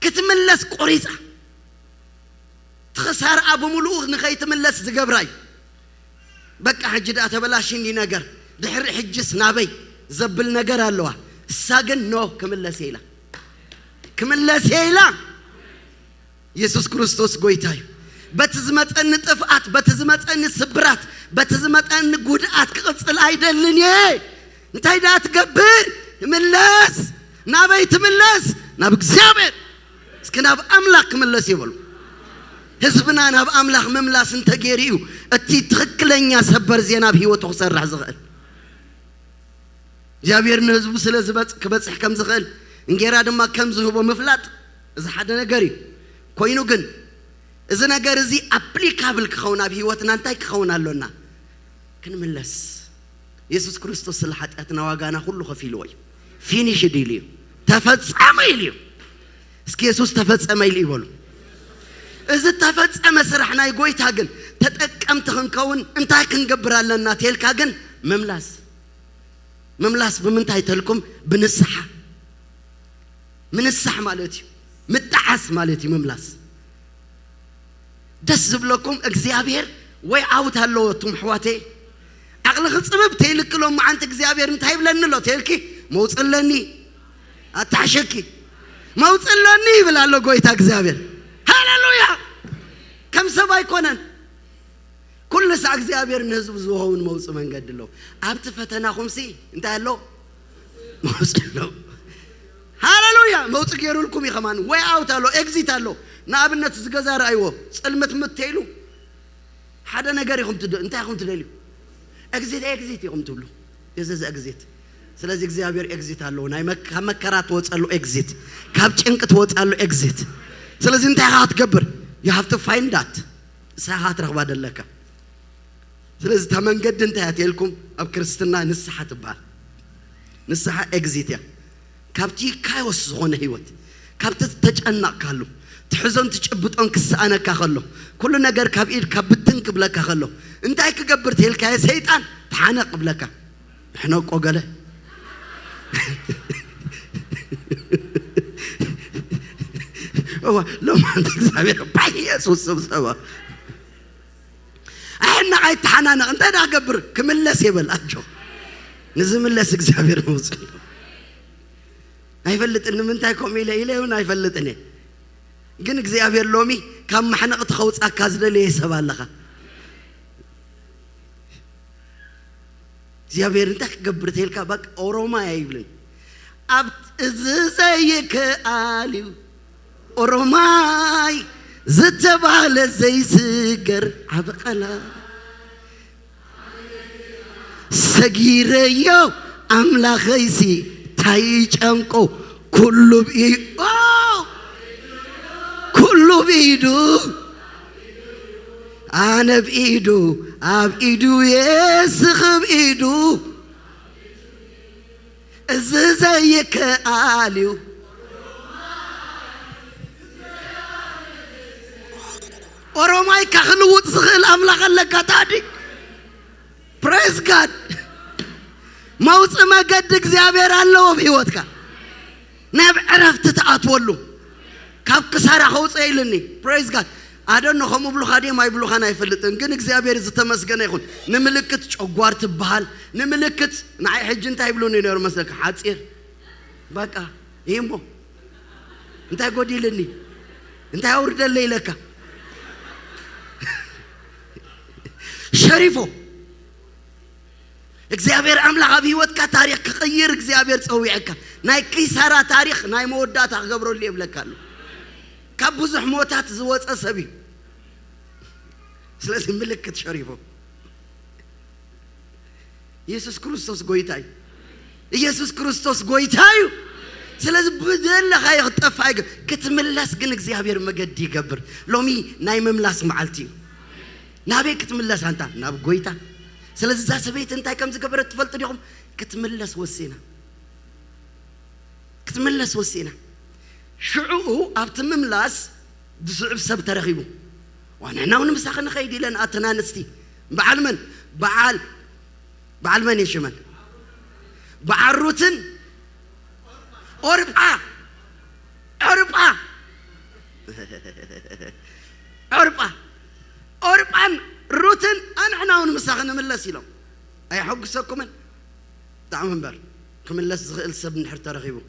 كتملس قريصة تخسر ابو ملوخ نخي تملس زقبراي بقى حجد اتبلاشين لي نجر دحر حجس نابي زبل نجر الله ساقن نو كملس يلا يسوع كريستوس قويتاي بتزمت أن تفقات بتزمت أن سبرات بتزمت أن جودات كقصل أيدلني نتاي دا تقبر ملس نابي تملس نابك زابر سكنا بأملاك ملس يبلو حزبنا ناب أملاك مملاس انت جيريو أتي تخكلنيا سبر زينا بهي وتخسر رحزغل جابير نهزبو سلازبات كبتس حكم زغل انجيرا دما كم زهبو مفلات إذا حدا نقري كوينو جن إذا نقر زي أبليكابل كخونا بهيوتنا انتاي كخونا لنا كنملس يسوع كريستوس الحد أتنواجانا كله خفيلوي فيني شديلي تفتس أميلي اسكي يسوع تفتس أميلي ولو إذا تفتس أمسرحنا يقوي تاجن تتأكم تخنكون انتاي كنقبر لنا تيلكاجن مملاس بمنتهي تلكم بنصحة من الصح مالتي متعس مالتي مملاس دس بلكم اغزيابير وي اوت هالو توم حواتي عقلك صبب تيلك لهم عنت እግዚአብሔር እንታይ ብለንሎ ተልኪ መውጽለኒ አታሸኪ መውጽለኒ ይብላል ጎይታ እግዚአብሔር ሃሌሉያ ከም ሰባይ ኮነን كل ساعة እግዚአብሔር ንህዝብ ዝሆውን መውጽ መንገድ ለው አብት ፈተናኹም ሲ እንታይ አለው መውጽለው ሃሌሉያ መውጽ ገሩልኩም ይኸማን ወይ አውት አለው ኤግዚት አለው ናብነት ዝገዛ ራይዎ ጽልመት ምትይሉ ሓደ ነገር ይኹም እንታይ ይኹም ትደልዩ ኤግዚት ይኹም ትብሉ የዘዘ ኤግዚት ስለዚህ እግዚአብሔር ኤግዚት አለው ናይ መከራት ወጸሉ ኤግዚት ካብ ጭንቅ ተወጻሉ ኤግዚት ስለዚህ እንታይ አትገብር you have to find that ሰዓት ረግባ ደለከ ስለዚህ ተመንገድ እንታይ አትልኩም አብ ክርስትና ንስሐ ትባል ንስሐ ኤግዚት ያ ካብቲ ካዮስ ሆነ ህይወት ካብቲ ተጨናቅካሉ ትሕዞን ትጭብጦን ክሳአነካ ከሎ ኩሉ ነገር ካብ ኢድ ካብ ብትን ክብለካ ከሎ እንታይ ክገብር ትልካ ሰይጣን ተሓነቅ ብለካ እሕና ቆገለ لو ما عندك زابير بايس وسبسبة احنا عايت حنانا انت دا قبر كملس يبل اجو نزم اللس زابير موصل هيفلت ان من تايكم الى هنا هيفلتني ግን እግዚአብሔር ሎሚ ከም ማሕነቅ ተኸውጻ ካዝደለ ይሰባለኻ እግዚአብሔር እንታይ ክገብር ተልካ በቃ ኦሮማ አይብልን አብ እዘይከ አሊው ኦሮማይ ዝተባለ ዘይስገር አበቀላ ሰጊረዮ አምላኸይሲ ታይጨንቆ ኩሉ كل بيدو أنا بإيدو أب إيدو يسخ بإيدو زيك آليو ورماي كخلوت سخل أملاك لك تادي praise God موت ما قدك زيابير الله وبيوتك نبع عرفت تأطولو كاب كسارة خوص أيلني praise God I don't know خمو بلو خادي ما يبلو خانا يفلتن كن እግዚአብሔር ዝተመስገነ ይሁን ንምልክት ጨጓር ትባል ንምልክት ናይ ሕጅ እንታይ ብሉኒ ነር መስለክ ሓጺር በቃ ይሞ እንታይ ጎዲልኒ እንታይ አውርደለይ ለካ ሸሪፎ እግዚአብሔር አምላክ አብይወትካ ታሪክ ከቀይር እግዚአብሔር ጸውይዕካ ናይ ቂሳራ ታሪክ ናይ መወዳት አገብሮል ይብለካሉ كابوزح موتات زوات أسبي سلاسل ملكة شريفه يسوع كريستوس قويتاي يسوع كريستوس قويتاي سلاسل بدل خايخ تفايق كتملاس جنك زيابير مجدي قبر لومي نايم ملاس معلتي نابي كتملاس أنت ناب قويتا سلاسل زاسبيت أنت كم زقبر تفلت اليوم كتملاس وسينا شعوه أبتم ملاس بصعب سب ترغيبه وانا هنا ونمساخنا خيدي لان أتنا نستي بعل من يشمل بعروتن أربعة روتن أنا هنا ونمساخنا ملاس يلو أي حق سكمن دعم بر كملاس السب نحر ترغيبه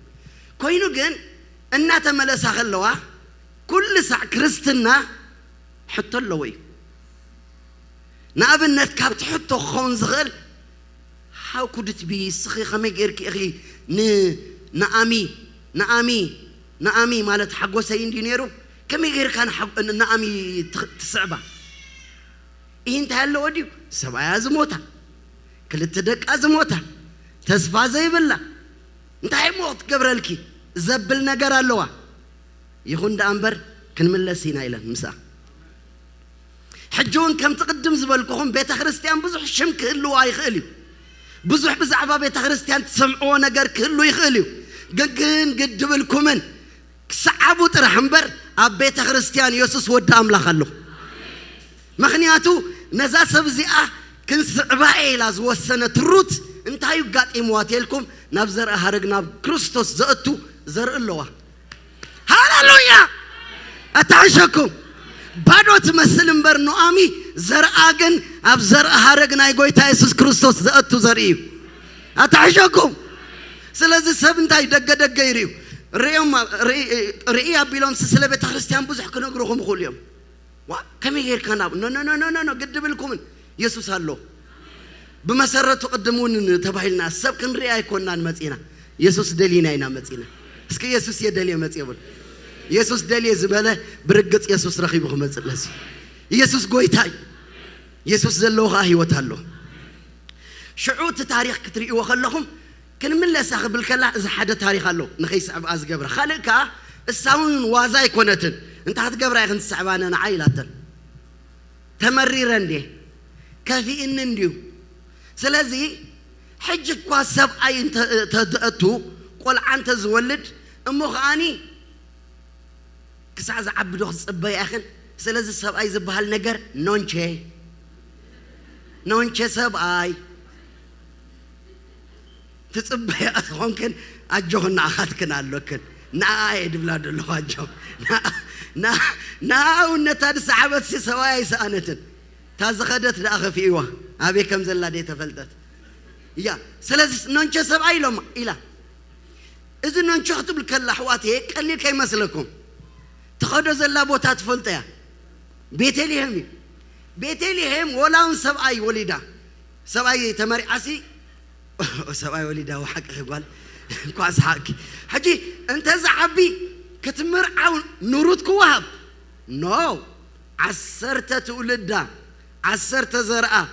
كوينو جن الناس ملسا خلوا كل ساعة كريستنا حطوا له وي ناب الناس كابت حطوا خونز غل how could it be سخي خمي غيرك أخي نعامي مالت حقو سين دينيرو كم غير كان حق نعامي تسعبه انت هلا وديو سبع ازموتا كل تدق ازموتا تسفا زي بالله انت هاي موت قبرلكي زبل نجار اللوا يخون دامبر كنملسينا إلى مساء حجون كم تقدم زبالكم بيت خريستيان بزح شم كله يخليو بزح بزعبا بيت خريستيان تسمعوا نجار كله يخليو جن قدبلكمن صعبوا ترحمبر أب بيت خريستيان يسوس ودام لا خلو مخنياتو نزا سبزئة كن صعبائي لاز وسنة روت انتهايو قات إمواتيلكم نبزر أهرق ناب كريستوس زأتو زر اللوا هاللويا أتعشكم بادو تمثل مبر نعامي زر آجن أبزر أهرجنا يقويتا يسوع كريستوس زأتو زريو أتعشقكم سلازي سبنتاي دق يريو رئي أبيلون سلبة خريستيان بوزح كنقرهم كل يوم كم يغير كان نو قد بالكم يسوع هالله بمسرة قدمون تبعيلنا السب كن رئي كنا نمتينا يسوع دلينا ينا متينا اسكي يسوع يدلي متيبل يسوع دلي زبالة برقت يسوع رخيبهم متلسي يسوع قويتاي يسوع زلوها هيوت هالله شعوت تاريخ كتري وخلهم كن من لا ساخ بالكلا إذا حدا تاريخ الله نخيس عب أز جبر خالك الساون وازاي كونتن أنت هتجبر يا خن السعبان أنا عيلاتن تمريرا دي كافي إن نديو سلازي حجك واسب أي أنت تدأتو قول أنت زولد أمخاني كساز عبدو خصبي يا أخن سلازي سب أي زبها النجر نونشي سب أي تتصبح أخوانكن أجوهن أخذكن علوكن نايد بلاد الله أجوه نا ونتاد سعبت سواي سأنتن تازخدت لأخ في إيوه أبي كم زلا دي تفلتت يا سلاز نونشة سبعي لهم إلا إذا نونشة خطب الكل حواتي قليل كي مسلكم تخدو زلا بوتات فلتيا بيتي لهم ولا سبعي وليدا سبعي تمر عسي سبعي وليدا وحق خبال كواس حق حجي أنت زعبي كتمر عون نورد كوهب نو عسرت تولدا عسرت زرقة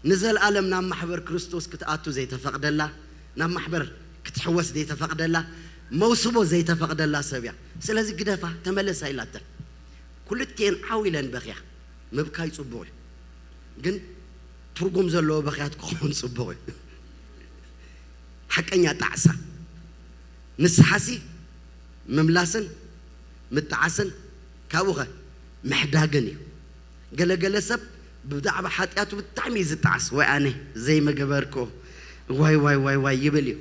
نزل عالم نام محبر كريستوس كتأتو زي تفقد الله نام محبر كتحوس زي تفقد الله موسبو زي تفقد الله سبيع سلازي قدفة تملس هاي لاتن كل التين عاولا بخيا مبكاي صبوي جن ترقم زلو بخيات كون صبوي حكاية تعسى نسحسي مملاسن متعسن كاوغا محداقني قال سب بدع بحاتياتو بالتعميز التعس وأنا زي ما جبركو واي يبليو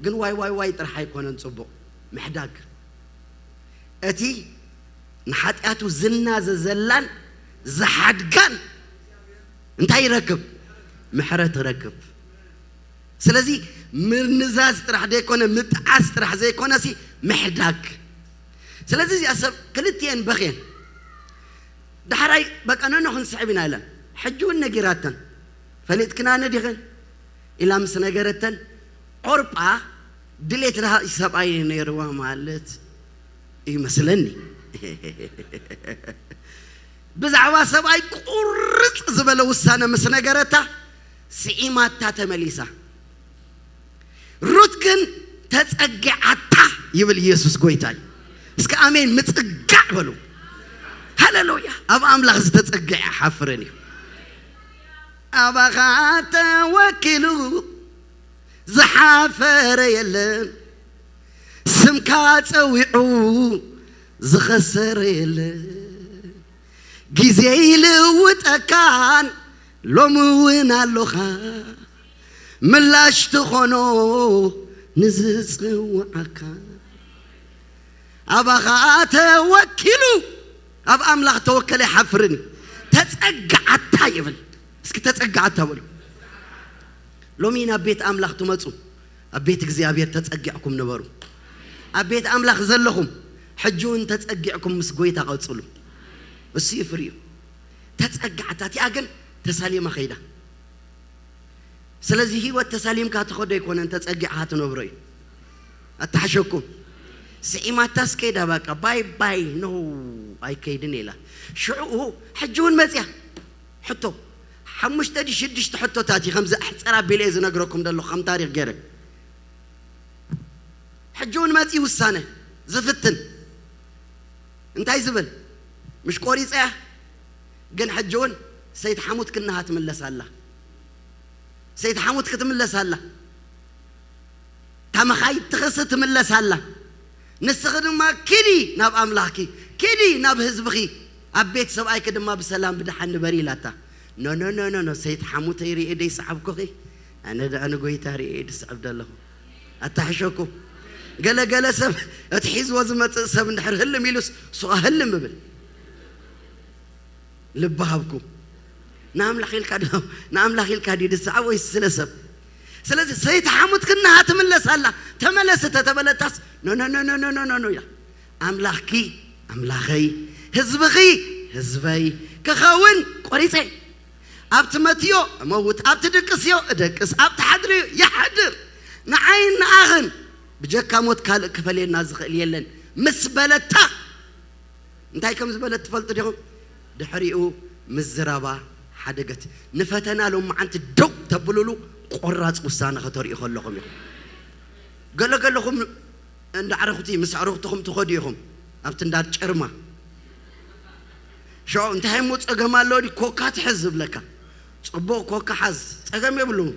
قن واي ترح يكون نصبو محداق أتي نحاتياتو زلنا زلان زحدقان انتهي ركب محرت ركب سلازي من نزاز ترح دي كونه متعس ترح زي كونه سي محداق سلازي زي أسب كلتين بخين دحراي بقى أنا نخن صعبنا لا حجون نجيراتن فليت كنا ندخن إلى مس نجارتن عربة دليت لها سبعي نيروا مالت إيه مثلني بزعوا سبعي قرص زبلة وسانة مس نجارتها سئيمات تاتا مليسة رتكن تتأجع عتا يبل يسوع قويتاي اسك آمين متأجع بلو هللويا أبا أملاخ زتتأجع حفرني أبا خاتا وكيلو زحافر يلن سمكات ويعو زخسر يلن جزي لوتأكان لوموين اللوخا ملاش تخونو نزز وعكا أبا خاتا وكيلو أبا أملاخ توكلي حفرني تتأجع التايبل اسكي تتأجع التايبل لو مين أبيت أملاخ تمتو أبيت إغزيابير تتأجعكم نبارو أبيت أملاخ زلهم حجون تتأجعكم مسقويتا قوتصلو بس يفريو تتأجع تاتي أغن تساليم خيدا سلازي هي والتساليم كاتخودا يكون أن تتأجع هاتو نبروي أتحشوكم سئما تسكيدا باكا باي نو أي كيدني لا شعوه حجون مزيا حطو حمش تدي شدش تحطو تاتي خمسة أحسرا بليز نقرأكم دلو خم تاريخ غيرك حجون مزي وسانة زفتن انتاي زبل مش كوريس قن حجون سيد حمود كنا هاتملس الله سيد حمود كتملس الله تمخاي تخصت تملس الله نستخدم ما كدي ناب أملاكي كدي ناب هزبخي أبيت سبعي كده ما بسلام بدحن بريلاتا نو سيد حمود يري إيدي صعب كوخي أنا قوي تاري إيدي صعب دلهم أتحشوكم قال سب أتحيز وزمة سب نحر هلم يلوس سوى هلم مبل لبهابكم ناملاخ الكادي دسعة ويسلسب سلسل سيتحمد كنا هتملس الله تملس تتبلتاس نو نو نو نو نو نو نو يا أملاخي هزبي كخاون قريسي أبت متيو موت أبت دكسيو دكس أبت حدريو يحدر نعين ناغن بجاك موت كفلين نازخ ليلن مسبلتا انتاي كم زبلت فلت ديهم دحريو مزرابا حدقت نفتنا لهم عنت دو تبلولو قراص وسانه خطري خلكم قال لكم عند عرفتي مسعرفتكم تخديهم ابت اندات چرما شو انت هيموت صقمالو دي كوكا تحزب لك صبو كوكا حز صقم يبلو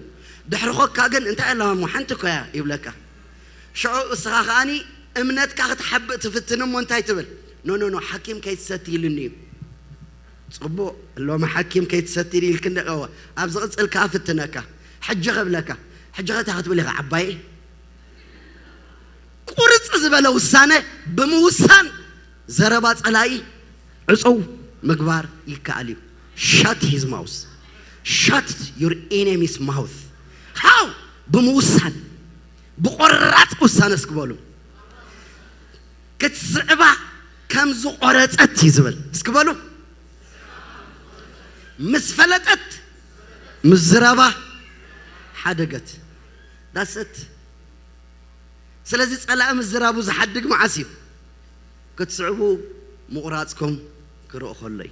دحر خوكا كن انت الا مو حنتكو يبلك شو اسخاني امنتك تحب تفتنم وانت تبل نو حكيم كيتستي لني صبو لو ما حكيم كيتستي لك نقوا ابز قصل كافتنك حج قبلك حج تاخذ بلغ عباي قرص زبله وسانه بموسان زربات صلاي عصو مغبار يكاليو shut his mouth shut your enemy's mouth how بموسان بقرات وسان اسكبلو كتصعبا كم زو قرصت يزبل اسكبلو مسفلتت مزربا حدقت that's it سلازي صلاة مزرابو زحدق معاسيب كتصعبو مقراصكم كرو خلي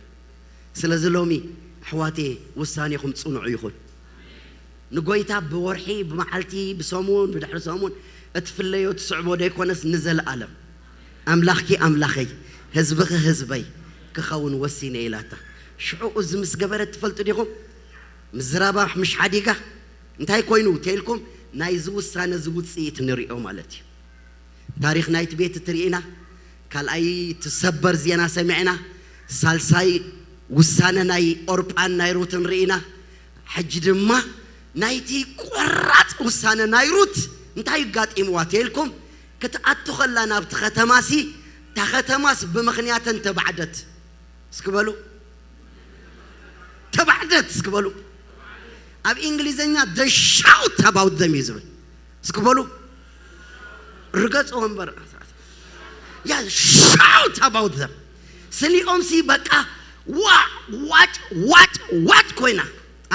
سلازي لومي حواتي وسانيكم تصنعوا يخون نقويتا بورحي بمحلتي بسومون بدحر سومون اتفليو تصعبو ديكونس نزل عالم أملاخي هزبي كخون وسيني إلاتا شعو أزمس قبرت تفلتو ديكم مزرابا مش حديقة انتهي كوينو تيلكم نايزو السانة زود سيت نريئو مالتي تاريخ نايت بيت تريئنا كال أي تسبر زينا سمعنا سالساي وسانة ناي أوربان نايروت نريئنا حج دما نايتي قرات وسانة نايروت انتهي قات إمواتيلكم كتأتو خلانا بتختماسي تختماس بمخنيات تبعدت اسكبالو تبعدت اسكبالو اب انجليزኛ they shout about them ይዝብል እስከበሉ ርገጽ ወንበር ያ shout about them ስሊኦም ሲ በቃ ዋጭ ኮይና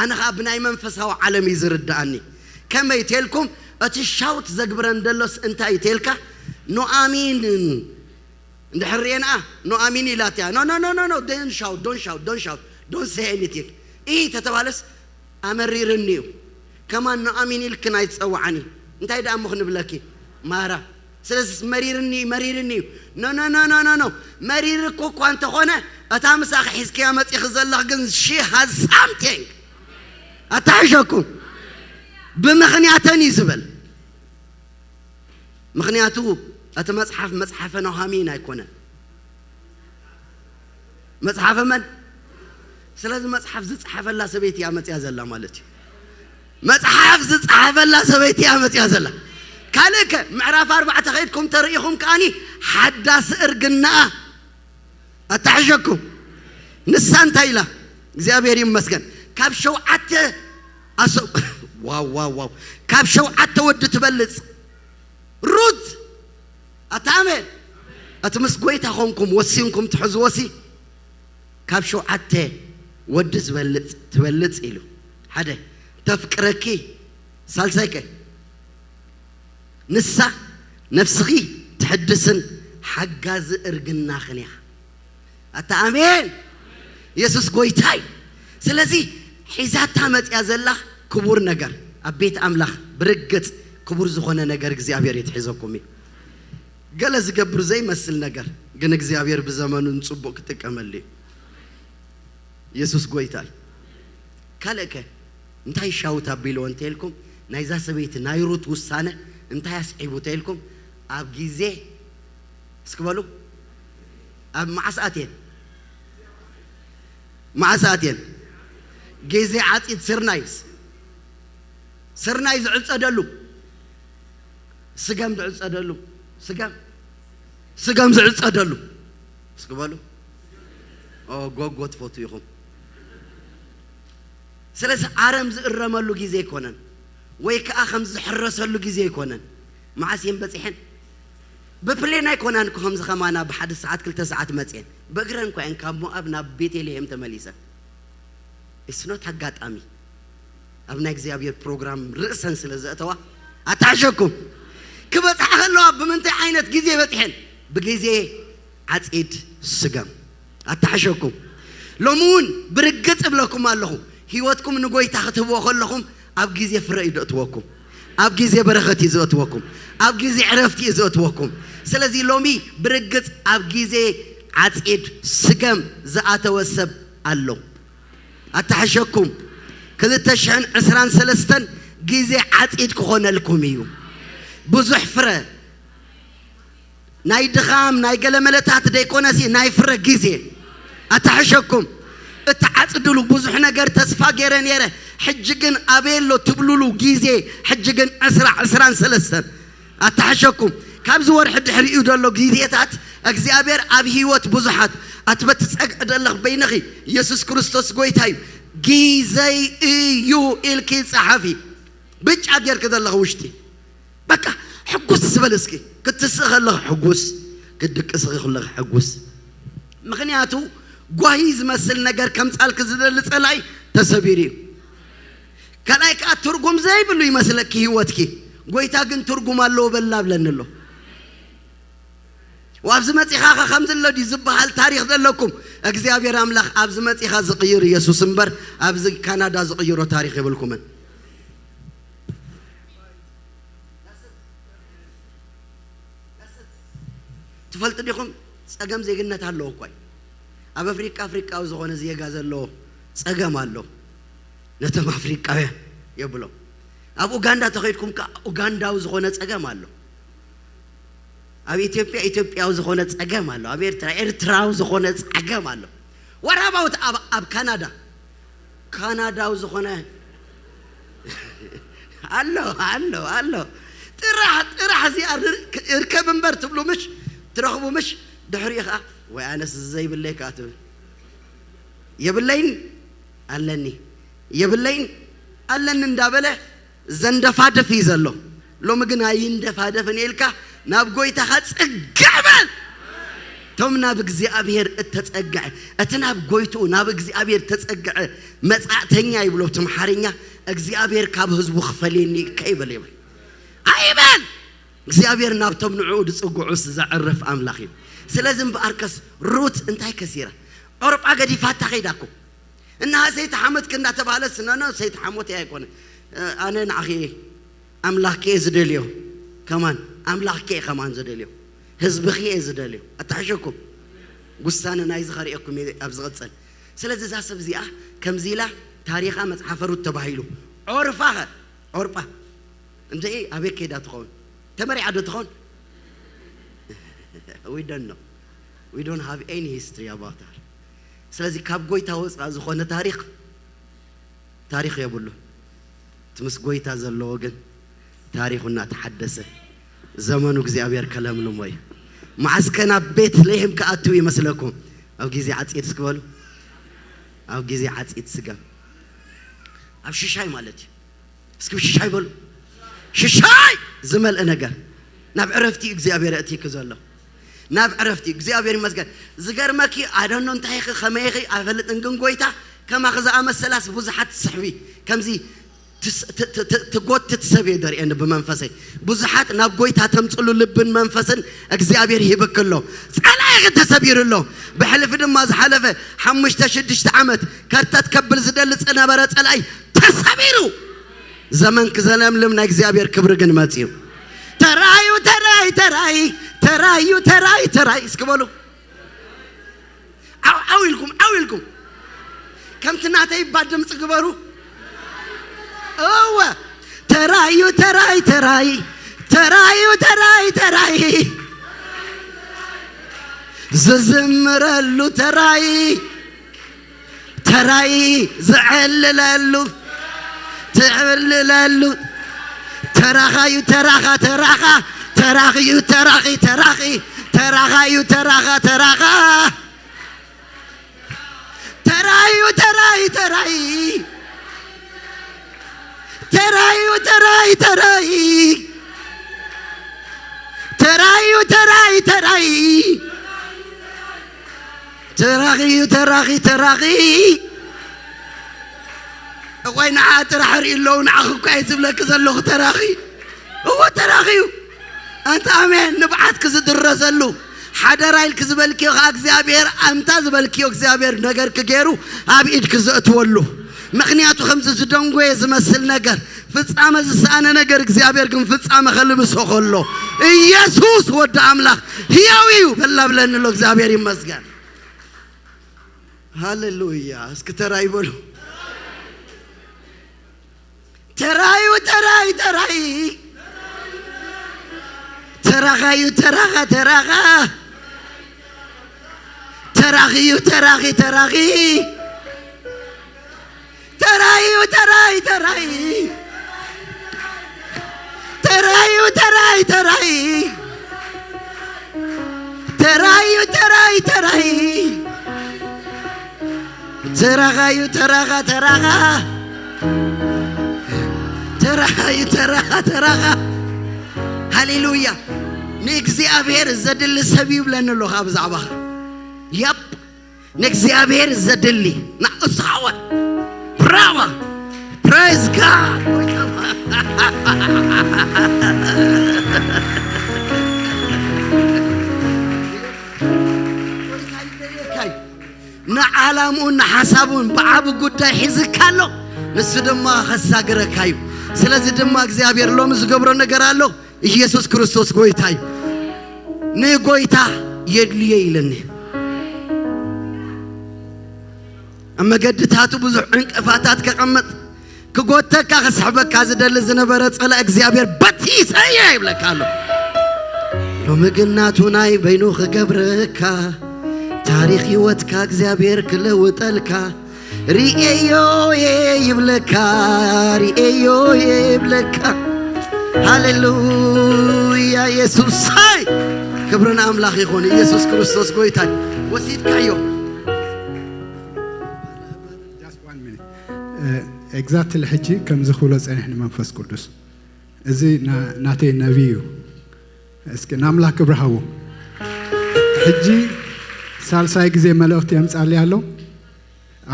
አነ ኻብናይ መንፈሳው ዓለም ይዝርዳኒ ከመይ ተልኩም እቲ ሻውት ዘግብረን ደሎስ እንታይ ተልካ ኖ አሚን እንደሕሪና ኖ አሚን ኢላትያ ኖ don't shout don't say anything ተተባለስ أمريرنيو كمان نؤمن الكنا يتصوعني أنت هيدا أمخن بلاكي مارا سلس مريرني نو مرير كوكو أنت خونه أتامس أخي حس كيامت يخزل الله جن she has something أتعجكم بمخنياتني زبل مخنياتو مصحف نهامين هيكونه مصحف من سلازم مصحف زصحف الله سبيتي امت يازلا مالتي مصحف زصحف الله سبيتي امت يازلا كالك معراف 4 خيدكم تريخم كاني حداس ارغنا اتحجكم نسان تايلا እግዚአብሔር ይመስገን ካብሸው አተ አሰው ዋው ካብሸው አተ ወድ ትበልጽ ሩት አታመን አትምስ ጎይታ ሆንኩም ወሲንኩም ትሕዝወሲ ካብሸው አተ ود تبلت إلو حدا تفكركي سالسايك نسا نفسخي تحدثن حجاز ارجنا خنيا أتأمين يسوس قويتاي سلازي حيزات تامت يا زلا كبور نجار أبيت أملاخ برقت كبور زخونة نجار እግዚአብሔር يتحزكمي قال زقبر زي مسل نجار قال እግዚአብሔር بزمان نصبك تكملي يسوس قويتاي كالك انتهي شاوتا بيلون تيلكم نايزا سبيت نايروت وسانة انتهي اسعيبو تيلكم اب جيزي اسكبالو اب مع ساعتين جيزي عطيت سرنايز عز ادلو سقام عز ادلو سقام عز ادلو اسكبالو او غوغوت فوتو يخم ስለዚህ አረም ዝእረመሉ ጊዜ ይኮነን ወይ ከአ ከም ዝሕረሰሉ ጊዜ ይኮነን ማዓስየን በጽሕን በፕሌን አይኮናን ከም ዝኸማና በሓደ ሰዓት 2 ሰዓት መጽን በእግረን ኮይን ካብ ሞአብ ናብ ቤተልሔም ተመሊሰ እስኖት አጋጣሚ አብና እግዚአብሔር ፕሮግራም ርእሰን ስለዘተዋ አታሸኩም ክበጽሕ ከለዋ በመንታይ አይነት ጊዜ በጽሕን በጊዜ ዓጺድ ስገም አታሸኩም ሎሙን ብርግጽ ብለኩም ኣለኹ ህይወትኩም ንጎይታ ክትብዎ ከለኹም ኣብ ጊዜ ፍረ ይደእትወኩም ኣብ ጊዜ በረኸት ይዘእትወኩም ኣብ ጊዜ ዕረፍቲ ይዘእትወኩም ስለዚህ ሎሚ ብርግጽ ኣብ ጊዜ ዓጺድ ስገም ዝኣተወሰብ ኣሎ አታሐሸኩም 2023 ጊዜ ዓጺድ ክኾነልኩም እዩ ብዙሕ ፍረ ናይ ድኻም ናይ ገለመለታት ደይኮነሲ ናይ ፍረ ጊዜ አታሐሸኩም እትዓጽድሉ ብዙሕ ነገር ተስፋ ገይረ ነይረ ሕጂ ግን ኣበየሎ ትብሉሉ ጊዜ ሕጂ ግን 23 አታሐሸኩም ካብዚ ወርሒ ድሕሪኡ ደሎ ጊዜታት እግዚአብሔር ኣብ ህይወት ብዙሓት ኣትበትጸግዕ ደለኽ በይነኺ ኢየሱስ ክርስቶስ ጎይታ እዩ ጊዜይ እዩ ኢልኪ ጸሓፊ ብጫ ጌርክ ዘለኽ ውሽጢ በቃ ሕጉስ ዝበል እስኪ ክትስእ ከለኽ ሕጉስ ክድቅስኺ ከለኽ ሕጉስ ምክንያቱ ጓሂ ዝመስል ነገር ከም ጻልክ ዝደሊ ጸላይ ተሰቢሩ እዩ ካልኣይ ከዓ ትርጉም ዘይብሉ ይመስለኪ ህይወትኪ ጎይታ ግን ትርጉም ኣለዎ በላ ብለንሎ وابز متيخا خمس اللودي زبال تاريخ دلكم እግዚአብሔር አምላክ አብዝ መጽኻ ዝቅይር ኢየሱስ እንበር አብዝ ካናዳ ዝቅይሮ ታሪክ ይብልኩም ትፈልጥ ዲኹም ጸገም ዜግነት አለው እኮይ አብ አፍሪካው ዝሆነ ዜጋ ዘሎ ጸገም አለው ነተም አፍሪካው ይብሎ አብ ኡጋንዳ ተኸይድኩም ኡጋንዳው ዝሆነ ጸገም አለው አብ ኢትዮጵያው ዝሆነ ጸገም አለው አብ ኤርትራው ዝሆነ ጸገም አለው ወራባውት አብ ካናዳው ዝሆነ አለው ጥራህ ዚ እርከብ እንበር ትብሉ ምሽ ትረኽቡ ምሽ ድሕሪኻ ወይ ኣነስ ዘይብለይካ ትብል የብለይን ኣለኒ እንዳበለ ዘንደፋደፍ ይዘሎ ሎሚ ግን ኣይንደፋደፍን ኢልካ ናብ ጎይታኻ ጽጋበል ቶም ናብ እግዚአብሔር እተጸግዐ እትናብ ጎይቱ ናብ እግዚአብሔር ተጸግዐ መጻዕተኛ ይብሎ ትምሓርኛ እግዚአብሔር ካብ ህዝቡ ክፈልየኒ ከይበል ይብል ኣይበል እግዚአብሔር ናብቶም ንዑ ድጽጉዑስ ዘዕርፍ አምላኽ እዩ ስለዚህ በአርከስ ሩት እንታይ ከሲራ ኦሮጳ ገዲፋታ ኸይዳኩ እና ሰይት ሐመት ከንዳ ተባለስ ነና ሰይት ሐሞት ያይኮነ አነ ንአኺ አምላኬ ዝደልዮ ከማን አምላኬ ከማን ዝደልዮ ህዝብኺ ዝደልዮ አታሕሸኩም ጉሳነ ናይ ዝኸሪአኩም ኣብዝቕጽል ስለዚህ ዛሰብ ዚኣ ከምዚላ ታሪኻ መጽሓፈ ሩት ተባሂሉ ዖርጳ እንተይ ኣበይ ከይዳ ትኾን ተመሪዓ ዶ ትኾን we don't have any history about her ስለዚህ ካብ ጎይታ ወፃ ዝኾነ ታሪክ የብሉ ትምስ ጎይታ ዘለዎ ግን ታሪኹና ተሐደሰ ዘመኑ እግዚአብሔር ከለምልሞ እዩ ማዕስከና ቤት ለይህም ከኣቱ ይመስለኩም ኣብ ጊዜ ዓጺድ ስክበሉ ኣብ ጊዜ ዓጺድ ስገም ኣብ ሽሻይ ማለት እዩ እስኪ ሽሻይ በሉ ሽሻይ ዝመልአ ነገር ናብ ዕረፍቲ እግዚአብሔር እትይክ ዘሎ ናብ ዕረፍቲ እግዚአብሔር ይመስገን ዝገርመኪ ኣደኖ እንታይ ኸመይኺ ኣፈልጥን ግን ጎይታ ከማ ክዝኣመሰላስ ብዙሓት ስሕቢ ከምዚ ትጎትት ሰብ የደርየን ብመንፈሰይ ብዙሓት ናብ ጎይታ ተምጽሉ ልብን መንፈስን እግዚአብሔር ይህብክሎ ጸላይ ተሰቢሩሎ ብሕልፍ ድማ ዝሓለፈ 5-6 ዓመት ከርተት ከብል ዝደል ጸነበረ ጸላይ ተሰቢሩ ዘመን ክዘለምልም ናይ እግዚአብሔር ክብር ግን መጽዩ ተራዩ እስክበሉ ዓዊልኩም ከምትናተይ ባድምጽ ግበሩ እወ ተራዩ ዝዝምረሉ ተራይ ዝዕልለሉ ትዕልለሉ ተራኻዩ ተራኻ ተራኺዩ ተራኻዩ ተራኻ ተራዩ ተራዩ ተራይ ተራይ ተራዩ ተራይ ተራይ ተራኺዩ ተራኺ ተራኺ ወይ ንዓ ጥራሕ ርእየለዉ ንዓኹ እኳ ዝብለክ ዘለኹ ተራኺ እዎ ተራኺዩ أنت أمين نبعث كزدرسلو حدرايل كزبلكيو እግዚአብሔር أنت زبلكيو እግዚአብሔር ነገር ከገሩ አብኢድ ከዘእትወሉ ምክንያቱ ከምዝ ዝደንጎ ዝመስል ነገር ፍጻመ ዝሳነ ነገር እግዚአብሔር ግን ፍጻመ ኸልብሶ ኸሎ ኢየሱስ ወደ አምላክ ሕያዊው በላብለን ሎ እግዚአብሔር ይመስገን ሃሌሉያ እስከ ተራይ በሉ ተራዩ ተራይ ተራይ تراغي تراغا تراغا تراغي تراغي تراغي تراي تراي تراي تراي تراي تراي تراي تراي تراي تراغي تراغا تراغا تراي تراغا تراغا هاليلويا نكزيابير زدل سبيب لنلو خاب زعبا يب نكزيابير زدلي نقصحوا برافو praise God نعلمون حسابون بعب قداي حزكالو نسدما خساغركايو سلازي دما እግዚአብሔር ሎም ዝገብሮ ነገር አሎ ኢየሱስ ክርስቶስ ጎይታይ ንጎይታ የድልየ ይለኒ አመገድታቱ ብዙ እንቅፋታት ከቀመጥ ከጎተካ ከሰሕበካ ዝደል ዝነበረ ጸላ እግዚአብሔር በቲሰየ ይብለካሎ ሎምግናቱ ናይ በይኑ ከገብረካ ታሪኽ ህይወትካ እግዚአብሔር ክለውጠልካ ሪኤዮ ይብለካ ሪኤዮ ይብለካ ሃሌሉያ ኢየሱስ ሃይ ክብርና አምላክ ይሁን ኢየሱስ ክርስቶስ ጎይታይ ወሲድካዮ ኤግዛክትሊ ሕጂ ከም ዝኽብሎ ጸኒሕኒ መንፈስ ቅዱስ እዚ ናተይ ነቢዩ እስኪ ናምላክ ክብሪ ሃቡ ሕጂ ሳልሳይ ጊዜ መልእኽቲ የምጻልይ ኣሎ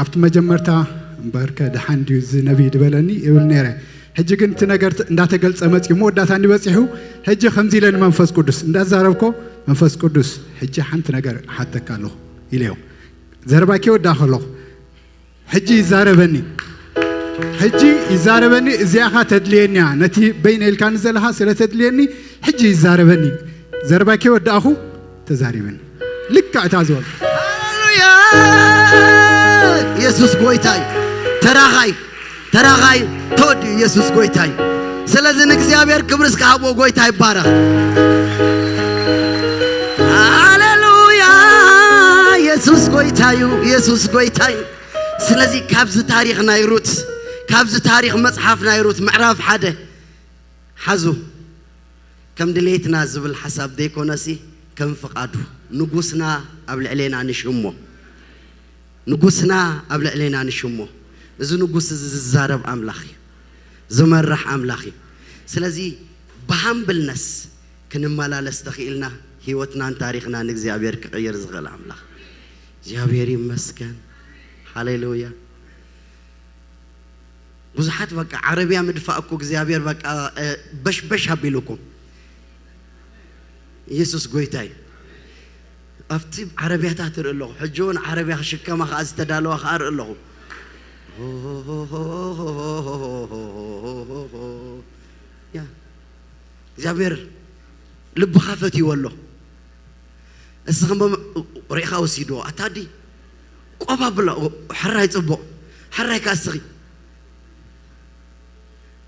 ኣብቲ መጀመርታ እምበርከ ድሓን ድዩ እዚ ነቢይ ድበለኒ ይብል ነይረ ሕጂ ግን እቲ ነገር እንዳተገልጸ መጺኡ መወዳእታ እንዲበጺሑ ሕጂ ከምዚ ኢለኒ መንፈስ ቅዱስ እንዳዛረብኮ መንፈስ ቅዱስ ሕጂ ሓንቲ ነገር ሓተካ ኣለኹ ኢለዮ ዘረባኪ ወዳ ከለኹ ሕጂ ይዛረበኒ ሕጂ ይዛረበኒ እዚኣኻ ተድልየኒ ነቲ በይነ ኢልካ ንዘለኻ ስለ ተድልየኒ ሕጂ ይዛረበኒ ዘረባኪ ወዳእኹ ተዛሪበኒ ልክዕ እታ ዝበሉ ሃሌሉያ ኢየሱስ ጎይታይ ተራኻይ ተራኻይ ተወዲ ኢየሱስ ጎይታይ ስለዚህ እግዚአብሔር ክብር እስካቦ ጎይታይ ይባረክ ሃሌሉያ ኢየሱስ ጎይታዩ ኢየሱስ ጎይታይ ስለዚህ ካብዝ ታሪኽ ናይ ሩት ካብዝ ታሪኽ መጽሓፍ ናይ ሩት ምዕራፍ 1 ሓዙ ከም ድሌትና ዝብል ሓሳብ ደይኮነሲ ከም ፍቃዱ ንጉስና ኣብ ልዕሌና ንሽሞ ንጉስና ኣብ ልዕሌና ንሽሞ እዚ ንጉስ ዝዛረብ ኣምላኽ ዝመርሕ ኣምላኽ ስለዚህ በሃምብልነስ ክንመላለስ ተኽኢልና ህይወትናን ታሪኽናን እግዚአብሔር ክቀይር ዝኽእል ኣምላኽ እግዚአብሔር ይመስገን ሃሌሉያ ብዙሓት በቃ ዓረብያ ምድፋእኩ እግዚአብሔር በቃ በሽበሽ አቢሉኩም ኢየሱስ ጎይታይ أفتي عربية تاتر الله حجون عربية شكما خاز تدالوا خار الله يا جابر لب خافتي والله السخم ريخا وسيدو أتادي قبا بلا حراي صبو حراي كاسري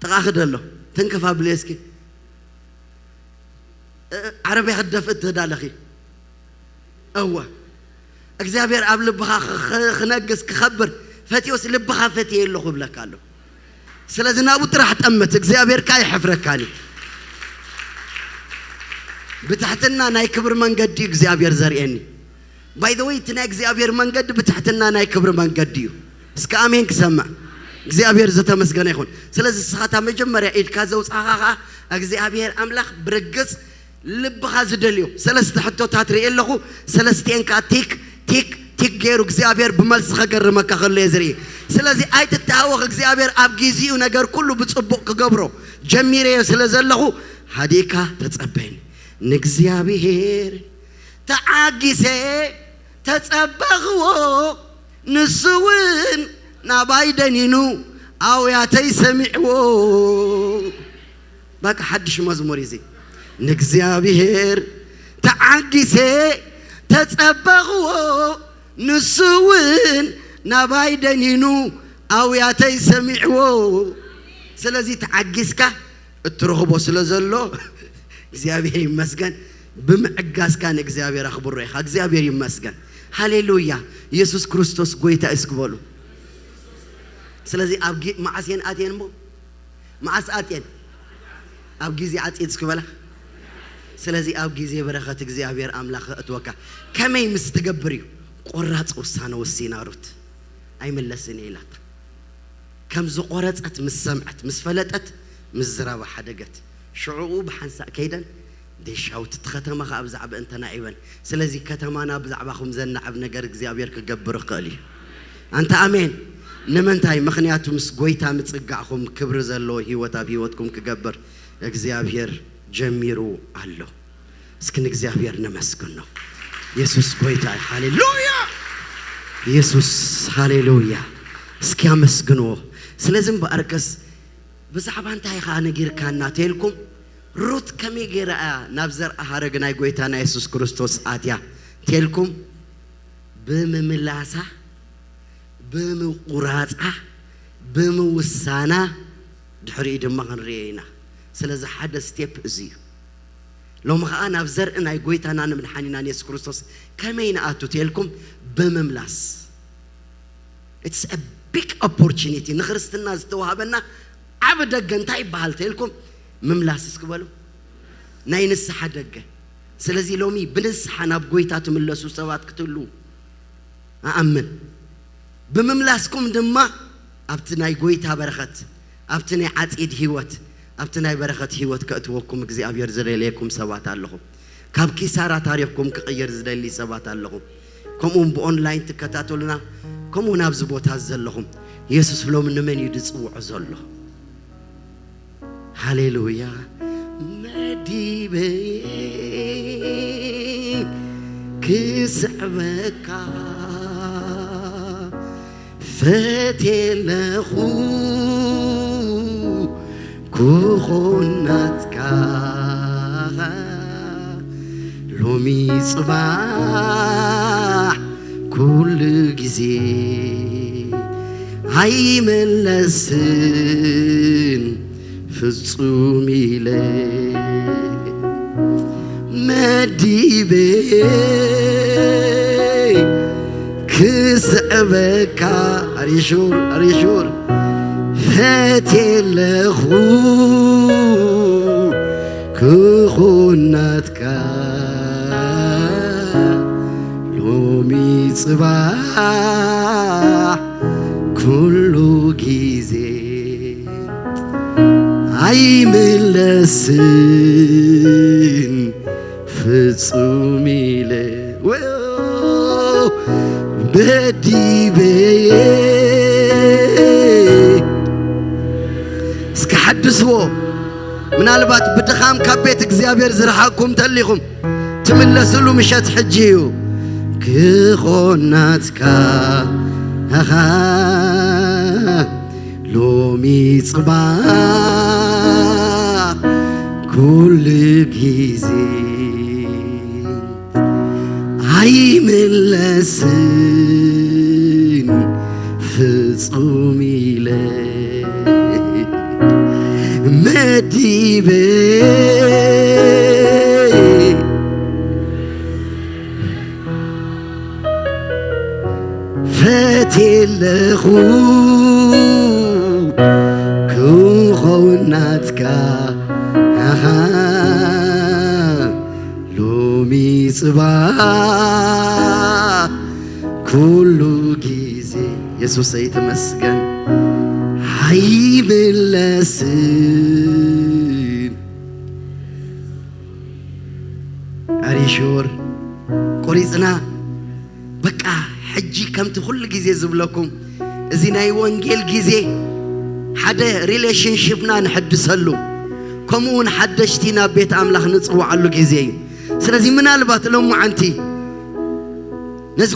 تاخذ الله تنكفى بليسكي عربية هدفت تدالخي أوه እግዚአብሔር አብ ልብኻ خنقس كخبر فتيوس ልብኻ ፈትየ የለኹ ብለካ ኣሎ ስለዚህ ናቡ ጥራሕ ጠመት እግዚአብሔር ካይ ሕፍረካኒ بتحتنا ناي كبر منقدي እግዚአብሔር ዘርኤኒ باي ذا واي تنا እግዚአብሔር መንገድ بتحتنا ناي كبر منقدي እስከ አሜን ክሰማ እግዚአብሔር ዝተመስገነ ይሁን ስለዚህ ስኻታ መጀመሪያ ኢድካ ዘውፃኻ እግዚአብሔር አምላኽ ብርግጽ ልብኻ ዝደልዮ ሰለስተ ሕቶታት ርኢ ኣለኹ ሰለስቲአንካ ቲክ ቲክ ቲክ ገይሩ እግዚአብሔር ብመልስ ከገርመካ ከሎ የዝርኢ ስለዚህ ኣይትተሃወኽ እግዚአብሔር ኣብ ግዚኡ ነገር ኩሉ ብጽቡቕ ክገብሮ ጀሚረዮ ስለዘለኹ ሃዲካ ተጸበይኒ ንእግዚአብሔር ተዓጊሴ ተጸበኽዎ ንሱውን ናባይ ደኒኑ ኣውያተይ ሰሚዕዎ በቃ ሓድሽ መዝሙር እዚ ንእግዚአብሔር ተዓጊሴ ተጸበኽዎ ንሱውን ናባይ ደኒኑ ኣውያተይ ሰሚዕዎ ስለዚህ ተዓጊስካ እትረኽቦ ስለዘሎ እግዚአብሔር ይመስገን ብምዕጋስካ ንእግዚአብሔር ኣኽብሮ ኢኻ እግዚአብሔር ይመስገን ሃሌሉያ ኢየሱስ ክርስቶስ ጎይታ እስክበሉ ስለዚህ ኣብ ማዓስየን ኣትየን ሞ ማዓስ ኣትየን ኣብ ጊዜ ዓፂድ እስክበላ ስለዚህ ኣብ ጊዜ በረኸት እግዚአብሔር አምላኽ እትወካ ከመይ ምስ ትገብር እዩ ቆራጽ ውሳነ ወሲና ሩት ኣይመለስን ኢላት ከም ዝቆረጸት ምስ ሰምዐት ምስ ፈለጠት ምስ ዝረባ ሓደገት ሽዑኡ ብሓንሳእ ከይደን ደሻውት ከተማኻ ኣብ ዛዕባ እንተና ይበን ስለዚህ ከተማና ብዛዕባኹም ዘናዕብ ነገር እግዚአብሔር ክገብር ይኽእል እዩ አንተ አሜን ንምንታይ ምኽንያቱ ምስ ጎይታ ምጽጋዕኹም ክብሪ ዘሎ ህይወት ኣብ ህይወትኩም ክገብር እግዚአብሔር ጀሚሩ ኣሎ እስኪ እግዚአብሔር ነመስግን ነው ኢየሱስ ጎይታ ሃሌሉያ ኢየሱስ ሃሌሉያ እስኪ አመስግኖ ስለዚህ በአርከስ ብዛዕባ እንታይ ኻ ነጊርካና ተልኩም ሩት ከመገራ ናብዘር አሃረግናይ ጎይታና ኢየሱስ ክርስቶስ አትያ ተልኩም በመምላሳ በመቁራጻ በመውሳና ድሕሪ ድማ ክንሪና ስለዚህ ሓደ ስቴፕ እዚዩ ሎማ ኸኣ ናብ ዘርእናይ ጎይታና ንምድሓኒና ኢየሱስ ክርስቶስ ከመይና ኣቱ ተልኩም በመምላስ it's a big opportunity ንኽርስትና ዝተዋሃበና ዓብ ደገ እንታይ ይበሃል ተልኩም መምላስ እስክበሉ ናይ ንስሓ ደገ ስለዚህ ሎሚ ብንስሓ ናብ ጎይታ ትምለሱ ሰባት ክትሉ ኣአምን በመምላስኩም ድማ ኣብቲ ናይ ጎይታ በረኸት ኣብቲ ናይ ዓጺድ ህይወት ኣብቲ ናይ በረኸት ህይወት ከእትወኩም እግዚአብሔር ዝለለየኩም ሰባት ኣለኹም ካብ ኪሳራ ታሪኽኩም ክቕየር ዝደሊ ሰባት ኣለኹም ከምኡውን ብኦንላይን ትከታተሉና ከምኡውን ኣብዚ ቦታ ዘለኹም ኢየሱስ ሎም ንመን እዩ ድጽውዖ ዘሎ ሃሌሉያ መዲበ ክስዕበካ ፈቴለኹ ኩኹናትካ ሎሚ ጽባሕ ኩሉ ጊዜ ኣይመለስን ፍጹም ኢለ መዲበ ክስዕበካ አሪሹር ፈቴለኹ ክኹናትካ ሎሚ ጽባሕ ኩሉ ጊዜ ኣይምለስን ፍጹም ኢለ በዲበ እስከ ሓድስዎ ምናልባት ብድኻም ካብ ቤት እግዚአብሔር ዝረሓኩም ተሊኹም ትምለስሉ ምሸት ሕጂ እዩ ክኾናትካ ሎሚ ጽባሕ ኩሉ ጊዜ ኣይምለስን ፍጹም ኢለ መዲበ ፈቴለኹ ክኹናትካ ሎሚ ጽባሕ ኩሉ ጊዜ ኢየሱስ ይትመስገን አይመለስም አሪሾር ቆሪጽና በቃ ሕጂ ከምቲ ኩሉ ጊዜ ዝብለኩም እዚ ናይ ወንጌል ጊዜ ሓደ ሪሌሽንሺፕና ንሕድሰሉ ከምኡውን ሓደሽቲ ናብ ቤት ኣምላኽ ንፅዋዓሉ ጊዜ እዩ ስለዚ ምናልባት ሎሙዓንቲ ነዚ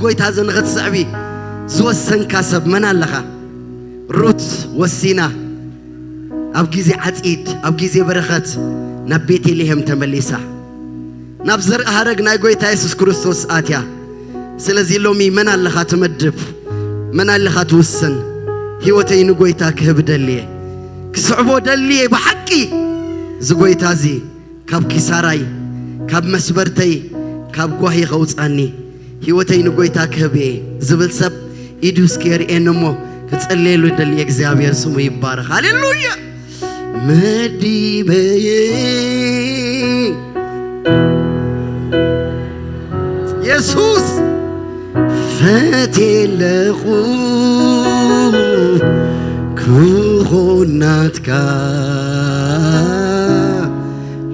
ጎይታ ንኽትስዕቢ ዝወሰንካ ሰብ መን ኣለኻ ሩት ወሲና ኣብ ጊዜ ዓፂድ ኣብ ጊዜ በረኸት ናብ ቤተልሔም ተመሊሳ ናብ ዘርኢ ሃረግ ናይ ጎይታ ኢየሱስ ክርስቶስ ኣትያ ስለዚ ሎሚ መን ኣለኻ ትመድብ መን ኣለኻ ትውስን ህይወተይ ንጎይታ ክህብ ደልየ ክስዕቦ ደልየ ብሓቂ እዚ ጎይታ እዚ ካብ ኪሳራይ ካብ መስበርተይ ካብ ጓሂ ኸውፃኒ ህይወተይ ንጎይታ ክህብ እየ ዝብል ሰብ ኢዱ እስኪ የርኤኒ እሞ ክጸልየሉ ደልየ እግዚአብሔር ስሙ ይባረኽ ሃሌሉያ መዲበየ ኢየሱስ ፈቴለኹ ክኾናትካ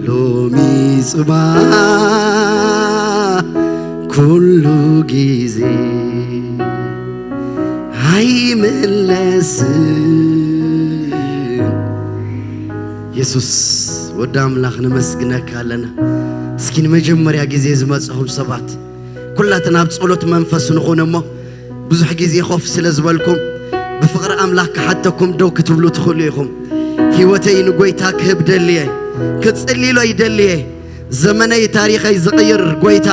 ሎሚ ጽባሕ ኩሉ ጊዜ ኣይመለስም ኢየሱስ ወደ አምላኽ ነመስግነካ ኣለና እስኪ ንመጀመርያ ጊዜ ዝመጽኹም ሰባት ኩላትና ኣብ ጸሎት መንፈስ ንኾን እሞ ብዙሕ ጊዜ ኾፍ ስለ ዝበልኩም ብፍቕሪ ኣምላኽ ክሓተኩም ደው ክትብሉ ትኽእሉ ኢኹም ህይወተይ ንጎይታ ክህብ ደልየ ክጽልሎ ይደልየ ዘመነይ ታሪኸይ ዝቕይር ጎይታ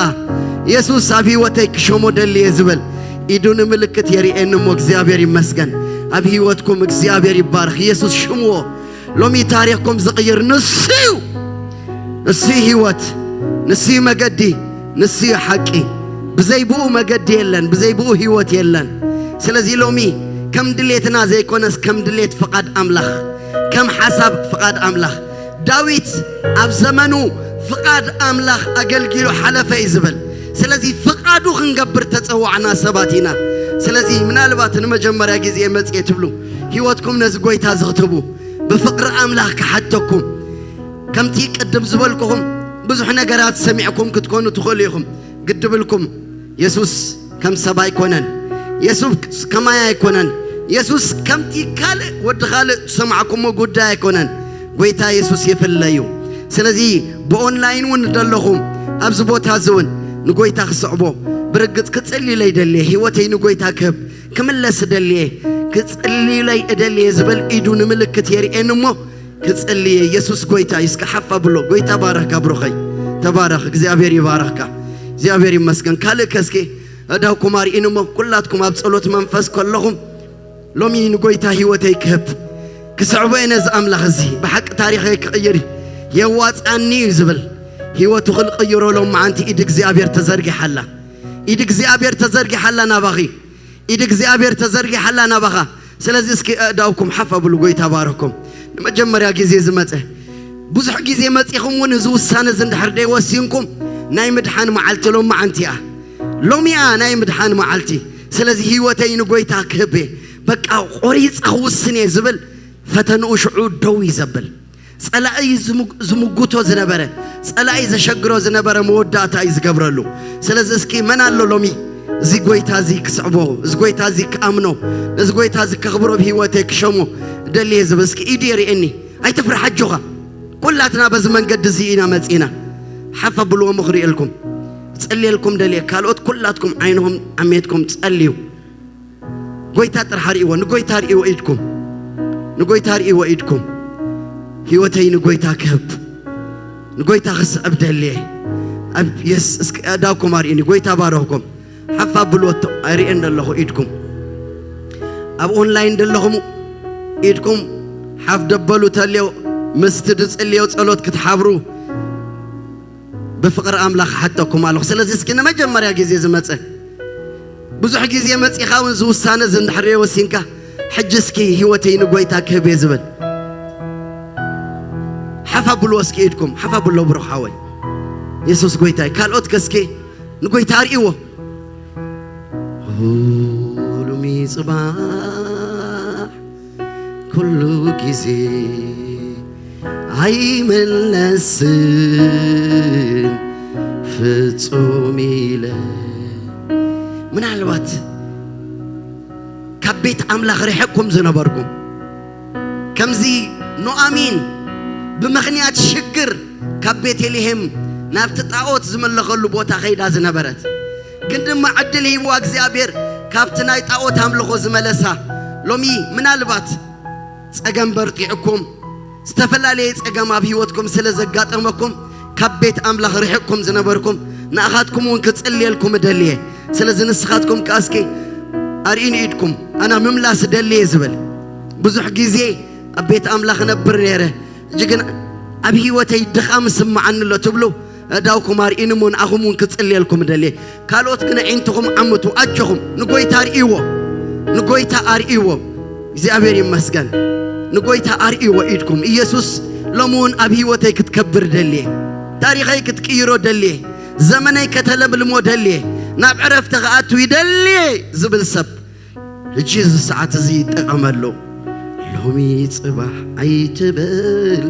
ኢየሱስ ኣብ ህይወተይ ክሾሞ ደልየ ዝብል ኢዱ ንምልክት የርኤኒ እሞ እግዚአብሔር ይመስገን ኣብ ህይወትኩም እግዚአብሔር ይባርኽ ኢየሱስ ሽምዎ ሎሚ ታሪኽኩም ዝቕይር ንስዩ ህይወት ንስዩ መገዲ ንስዩ ሓቂ ብዘይብኡ መገዲ የለን ብዘይብኡ ህይወት የለን ስለዚ ሎሚ ከም ድሌትና ዘይኮነስ ከም ድሌት ፍቓድ ኣምላኽ ከም ሓሳብ ፍቓድ ኣምላኽ ዳዊት ኣብ ዘመኑ ፍቓድ ኣምላኽ ኣገልጊሉ ሓለፈ እዩ ዝብል ስለዚ ፍቓዱ ክንገብር ተፀዋዕና ሰባት ኢና ስለዚ ምናልባት ንመጀመርያ ጊዜ መጽእ ትብሉ ህይወትኩም ነዚ ጎይታ ዝኽትቡ ብፍቕሪ ኣምላኽ ክሓተኩም ከምቲ ቅድም ዝበልኩኹም ብዙሕ ነገራት ሰሚዕኩም ክትኮኑ ትኽእሉ ኢኹም ግድብልኩም ኢየሱስ ከም ሰብ ኣይኮነን ኢየሱስ ከማይ ኣይኮነን ኢየሱስ ከምቲ ካልእ ወዲ ካልእ ሰማዕኩሞ ጉዳይ ኣይኮነን ጎይታ ኢየሱስ ይፍለዩ ስለዚ ብኦንላይን እውን ደለኹም ኣብዚ ቦታ ዝውን ንጎይታ ክስዕቦ ብርግጽ ክጽልይለይ ደልየ ህይወተይ ንጎይታ ክህብ ክምለስ ደልየ ክጽልይለይ እደልየ ዝብል ኢዱ ንምልክት የርኤኒ እሞ ክጽልየ ኢየሱስ ጎይታ ይስከሓፋ ብሎ ጎይታ ባረኽካ ብሩኸይ ተባረኽ እግዚአብሔር ይባረኽካ እግዚአብሔር ይመስገን ካልእ ከስኬ እዳውኩም ኣርኢኒ እሞ ኩላትኩም ኣብ ጸሎት መንፈስ ከለኹም ሎሚ ንጎይታ ህይወተይ ክህብ ክስዕቦ እየ ነዚ ኣምላኽ እዚ ብሓቂ ታሪኸይ ክቕይር የዋፃኒ እዩ ዝብል ህይወቱ ክልቕይሮ ሎም መዓንቲ ኢድ እግዚአብሔር ተዘርጊሓላ ኢድ እግዚአብሔር ተዘርጊሓላ ናባኺ ኢድ እግዚአብሔር ተዘርጊሓላ ናባኻ ስለዚ እስኪ እዳውኩም ሓፍ ኣብሉ ጎይታ ባረኽኩም ንመጀመርያ ጊዜ ዝመፀ ብዙሕ ጊዜ መፂኹም እውን እዚ ውሳነ እዚ እንድሕር ደይወሲንኩም ናይ ምድሓን መዓልቲ ሎም መዓንቲ እያ ሎሚ እያ ናይ ምድሓን መዓልቲ ስለዚ ህይወተይ ንጎይታ ክህብ በቃ ቆሪፀ ክውስን እየ ዝብል ፈተንኡ ሽዑ ደው ይዘብል ጸላኢ ዝምጉቶ ዝነበረ ጸላኢ ዘሸግሮ ዝነበረ መወዳእታ እዩ ዝገብረሉ ስለዚ እስኪ መን ኣሎ ሎሚ እዚ ጎይታ እዚ ክስዕቦ እዚ ጎይታ እዚ ክኣምኖ እዚ ጎይታ እዚ ከኽብሮ ብህይወተይ ክሸሞ ደልየ ዝብል እስኪ ኢዱ የርኤኒ ኣይትፍርሕ ሓጆኻ ኩላትና በዚ መንገዲ እዚ ኢና መፂና ሓፍ ኣብልዎ ምኽሪ ኢልኩም ጸልየልኩም ደልየ ካልኦት ኩላትኩም ዓይንኹም ዓሜትኩም ጸልዩ ጎይታ ጥራሕ ርእይዎ ንጎይታ ርእይዎ ኢድኩም ንጎይታ ርእይዎ ኢድኩም ህይወተይ ንጎይታ ክህብ ንጎይታ ክስዕብ ደልየ ኣብ የስ እስኪ እዳውኩም ኣርኢኒ ጎይታ ባረኽኩም ሓፍ ኣብልዎ ኣርኤን ደለኹ ኢድኩም ኣብ ኦንላይን ደለኹም ኢድኩም ሓፍ ደበሉ ተልዮ ምስቲ ድጽልዮ ጸሎት ክትሓብሩ ብፍቕሪ ኣምላኽ ሓተኩም ኣለኹ ስለዚ እስኪ ንመጀመርያ ጊዜ ዝመፀ ብዙሕ ጊዜ መፂኻ እውን ዝውሳነ ዝንድሕር ወሲንካ ሕጂ እስኪ ህይወተይ ንጎይታ ክህብ እየ ዝብል ሓፍ ኣብልዎ እስኪ ኢድኩም ሓፍ ኣብሎ ብሩኻወይ ኢየሱስ ጎይታይ ካልኦት ከስኪ ንጎይታ ርእይዎ ሎሚ ጽባሕ ኩሉ ጊዜ አይመለስም ፍጹም ኢለ ምናልባት ካብ ቤት ኣምላኽ ርሕቅኩም ዝነበርኩም ከምዚ ኑኣሚን ብምኽንያት ሽግር ካብ ቤተልሔም ናብቲ ጣዖት ዝመለኸሉ ቦታ ኸይዳ ዝነበረት ግን ድማ ዕድል ሂብዋ እግዚኣብሔር ካብቲ ናይ ጣዖት ኣምልኾ ዝመለሳ ሎሚ ምናልባት ፀገም በርጢዕኩም ዝተፈላለየ ፀገም ኣብ ሂወትኩም ስለ ዘጋጠመኩም ካብ ቤት ኣምላኽ ርሕቅኩም ዝነበርኩም ንኣኻትኩም እውን ክፅልየልኩም ደልየ ስለዚ ንስኻትኩም ከኣስኪ ኣርኢን ኢድኩም ኣና ምምላስ ደልየ ዝብል ብዙሕ ግዜ ኣብ ቤት ኣምላኽ ነብር ነይረ እጅግን ኣብ ሂወተይ ድኻም ስማዓኒ ኣሎ ትብሉ እዳውኩም ኣርኢን እሞ ንኣኹም እውን ክፅልየልኩም ደልየ ካልኦት ግን ዒንትኹም ዓምቱ ኣጀኹም ንጎይታ ኣርኢዎ እግዚኣብሔር ይመስገን ንጎይታ ኣርኢዎ ኢድኩም ኢየሱስ ሎሚ እውን ኣብ ሂወተይ ክትከብር ደልየ ታሪኸይ ክትቅይሮ ደልየ ዘመነይ ከተለምልሞ ደልየ ናብ ዕረፍቲ ክኣቱ ይደልየ ዝብል ሰብ ሕጂ እዚ ሰዓት እዚ ይጠቐመሉ ሎሚ ጽባሕ ኣይትበል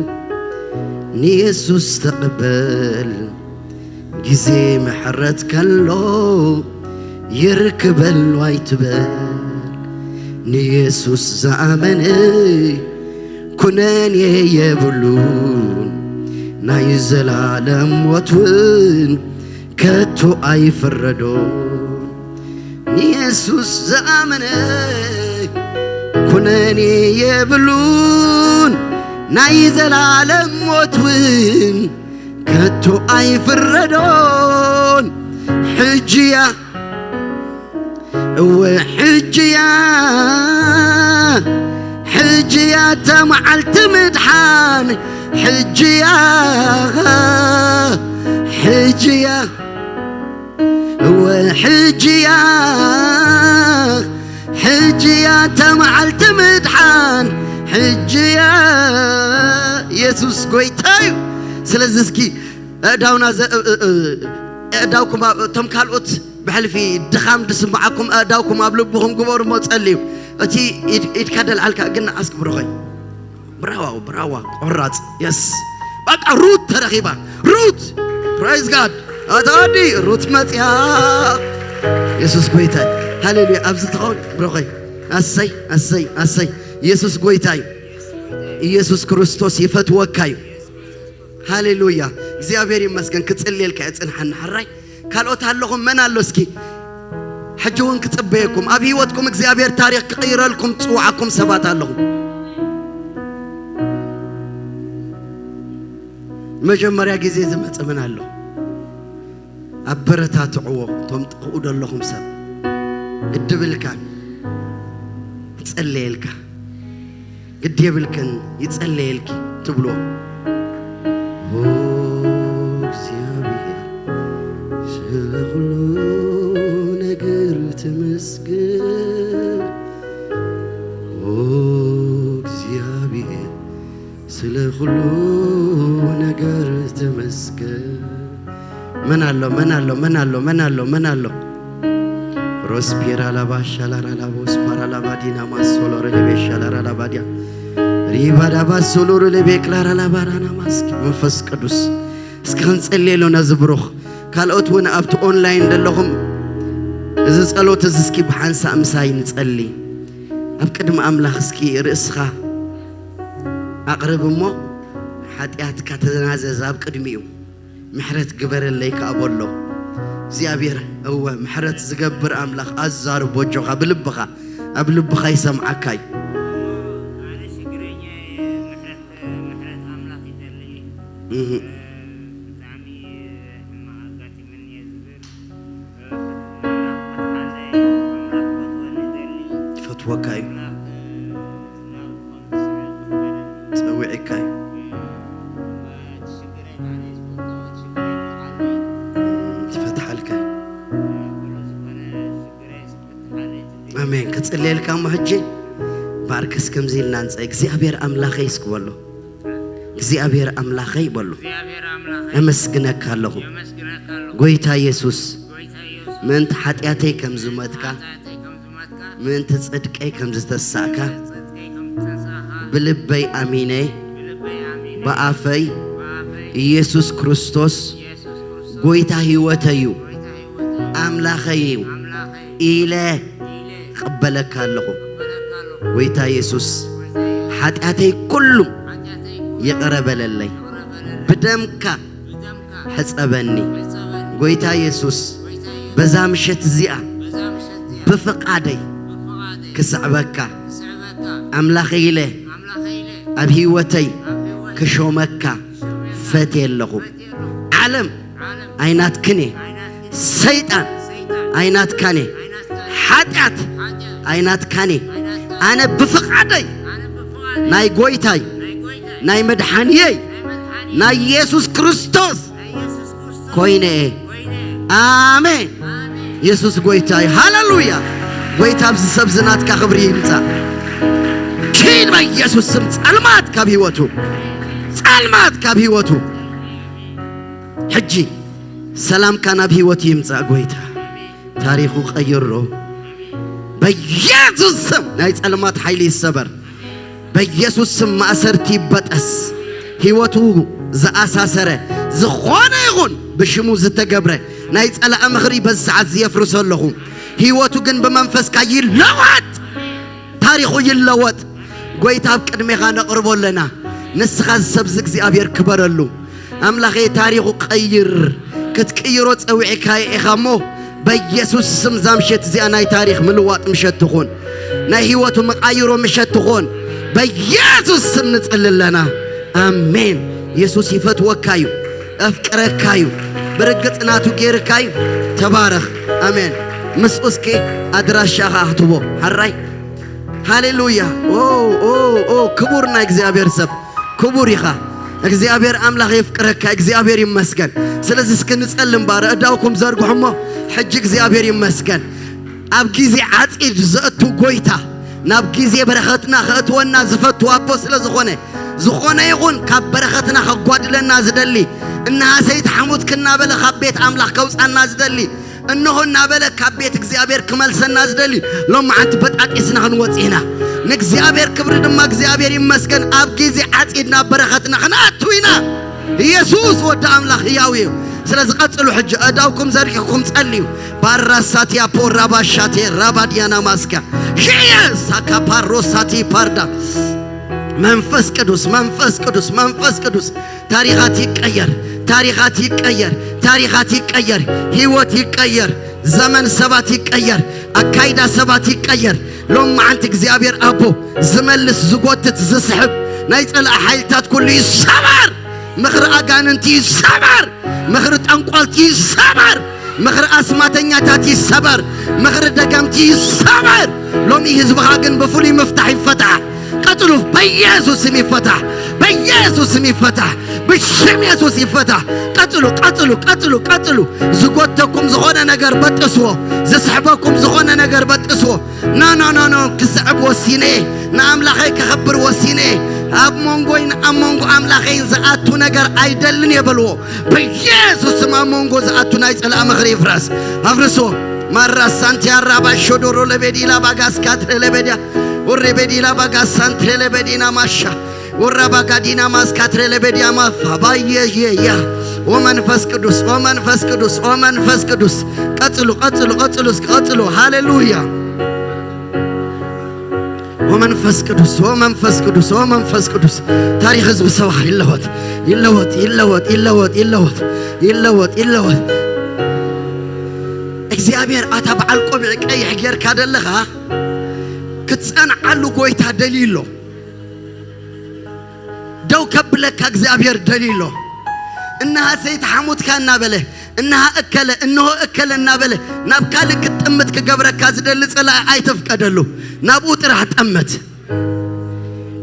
ንኢየሱስ ተቐበል ጊዜ ምሕረት ከሎ ይርክበሉ ኣይትበል ንኢየሱስ ዝኣመነ ኩነኔ የብሉን ናይ ዘላለም ሞትን ከቶ ኣይፍረዶን ንኢየሱስ ዝኣመነ ኩነኔ የብሉን ናይ ዘላለም ሞትን ከቶ ኣይፍረዶን ሕጅያ ሕጅያ ተመዓልቲ ምድሓን ሕጅያ ተመዓልቲ ምድሓን ሕጅያ ኢየሱስ ጎይታዩ ስለዚ እስኪ እዳውኩም እቶም ካልኦት ብሕልፊ ድኻም ድስማዓኩም እዳውኩም ኣብ ልብኹም ግበሩ ሞ ጸልዩ እቲ ኢድካ ደልዓልካ ግን ኣስክብሮኸይ ብራዋ ቆራጽ የስ በቃ ሩት ተረኺባ ሩት ፕራይዝ ጋድ ኣታዲ ሩት መጽያ ኢየሱስ ጎይታይ ሃሌሉያ ኣብዚ ተኸው ብሮኸይ ኣሰይ ኢየሱስ ጎይታይ ኢየሱስ ክርስቶስ ይፈትወካዩ ሃሌሉያ እግዚአብሔር ይመስገን ክጽልየልካ ጽንሐና ሕራይ ካልኦት ኣለኹም መን ኣሎ እስኪ ሕጂ እውን ክጽበየኩም ኣብ ሂወትኩም እግዚአብሔር ታሪኽ ክቕይረልኩም ጽዋዓኩም ሰባት ኣለኹም መጀመርያ ጊዜ ዝመጽ ምን ኣሎ ኣብ በረታትዕዎ ቶም ጥቕኡ ደለኹም ሰብ ግድብልካ ይጸልየልካ ግድየብልክን ይጸልየልኪ ትብሎ እግዚአብሔር ስለሁሉ ነገር ተመስገን እግዚአብሔር ስለሁሉ ነገር ተመስገን ምን አለው ሮስፒራ ላባሻላራ ላቦስ ፓራላባዲና ማሶሎረ ለቤሻላራ ላባዲያ ሪባዳ ባሶሎረ ለቤክላራ ላባራና ማስኪ መንፈስ ቅዱስ እስከን ጸልየሎና ዝብሩኽ ካልኦት ወን ኣብቲ ኦንላይን ደለኹም እዚ ጸሎት እዚ እስኪ ብሓንሳ ምሳይ ንጸሊ ኣብ ቅድሚ ኣምላኽ እስኪ ርእስኻ ኣቕርብ እሞ ሓጢኣትካ ተናዘዝ ኣብ ቅድሚኡ ምሕረት ግበረለይ ከኣበሎ እግዚአብሔር እወ ምሕረት ዝገብር ኣምላኽ ኣዛር ቦጆኻ ብልብኻ ኣብ ልብኻ ይሰምዓካይ ፈትወካይ ፀዊዕካይ አሜን ከጽልየልካ ማህጂ ባርከስ ከምዚልና እንጸ እግዚአብሔር አምላኸ ይስክበሎ እግዚአብሔር አምላኸ ይበሎ አመስግነካለሁ ጎይታ ኢየሱስ ምንት ኃጢአተይ ከምዝመትካ ምንት ጽድቀይ ከምዝተሳካ بلبي أميني بأفي ኢየሱስ ክርስቶስ ጎይታ ህይወተዩ አምላኸዩ ኢለ ቅበለካለሁ ጎይታ ኢየሱስ ኃጢአተይ ኩሉ ይቅረበለለይ በደምካ ሕጸበኒ ጎይታ ኢየሱስ በዛ ምሽት እዚኣ በፈቃደይ ክስዕበካ አምላኸይ ኢለ ኣብ ህይወተይ ክሾመካ فتي اللغو عالم عينات كني سيطان عينات كاني حاتيات عينات كاني أنا بفقعدي ناي قويتاي ناي مدحانيي ناي يسوس كريستوس كويني آمين يسوس قويتاي هاللويا قويتا بسبزنات كخبري يمتا كين ما يسوس سمت المات كبيوتو سلامات كابيوتو حجي سلام كان بهيوتي يمصا غويتا تاريخو قيرو بيسوس سم ناي سلامات حيلي الصبر بيسوس سم ما اسرتي بطس هيوتو ز اساسره زخونه يغون بشمو زتغبره ناي صلا مخري بزعت يفرسلهم هيوتو جن بمنفس كاي لوات تاريخو يلوت غويتا بقدمي نقربو لنا نسخة سبز እግዚአብሔር ክበረሉ አምላኬ ታሪኹ ቀይር ክትቀይሮ ጸውዒ ካይ ኢኻሞ በኢየሱስ ስም ዛምሸት እዚኣ ናይ ታሪኽ ምልዋጥ ምሸት ትኾን ናይ ህይወቱ መቃይሮ ምሸት ትኾን በኢየሱስ ስም ንጽልለና አሜን ኢየሱስ ይፈትወካዩ አፍቅረካዩ በረገጽናቱ ጌርካዩ ተባረኽ አሜን መስኡስኬ አድራሻኻ አትቦ ሐራይ ሃሌሉያ ኦ ክቡርና እግዚአብሔር ሰብ كبور يخا እግዚአብሔር አምላክ ይፍቅረካ እግዚአብሔር ይመስገን ስለዚህ እስክንጸልም ባረ እዳውኩም ዘርጉ ሕጅ እግዚአብሔር ይመስገን ኣብ ጊዜ ዓጺድ ዘእቱ ጎይታ ናብ ጊዜ በረኸትና ኸእትወና ዝፈቱ አቦ ስለዝኾነ ዝኾነ ይኹን ካብ በረኸትና ኸጓድለና ዝደሊ እነሃ ሰይት ሐሙድ ክናበለ ካብ ቤት አምላክ ከውፃና ዝደሊ እነሆና በለ ካብ ቤት እግዚአብሔር ክመልሰና ዝደሊ ሎም ዓንት በጣቂስና ክንወጽኢና نكزيابير كبر دمك زيابير يمسكن أب جيزي عتيدنا برختنا خنا توينا يسوع ودام الله ياوي سلز قتلوا حج أداوكم زرقكم تقليو بارساتي أبور رباشاتي رباديانا ماسكا جيس هكا باروساتي باردا منفس كدوس تاريخاتي كير تاريخاتي كير هيوتي كير زمن سباتي كير أكايدا سباتي كير لوم عند እግዚአብሔር አቦ ዝመልስ ዝጎትት ዝስሕብ ናይ ጸላ ኃይልታት ኩሉ ይሰበር ምኽር አጋንንት ይሰበር ምኽር ጠንቋልት ይሰበር ምኽር አስማተኛታት ይሰበር ምኽር ደጋምት ይሰበር ሎሚ ህዝብኻ ግን በፍሉይ መፍታሕ ይፈታሕ ቀጥሉ በኢየሱስ ስም ይፈታሕ በኢየሱስ ስም ይፈታሕ በስም ኢየሱስ ይፈታሕ ቀጥሉ ዝጎተኩም ዝኾነ ነገር በጥስዎ ዝስሕበኩም ዝኾነ ነገር በጥስዎ ኖ ክስዕብ ወሲኔ ንኣምላኸይ ክኸብር ወሲኔ ኣብ መንጎይን ኣብ መንጎ ኣምላኸይ ዝኣቱ ነገር ኣይደልን የበልዎ በኢየሱስ ስም ኣብ መንጎ ዝኣቱ ናይ ጸላእ ምኽሪ ይፍረስ ኣፍርሶ ማራስ ሳንቲያራ ባሾዶሮ ለቤዲላ ባጋስካት ለቤዲያ ወሬቤዲላ ባጋሳንት ለቤዲና ማሻ ወራባጋዲና ማስካት ለቤዲያ ማፋ ባየየ ومنفس قدوس قتلوا هاليلويا ومنفس قدوس تاريخ حزب سواح يلوت እግዚአብሔር አታባል ቆብዕ ቀይሕ ጌርካ ደለኻ ክትጸንዓሉ ጎይታ ደሊሎ ደው ከብለካ እግዚአብሔር ደሊሎ إنها سيد حمود كان نابله إنها أكل النابله نابكالك تأمت كجبرك كازد اللي صلا عيتف كدلو نابوت راح تأمت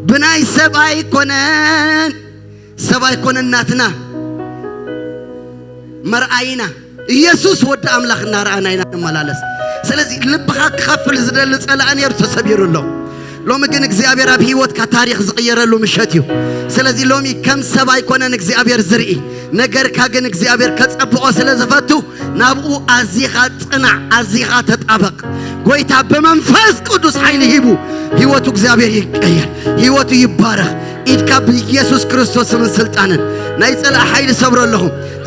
بناي سباي كونن ناتنا مرأينا يسوع ود أملاخ النار أنا ملالس سلزي لبخاك خفل زد اللي صلا أن يرتسبير الله ሎሚ ግን እግዚአብሔር ኣብ ህይወትካ ታሪክ ዝቕየረሉ ምሸት እዩ ስለዚህ ሎሚ ከም ሰብ ኣይኮነን እግዚአብሔር ዝርኢ ነገርካ ግን እግዚአብሔር ከጸብቆ ስለ ዝፈቱ ናብኡ ኣዚኻ ጽናዕ ኣዚኻ ተጣበቅ ጎይታ በመንፈስ ቅዱስ ኃይል ሂቡ ህይወቱ እግዚአብሔር ይቀየር ህይወቱ ይባረክ ኢድካ በኢየሱስ ክርስቶስ ስም ስልጣንን ናይ ጸልአ ኃይል ሰብረለሁ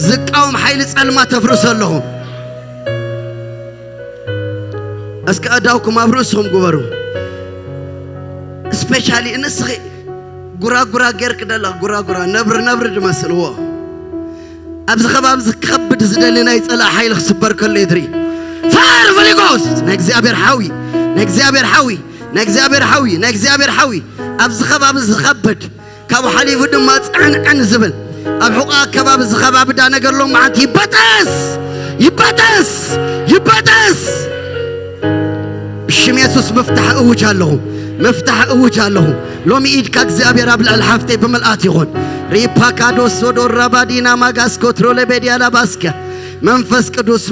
ዝቃውም ኃይል ጸልማ ተፍርሰለሁ እስከ አዳውኩም አብሩስኩም ጉበሩ ስፔሻሊ እንስኺ ጉራጉራ ገርክ ደላ ጉራጉራ ነብር ድመስልዎ ኣብዚ ከባቢ ዝከብድ ዝደሊ ናይ ጸልአ ኃይል ክስበር ከሎ ይድሪ ፋር ሆሊጎስ ናይ እግዚአብሔር ሓዊ ናይ እግዚአብሔር ሓዊ ናይ እግዚአብሔር ሓዊ ናይ እግዚአብሔር ሓዊ ኣብዚ ከባቢ ዝከብድ ካብ ሓሊፉ ድማ ጽዕንዕን ዝብል ኣብ ሕቋ ከባቢ ዝከባቢ ዳ ነገርሎ ማዓንቲ ይበጠስ بشم يسوس مفتح أوج الله لوم إيد كأجزابير قبل الحفتة بملآت يغون ريبا كادوس سودور ربادينا ماغاس كترول بدي على باسكا منفس قدوس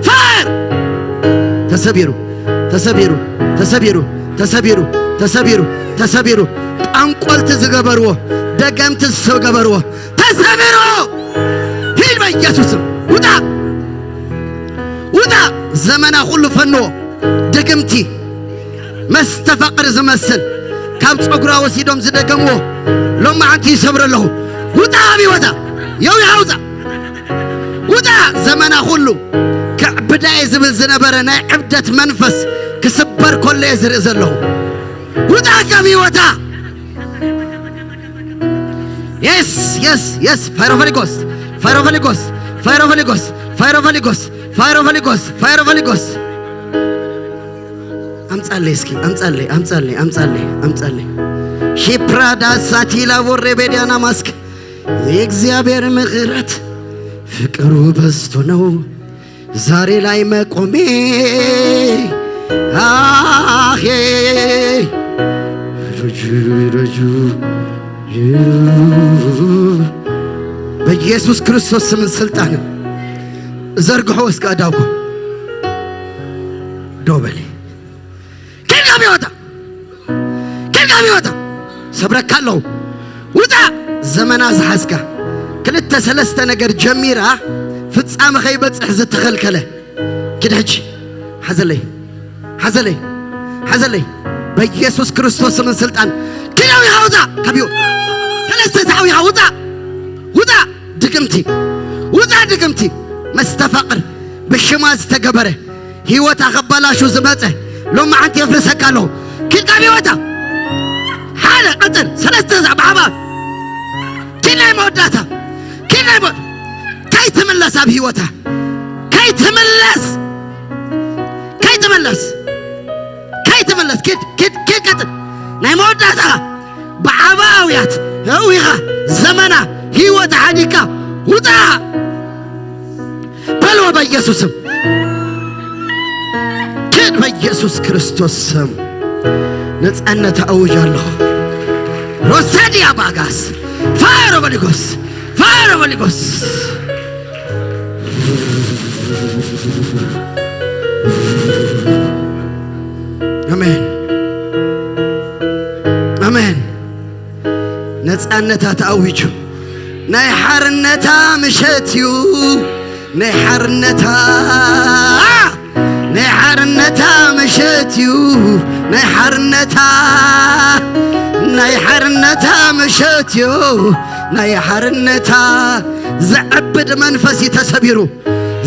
فار تسبيرو أنقل تزغبرو دقم تزغبرو تسبيرو هيل بيسوس ودا زمنا كله فنو دقمتي مستفقر زمسل كاب صقرا وسيدوم زدقمو لما عنتي صبر له ودا بيودا يو يعوزا ودا زمنا كله كبداية زبل زنبرنا عبدة منفس كسبر كل يزر له ودا كبي ودا Yes, fire of Holy Ghost. I'm Tzalli. She prada satila vorre bediana mask. እግዚአብሔር ምሕረት ፍቅሩ በዝቶ ነው ዛሬ ላይ መቆሜ አሄ ረጁ በኢየሱስ ክርስቶስ ስም ስልጣን ዘርግሖ እስከ አዳውኩ ዶበሌ ከጋሚ ወጣ ሰብረካለው ውጣ ዘመና ዝሐስካ ክልተ ሰለስተ ነገር ጀሚራ ፍጻመ ኸይበጽሕ ዝተኸልከለ ክድሕጂ ሓዘለይ በኢየሱስ ክርስቶስ ስም ስልጣን كلاوي هاودا كبيو ثلاثة تعوي هاودا دقمتي مستفقر بالشماز تقبره هيوتا خبالاشو زباته لو ما عنتي يفرسك له كل قابي ودا حالة قتل ثلاثة بعبا كلا يموداتا كي تملس بهيوتا كي تملس كد قتل ناي موداتا بعباويات هويها زمنا هيوت عديكا ودا بلو بيسوسم كد بيسوس كريستوسم نتأنى تأوج الله روسادي يا باغاس فايرو بليغوس አሜን ነፃነታ ተአውጁ ናይ ሓርነታ ምሸትዩ ናይ ሓርነታ ምሸትዩ ናይ ሓርነታ ዘዕብድ መንፈስ ተሰቢሩ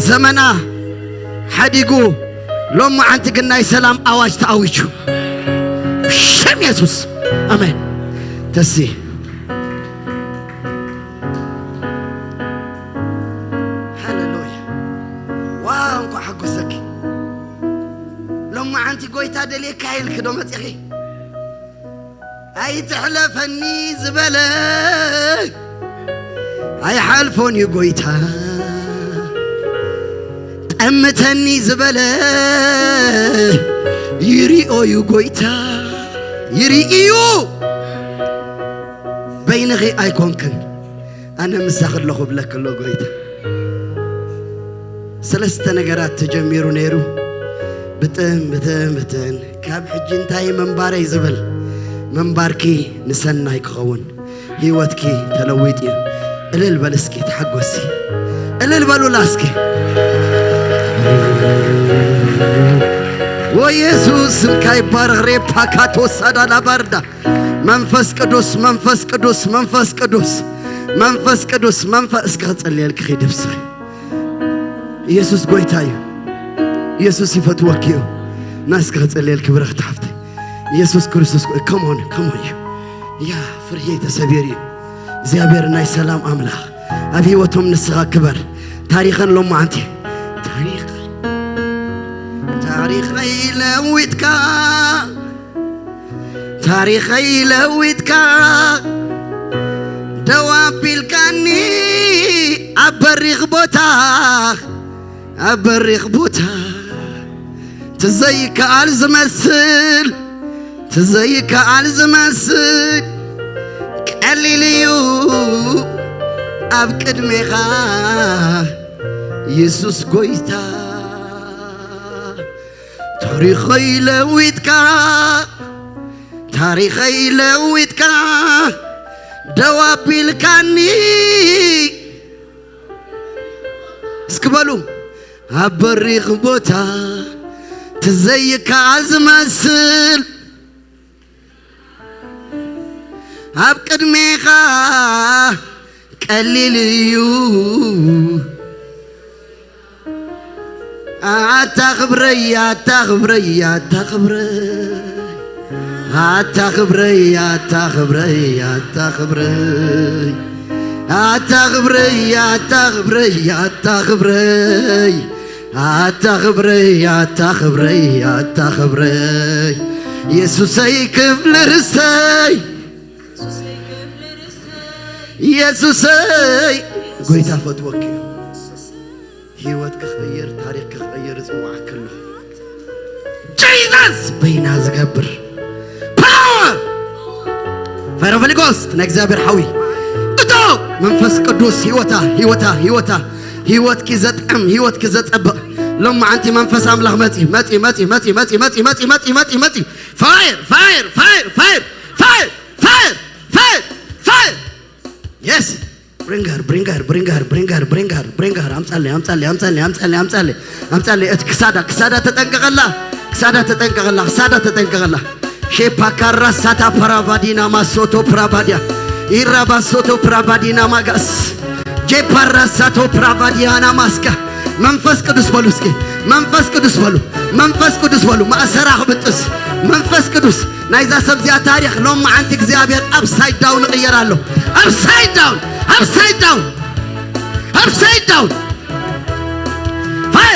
ዘመና ሓዲጉ ሎማ ዓንቲ ግን ናይ ሰላም አዋጅ ተአውጁ ብሽም ኢየሱስ አሜን تسي هاللويا واو انكو حقو سكي لما عنتي قويتا دليك هايل كدو متيخي هاي تحلفني زبلك هاي حالفوني قويتا تأمتني زبلك يريئو يقويتا يريئيو بينغي أيكونكن أنا مساخر له بلك الله قويتا ሰለስተ ነገራት ተጀሚሩ ነይሩ ብጥን ካብ ሕጂ እንታይ መንባረይ ዝብል መንባርኪ ንሰናይ ክኸውን ህይወትኪ ተለዊጥ እዩ እልል በል እስኪ ተሐጎሲ እልል በሉላ እስኪ ወኢየሱስ ስምካ ይባረክ ሬፓካቶ ሳዳላ ባርዳ መንፈስ ቅዱስ መንፈስ ቅዱስ መንፈስ ቅዱስ መንፈስ ቅዱስ መንፈስ ከጸልየልክ ኺድብስ ኢየሱስ ጎይታ እዩ ኢየሱስ ይፈትወክ እዩ ናስ ከጸልየልክ ብረኽ ተሐፍተ ኢየሱስ ክርስቶስ ከሞን ያ ፍርሄ ተሰቢር እዩ እግዚአብሔር ናይ ሰላም አምላክ ኣብ ህይወቶም ንስኻ ክበር ታሪኽን ሎማዓንቲ ታሪኸይ ለዊትካ ታሪኸይ ለዊትካ ደዋቢልካኒ ኣብ በሪኽ ቦታ ትዘይከኣል ዝመስል ቀሊል እዩ ኣብ ቅድሜኻ ኢየሱስ ጎይታ ታሪኸይ ለዊትካ ደዋቢልካኒ እስክበሉ ኣብ በሪኽ ቦታ ትዘይከኣል ዝመስል ኣብ ቅድሜኻ ቀሊል እዩ አታኽብረይ ኢየሱሰይ ክብር ርሰይ ኢየሱሰይ ጎይታ ፈትወክ ህይወት ክኽየር ታሪክ ክኽየር ጽዋዕ ከሎ ጂሰስ በይና ዝገብር ፓወር ፈረፈልጎስ ነግዚአብሔር ሓዊ እቶ መንፈስ ቅዱስ ህይወትኪ ዘጥዕም ህይወትኪ ዘጸብቕ ሎማዓንቲ መንፈስ አምላኽ መጺ ፋየር yes bring her አምጻለይ ክሳዳ ተጠንቀቀላ ሼፓካራ ሳታ ፕራባዲና ማሶቶ ፕራባዲያ ኢራባሶቶ ፕራባዲና ማጋስ ጄፓራሳቶ ፕራባዲያና ማስካ መንፈስ ቅዱስ በሉ እስኪ መንፈስ ቅዱስ በሉ ማእሰራህ ብጥስ መንፈስ ቅዱስ ናይዛ ሰብዚያ ታሪክ ሎማዓንቲ እግዚአብሔር አፕሳይድ ዳውን ይቀየራለሁ አፕሳይድ ዳውን ፋይ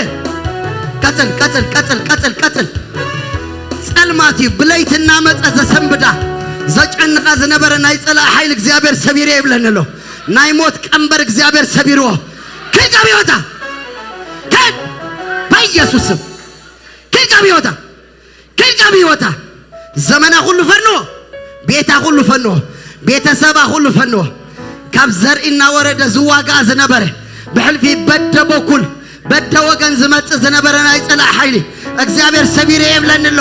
ቀጥል ጸልማቲ ብለይትና መጸ ዘሰንብዳ ዘጨንቃ ዝነበረ ናይ ጸላ ኃይል እግዚአብሔር ሰቢሬ ይብለንሎ ናይ ሞት ቀንበር እግዚአብሔር ሰቢሮ ከጋቢዮታ በኢየሱስም ከጋቢዮታ ዘመና ሁሉ ፈኖ ቤታ ሁሉ ፈኖ ቤተሰባ ሁሉ ፈኖ ካብ ዘርኢና ወረደ ዝዋጋ ዝነበረ ብሕልፊ በደበኩል በደ ወገን ዝመጽ ዝነበረ ናይ ጸላ ኃይል እግዚአብሔር ሰቢሬ ይብለንሎ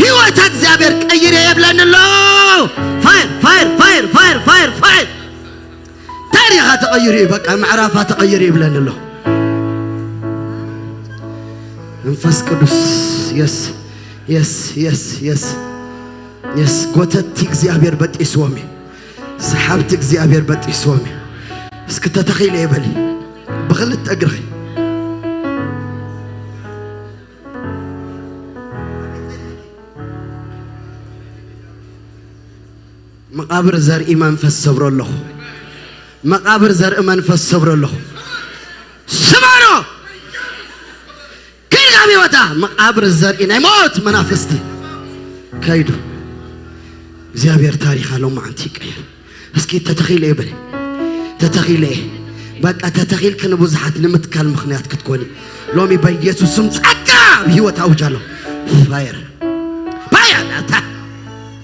ህይወት እግዚአብሔር ቀይሬ ይብለንሎ ፋየር ታሪኻ ተቀይሪ በቃ ምዕራፋ ተቀይሪ ይብለንሎ መንፈስ ቅዱስ yes ጎተቲ እግዚአብሔር በጢስዎሚ ሰሓብቲ እግዚአብሔር በጢስዎሚ እስኪ ተተኺለ ይበል ብኽልተ እግሪ መቃብር ዘርኢ መንፈስ ሰብረለሁ ስማኖ ከጋቢወታ መቃብር ዘርኢ ናይ ሞት መናፍስቲ ከይዱ እግዚአብሔር ታሪክ አለው ማንቲ ይቀየር እስኪ ተተኺለ ይበል በቃ ተተኺልክ ንብዙሓት ንምትካል ምክንያት ክትኮኒ ሎሚ በኢየሱስ ስም ጸጋ ህይወት አውጃለሁ ፋየር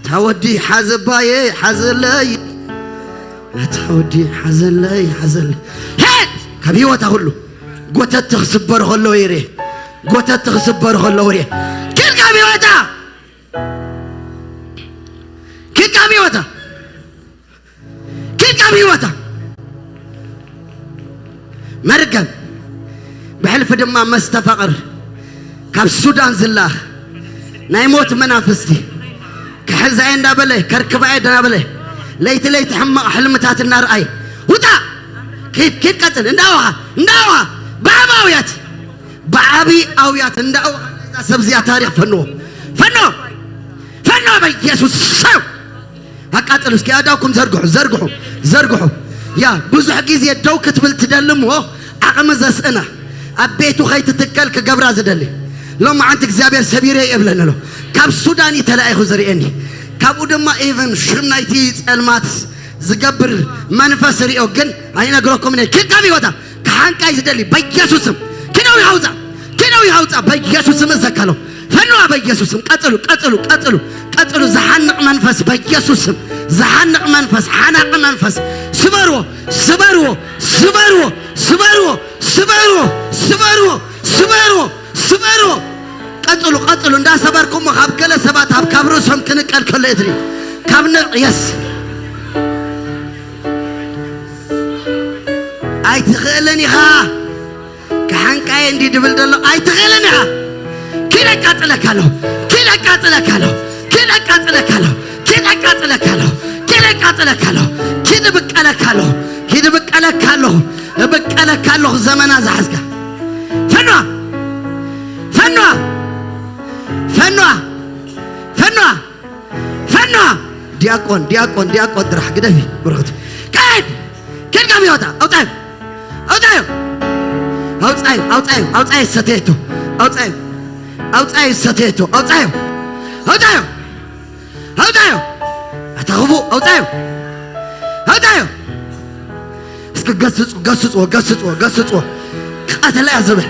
ታወዲ ሓዘባዬ ሓዘለይ ታወዲ ሓዘለይ ሄድ ከህይወታ ሁሉ ጎተት ተخسبر هلو يري ጎተት ተخسبر هلو يري كلكم يوتا كلكم يوتا كلكم يوتا مرقم بحلف دما مستفقر كاب السودان زلاخ نايموت منافستي كحزاين دابله كركباي دابله ليت حمق حلمتات النار اي وتا كيف قتل انداوا بعبي اويات انداوا سبزيا تاريخ فنو بيسوس سو هقاتل اسكي اداكم زرغحوا يا بزح غيزي دوك تبل تدلمو عقم زسنا ابيتو خيت تتكل كغبرا زدلي لما انت اغزابير سبيره يبلن له كاب سوداني تلايخو زريني كابو دما ايفن شنايتي صلمات زغبر منفس ريو جن اي نغركم ني كيكابي وتا كحانقاي زدلي بيسوسم كنو يحوطا بيسوسم زكالو فنوا بيسوسم قتلوا زحنق منفس بيسوسم زحنق منفس حنق منفس سبروا قتلوا اندا سبركم خابكله سبات خابكبرو سم كنقل كليتري كابن يس اي تخلني ها كحنقاي اندي دبلدلو اي تخلني ها كده قتلكالو كده بقلكالو زمنا زحزكا فنوا دياقون درح قدفي برغت قاعد كل قام يوتا اوطايو ستيتو اتغبو اوطايو اسك قصصوا قتل يا زبل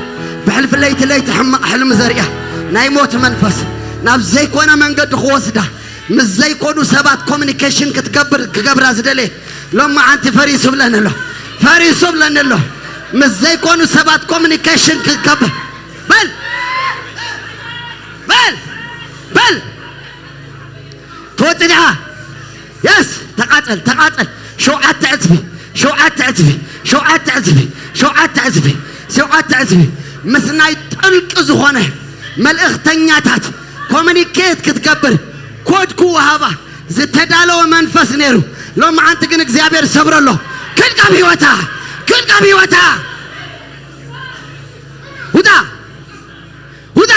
بحلف ليت حمق حلم زريا ناي موت منفس ناب زي كونا منقد خوسدا مز زي كونو سبات كوميونيكيشن كتقبر ازدلي لما انت فريس بلن له مز زي كونو سبات كوميونيكيشن كتقبر بل توتنها يس تقاتل شوعات تعزبي مسناي طلق زخونه ملእኽተኛታት ኮሙኒኬት ክትገብር ኮድኩ ወሃባ ዝተዳለው መንፈስ ነሩ لما አንተ ግን እግዚአብሔር ሰብረሎ ከልቃም ህይወታ ሁዳ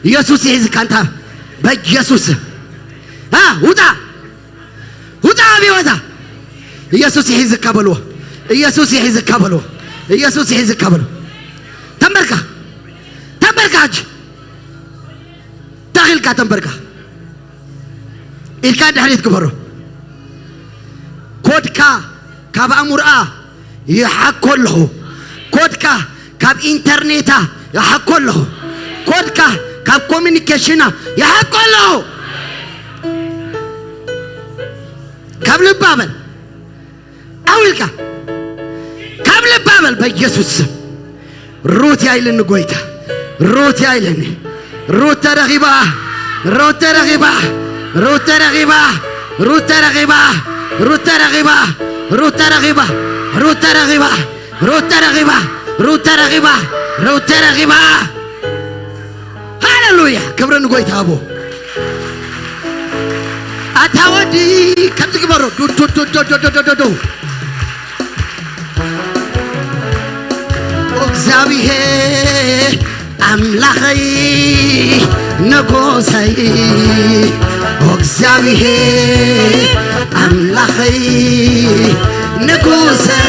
ኢየሱስ ይዝካ አንተ በኢየሱስ ሁዳ ቢወታ ኢየሱስ ይዝካ በሎ ተንበርካች داخلك تنبركا إلكا دحريت كبرو كودكا كاب أمرأة يحكو له كودكا كاب إنترنتا يحكو له كودكا كاب كوميونيكيشنا يحكو له كاب لبابل أولكا كاب لبابل بيسوس روتي آيلن قويتا روتي آيلن روت رغبة هاللويا كبرن قويت أبو أتاودي كم تكبروا دو እግዚአብሔር አምላኸይ ንጉሰይ እግዚአብሔር አምላኸይ ንጉሰይ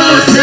I'm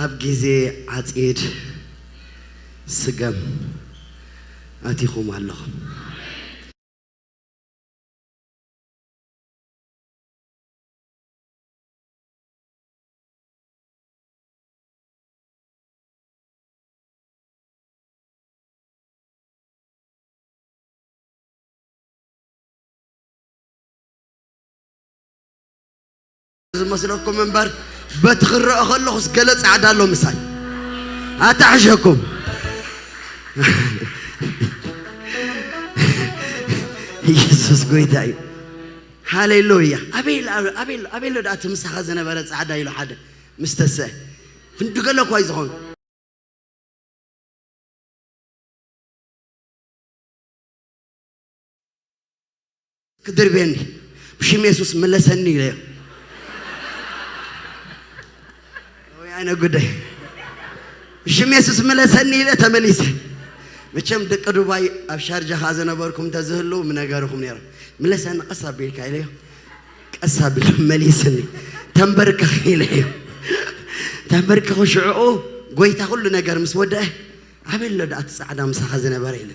ኣብ ጊዜ ዓፂድ ስገም ኣቲኹም ኣለኹም ዝመስለኩም እምበር በትኽረአ ከለኹስ ገለ ጻዕዳ ኣሎ ምሳይ ኣታሕሸኩም ኢየሱስ ጎይታ እዩ ሃሌሉያ ኣቤል ዳ ትምሳኻ ዝነበረ ጻዕዳ ኢሉ ሓደ ምስ ተስአ ክንድገለ እኳ እዩ ዝኾኑ ክድርቤኒ ብሽም ኢየሱስ መለሰኒ ኢለዮ أنا قدي بشم يسوس ملسني لا تمليس مشم دق دبي أبشار جهازنا باركم تزهلو من أجاركم نيرا ملسن قصاب بيك عليه قصاب مليسني تنبرك عليه تنبرك خشوعه قوي تقول لنا جار مسودة عمل له دعت سعادة مسخزنا باريل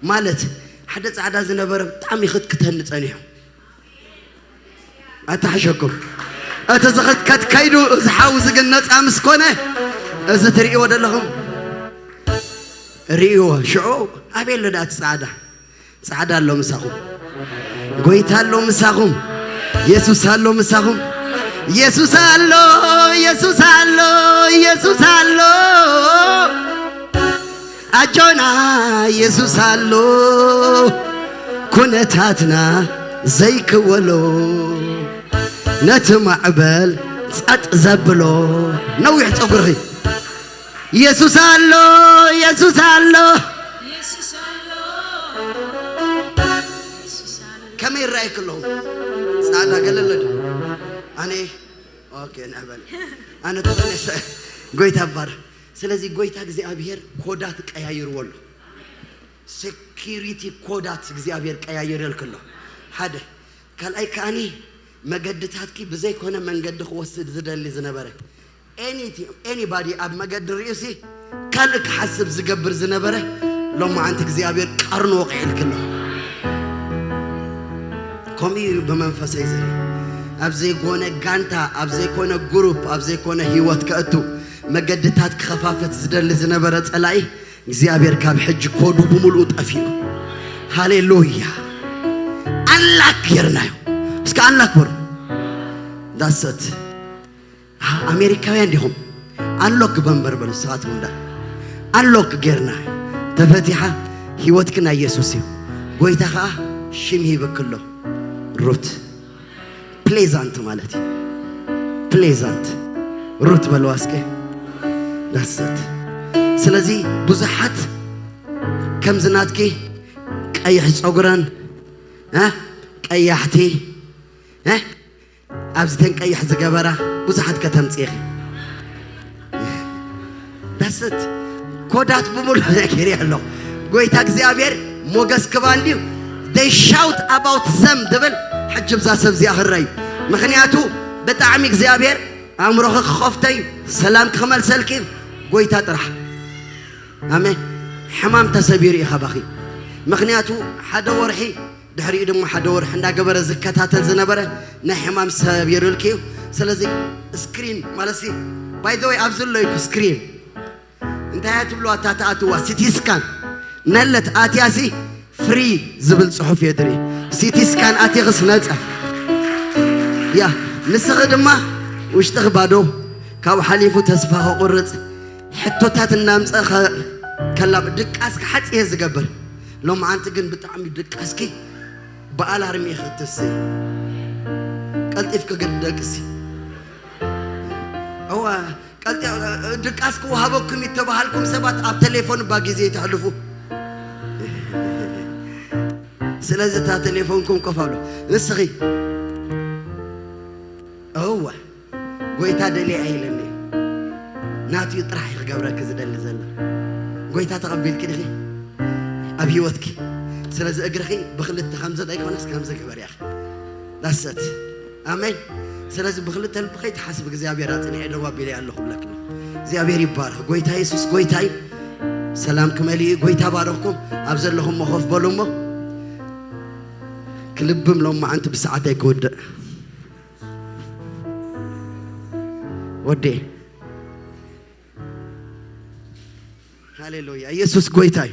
مالت حدث سعادة زنا بار تعمي خد كتهن ثانيهم أتحشكم أتزغت كات كيدو زحاوز جنات أمس كونه إذا تريوا دلهم ريوا شعو أبيل لدات سعادة الله مساهم قويت الله مساهم يسوع الله مساهم يسوع الله يسوع الله يسوع الله أجونا يسوع الله كنتاتنا زيك ولو نتمعبل صات زبلو نويح صغري يسوع الله يسوع الله يسوع الله كم يرايك لهم سعادة قال له أنا أوكي نعبل أنا تقول قويت أبار سلازي قويت أجزي أبير كودات كأيير والله security كودات أجزي أبير كأيير الكله هذا قال أي كاني ما قدت هاتكي بزي كونه من قد خوصد زد اللي زنبره anybody أب ما قد رئيسي كانك حسب زقبر زنبره لو ما عندك زيابير قرن وقع الكله كمي بمنفسي زري أب زي كونه جانتا أب زي كونه جروب أب زي كونه هيوت كأتو ما قدت هاتك خفافة زد اللي زنبره تلاقي زيابير كاب حج كودو بملوت أفيو هاليلويا الله كيرنايو كان لكبر دست أمريكايين ديهم أنلوك بمبر بالساعات مندا أنلوك جرنا تفتحها هيوتكنا يسوسيو قويتها شمي بكله روت بليزانت مالتي بليزانت روت بالواسكة دست سلازي بزحت كم زناتكي أي حس أقران ها أي حتي ها أبزتن كأي حز جبرة وزحت كتم صيغ دست كودات بمول ذكري الله قوي تاكسي أبير موجس كبانديو they shout about them دبل حجب زاسب زي آخر رأي مخنياتو بتعمق زي أبير أمره خفتي سلام كمال سلكين قوي تطرح أمي حمام تسبيري خباخي مخنياتو حدا ورحي دحري دم حدور حنا قبر زكاتات الزنبرة نحمام سبير الكيو سلازي سكرين مالسي باي ذا واي ابزل له سكرين انت هاتبلو اتاتاتوا سيتي سكان نلت اتياسي فري زبل صحف يدري سيتي سكان اتي غسنص يا نسخ دما وشتخ بادو كاو حليفو تسفا قرص حتوتات النامص كلا دقاسك حصي زغبر لو ما انت كن بتعمي دقاسكي بألارمي ختسي قلت إفك قدكسي هو قلت دقاسكو هابوكم يتبهالكم سبات أب تليفون باقي زي تحلفو سلازة تا تليفونكم كفالو نسخي هو قويتا دلي عيلني ناتو يطرح يقبرك زدل زل قويتا تقبل كده أبي وتكي سلازة أجرخي بخلت خمسة دقيقة ونص خمسة كبر يا أخي دست آمين سلازة بخلت البخيت حسب جزاء بيراتني عدوا بيلي الله لك እግዚአብሔር ይባረክ ጎይታ ኢየሱስ ጎይታይ ሰላም ከመሊ ጎይታ ባረኩም አብዘለሁም መخف በሉሞ ክልብም ሎማ አንተ በሰዓት አይከወደ ወዴ ሃሌሉያ ኢየሱስ ጎይታይ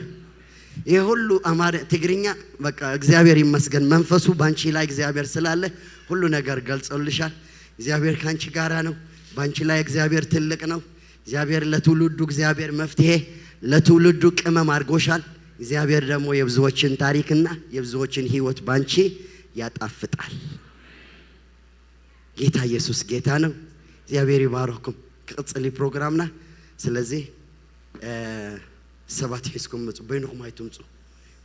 የሁሉ አማረ ትግርኛ በቃ እግዚአብሔር ይመስገን መንፈሱ ባንቺ ላይ እግዚአብሔር ስላለ ሁሉ ነገር ገልጾልሻል እግዚአብሔር ካንቺ ጋራ ነው ባንቺ ላይ እግዚአብሔር ትልቅ ነው እግዚአብሔር ለትውልዱ እግዚአብሔር መፍትሄ ለትውልዱ ቅመም አድርጎሻል እግዚአብሔር ደግሞ የብዙዎችን ታሪክና የብዙዎችን ህይወት ባንቺ ያጣፍጣል ጌታ ኢየሱስ ጌታ ነው እግዚአብሔር ይባርክኩም ቅጽሊ ፕሮግራምና ስለዚህ ሰባት ሒስኩም መጽ በይንኩም አይቱምጹ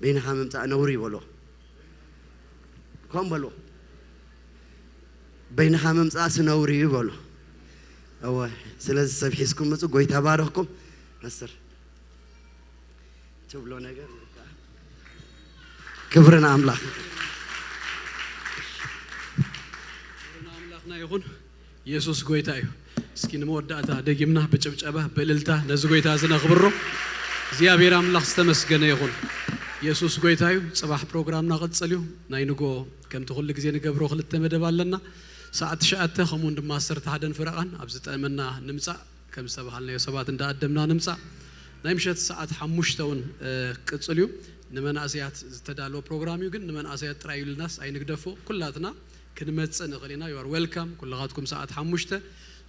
በይንኻ መምጻእ ነውሪ ይበሎ ኮም በሎ በይንኻ መምጻእ ስነውሪ ይበሎ አዎ ስለዚህ ሰብ ሒስኩም መጽ ጎይታ ባረክኩም መስር ተብሎ ነገር ክብርና አምላክ አምላክና ይሁን ኢየሱስ ጎይታ እዩ እስኪ ንመወዳእታ ደጊምና በጭብጨባ በእልልታ ነዚ ጎይታ ዝነኽብሮ እግዚአብሔር አምላክ ዝተመስገነ ይሁን ኢየሱስ ጎይታ እዩ ጽባሕ ፕሮግራምና ቀጽልዩ ናይ ንጎ ከምቲ ሁሉ ግዜ ንገብሮ ክልተ መደብ ኣለና ሰዓት ሸዓተ ከምኡን ድማ 11 ፍረቃን ኣብ ዝጠመና ንምጻእ ከም ዝተባሃልናዮ ሰባት እንዳኣደምና ንምጻእ ናይ ምሸት ሰዓት 5 ውን ቅጽልዩ ንመናእስያት ዝተዳለወ ፕሮግራም እዩ ግን ንመናእስያት ጥራይ ይልናስ ኣይንግደፎ ኩላትና ክንመጽእ ንኽእልና ዩ አር ዌልካም ኩላኻትኩም ሰዓት 5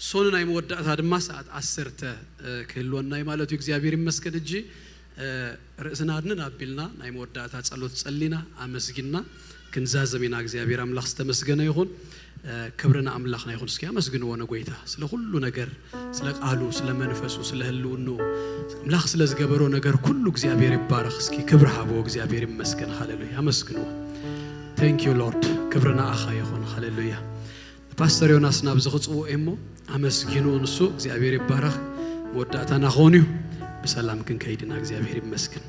ሶን ናይ መወዳእታ ድማ ሰዓት 10 ክህልወና ማለት እዩ እግዚአብሔር ይመስገን እጂ ርእስና አድነን አቢልና ናይ መወዳእታ ጸሎት ጸሊና አመስግና ክንዛዘሚና እግዚአብሔር አምላክ ዝተመስገነ ይሁን ክብርና አምላክና ይሁን እስኪ አመስግኑ ወነ ጎይታ ስለ ሁሉ ነገር ስለ ቃሉ ስለ መንፈሱ ስለ ህልውኑ አምላክ ስለ ዝገበሮ ነገር ሁሉ እግዚአብሔር ይባረክ እስኪ ክብር ሃቦ እግዚአብሔር ይመስገን ሃሌሉያ አመስግኑ Thank you Lord ክብርና አኻ ይሁን ሃሌሉያ ፓስተር ዮናስ ናብ ዝኽጽዎ እሞ አመስግኑ እንሱ እግዚአብሔር ይባረክ ወዳታና ሆኒው በሰላም ግን ከይድና እግዚአብሔር ይመስገን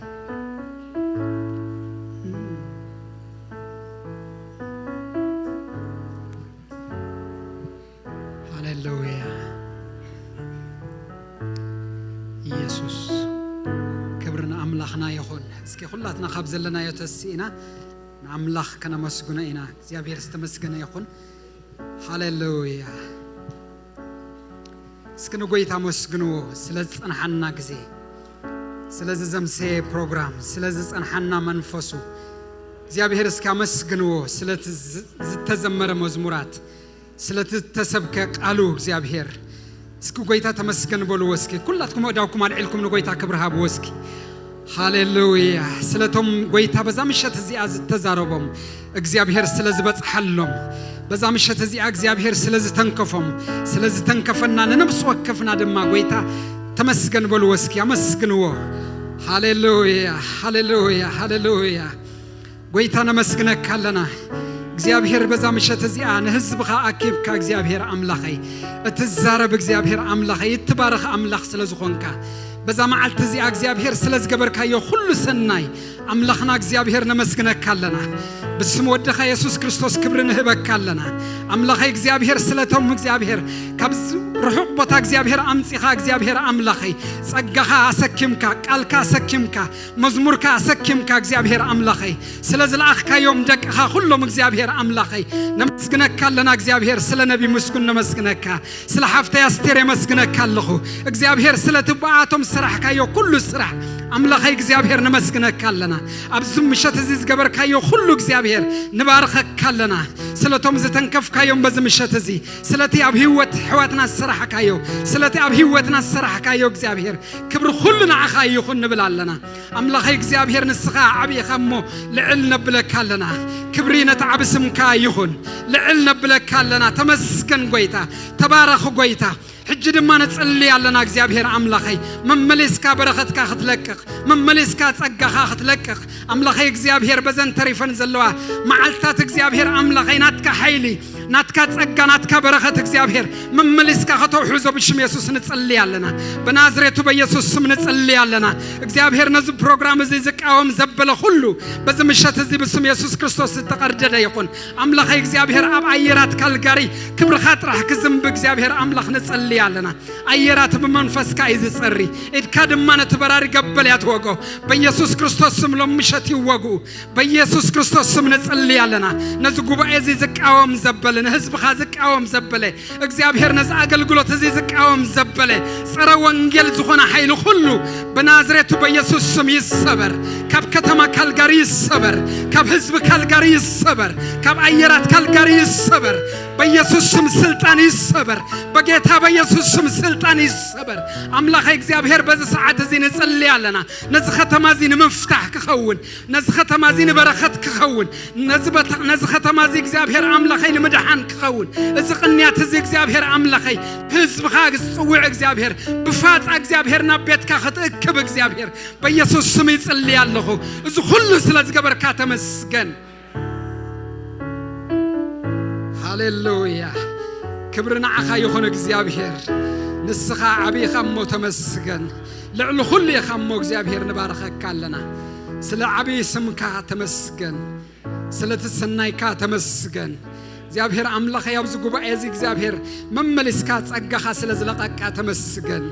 ሃሌሉያ ኢየሱስ ክብርና አምላክና ይሁን እስኪ ሁላትና ካብ ዘለና የተስኢና አምላክ ከነመስግና ኢና እግዚአብሔር ዝተመስገነ ይሁን ሃሌሉያ እስኪ ንጎይታ መስግኑ ስለዚህ ጸንሐና ጊዜ ስለዚህ ዘምሴ ፕሮግራም ስለዚህ ጸንሐና መንፈሱ እግዚአብሔር እስኪ አመስግኑ ስለዚህ ዝተዘመረ መዝሙራት ስለዚህ ተሰብከ ቃሉ እግዚአብሔር እስኪ ጎይታ ተመስገን በሉ ወስኪ ኩላትኩም ወዳውኩም አልዕልኩም ንጎይታ ክብር ሃብ ወስኪ ሃሌሉያ ስለቶም ጎይታ በዛ ምሽት እዚኣ ዝተዛረቦም እግዚአብሔር ስለዚህ በጽሐሎም በዛ ምሽት እዚኣ እግዚአብሔር ስለዚህ ተንከፎም ስለዚህ ተንከፈና ነብስ ወከፍና ደማ ጎይታ ተመስገን በሉ ወስኪ አመስግንዎ ሃሌሉያ ሃሌሉያ ሃሌሉያ ጎይታ ነመስግነካለና እግዚአብሔር በዛ ምሽት እዚኣ ነህዝብኻ አኪብካ እግዚአብሔር አምላኸይ እትዛረብ እግዚአብሔር አምላኸይ እትባረኽ አምላኽ ስለዝኾንካ በዛ መዓልት እዚኣ እግዚአብሔር ስለዝገበርካዮ ሁሉ ሰናይ አምላኽና እግዚአብሔር ነመስግነካለና በስም ወደኻ ኢየሱስ ክርስቶስ ክብርን ህበካለና አምላኸይ እግዚአብሔር ስለቶም እግዚአብሔር ካብዝ ርሑቅ ቦታ እግዚአብሔር አምጽኻ እግዚአብሔር አምላኸይ ጸጋኻ አሰኪምካ ቃልካ አሰኪምካ መዝሙርካ አሰኪምካ እግዚአብሔር አምላኸይ ስለዝላእኽካዮም ደቅኻ ሁሉም እግዚአብሔር አምላኸይ ነመስግነካለና እግዚአብሔር ስለ ነቢ ምስጉን ነመስግነካ ስለ ሐፍታ ያስቴር መስግነካለሁ እግዚአብሔር ስለትባአቶም ስራሕካዮ ሁሉ ስራሕ አምላኸይ እግዚአብሔር ነመስግነካለና አብዙም ምሽት እዚ ዝገበርካዮ ሁሉ እግዚአብሔር ንባርኸካለና ስለቶም ዝተንከፍካዮም በዚ ምሽት እዚ ስለቲ ኣብ ህይወት ሕዋትና ስራሕካዮ ስለቲ ኣብ ህይወትና ስራሕካዮ እግዚአብሔር ክብር ሁሉ ንዓኻ ይኹን ንብላለና አምላኸይ እግዚአብሔር ንስኻ ዓብይኻሞ ልዕል ነብለካለና ክብሪ ነተዓብ ስምካ ይኹን ልዕል ነብለካለና ተመስገን ጎይታ ተባረኽ ጎይታ ሕጂ ድማ ነጽልይ ያለና እግዚአብሔር አምላኸይ መመለስካ በረኸትካ ክትለቅቕ መመለስካ ጸጋኻ ክትለቅቕ አምላኸይ እግዚአብሔር በዘን ተሪፈን ዘለዋ መዓልታት እግዚአብሔር አምላኸይ ናትካ ኃይሊ ናትካ ጸጋ ናትካ በረኸት እግዚአብሔር መመለስካ ከተውሕዞ ብሽም ኢየሱስ ነጽልይ ያለና በናዝሬቱ በኢየሱስ ስም ነጽልይ ያለና እግዚአብሔር ነዚ ፕሮግራም እዚ ዝቃወም ዘበለ ሁሉ በዚ ምሽት እዚ ብስም ኢየሱስ ክርስቶስ ተቀርደደ ይኹን አምላኸይ እግዚአብሔር ኣብ አየራት ካልጋሪ ክብርኻ ጥራሕ ክዝምብ እግዚአብሔር አምላኽ ነጽልይ ያለና አየራት በመንፈስካ ይዝጸሪ እድካ ደማነ ተበራሪ ገበል ያትወገው በኢየሱስ ክርስቶስ ስም ለምሸት ይወጉ በኢየሱስ ክርስቶስ ስም ነጸልይ ያለና ነዚ ጉባኤ እዚ ዝቃወም ዘበለን ህዝብ ኻዝቃወም ዘበለ እግዚአብሔር ነዚ አገልግሎት እዚ ዝቃወም ዘበለ ጸረ ወንጌል ዝኾነ ኃይል ሁሉ በናዝሬቱ በኢየሱስ ስም ይሰበር ካብ ከተማ ካልጋሪ ይሰበር ካብ ህዝብ ካልጋሪ ይሰበር ካብ አየራት ካልጋሪ ይሰበር በኢየሱስ ስም ስልጣን ይሰበር በጌታ በኢየሱስ ስም ስልጣን ይሰበር አምላክ እግዚአብሔር በዚህ ሰዓት እዚ ንጸልይ ያለና ነዚ ከተማ እዚ ንመፍታህ ክኸውን ነዚ ከተማ እዚ ንበረኸት ክኸውን ነዚ ከተማ እዚ እግዚአብሔር አምላክ ንመድሓን ክኸውን እዚ ቅንያት እዚ እግዚአብሔር አምላክ ህዝብኻ ዝጽውዕ እግዚአብሔር ብፋጻ እግዚአብሔርና ቤትካ ክትእክብ እግዚአብሔር በኢየሱስ ስም ይጸልይ ያለሁ እዚ ሁሉ ስለዝገበርካ ተመስገን ሃሌሉያ ክብርና ዓኻ ይኹን እግዚአብሔር ንስኻ ዓቢኻ እሞ ተመስገን ልዕሊ ሁሉ ኢኻ እሞ እግዚአብሔር ንባረኸካ ኣለና ስለ ዓቢይ ስምካ ተመስገን ስለ ትሰናይካ ተመስገን እግዚአብሔር አምላኽ ያብዚ ጉባኤ እዚ እግዚአብሔር መመልስካ ጸጋኻ ስለ ዝለቀቃ ተመስገን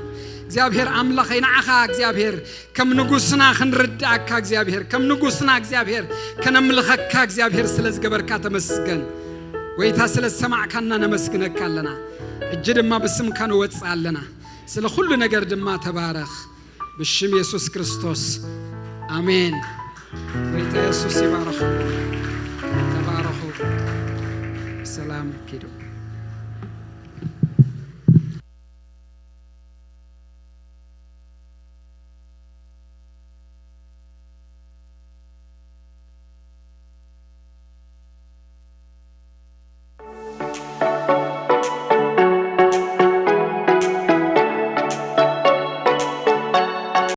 እግዚአብሔር አምላኽ ይናዓኻ እግዚአብሔር ከም ንጉስና ክንርዳእካ እግዚአብሔር ከም ንጉስና እግዚአብሔር ከነምልኸካ እግዚአብሔር ስለ ዝገበርካ ተመስገን ወይታ ስለ ሰማዕካና ነመስግነካ ኣለና እጅ ድማ በስምካ ንወጽአለና ስለ ሁሉ ነገር ድማ ተባረኽ በሽም ኢየሱስ ክርስቶስ አሜን ወይታ ኢየሱስ ይባረክ ተባረኹ ሰላም ኪዱ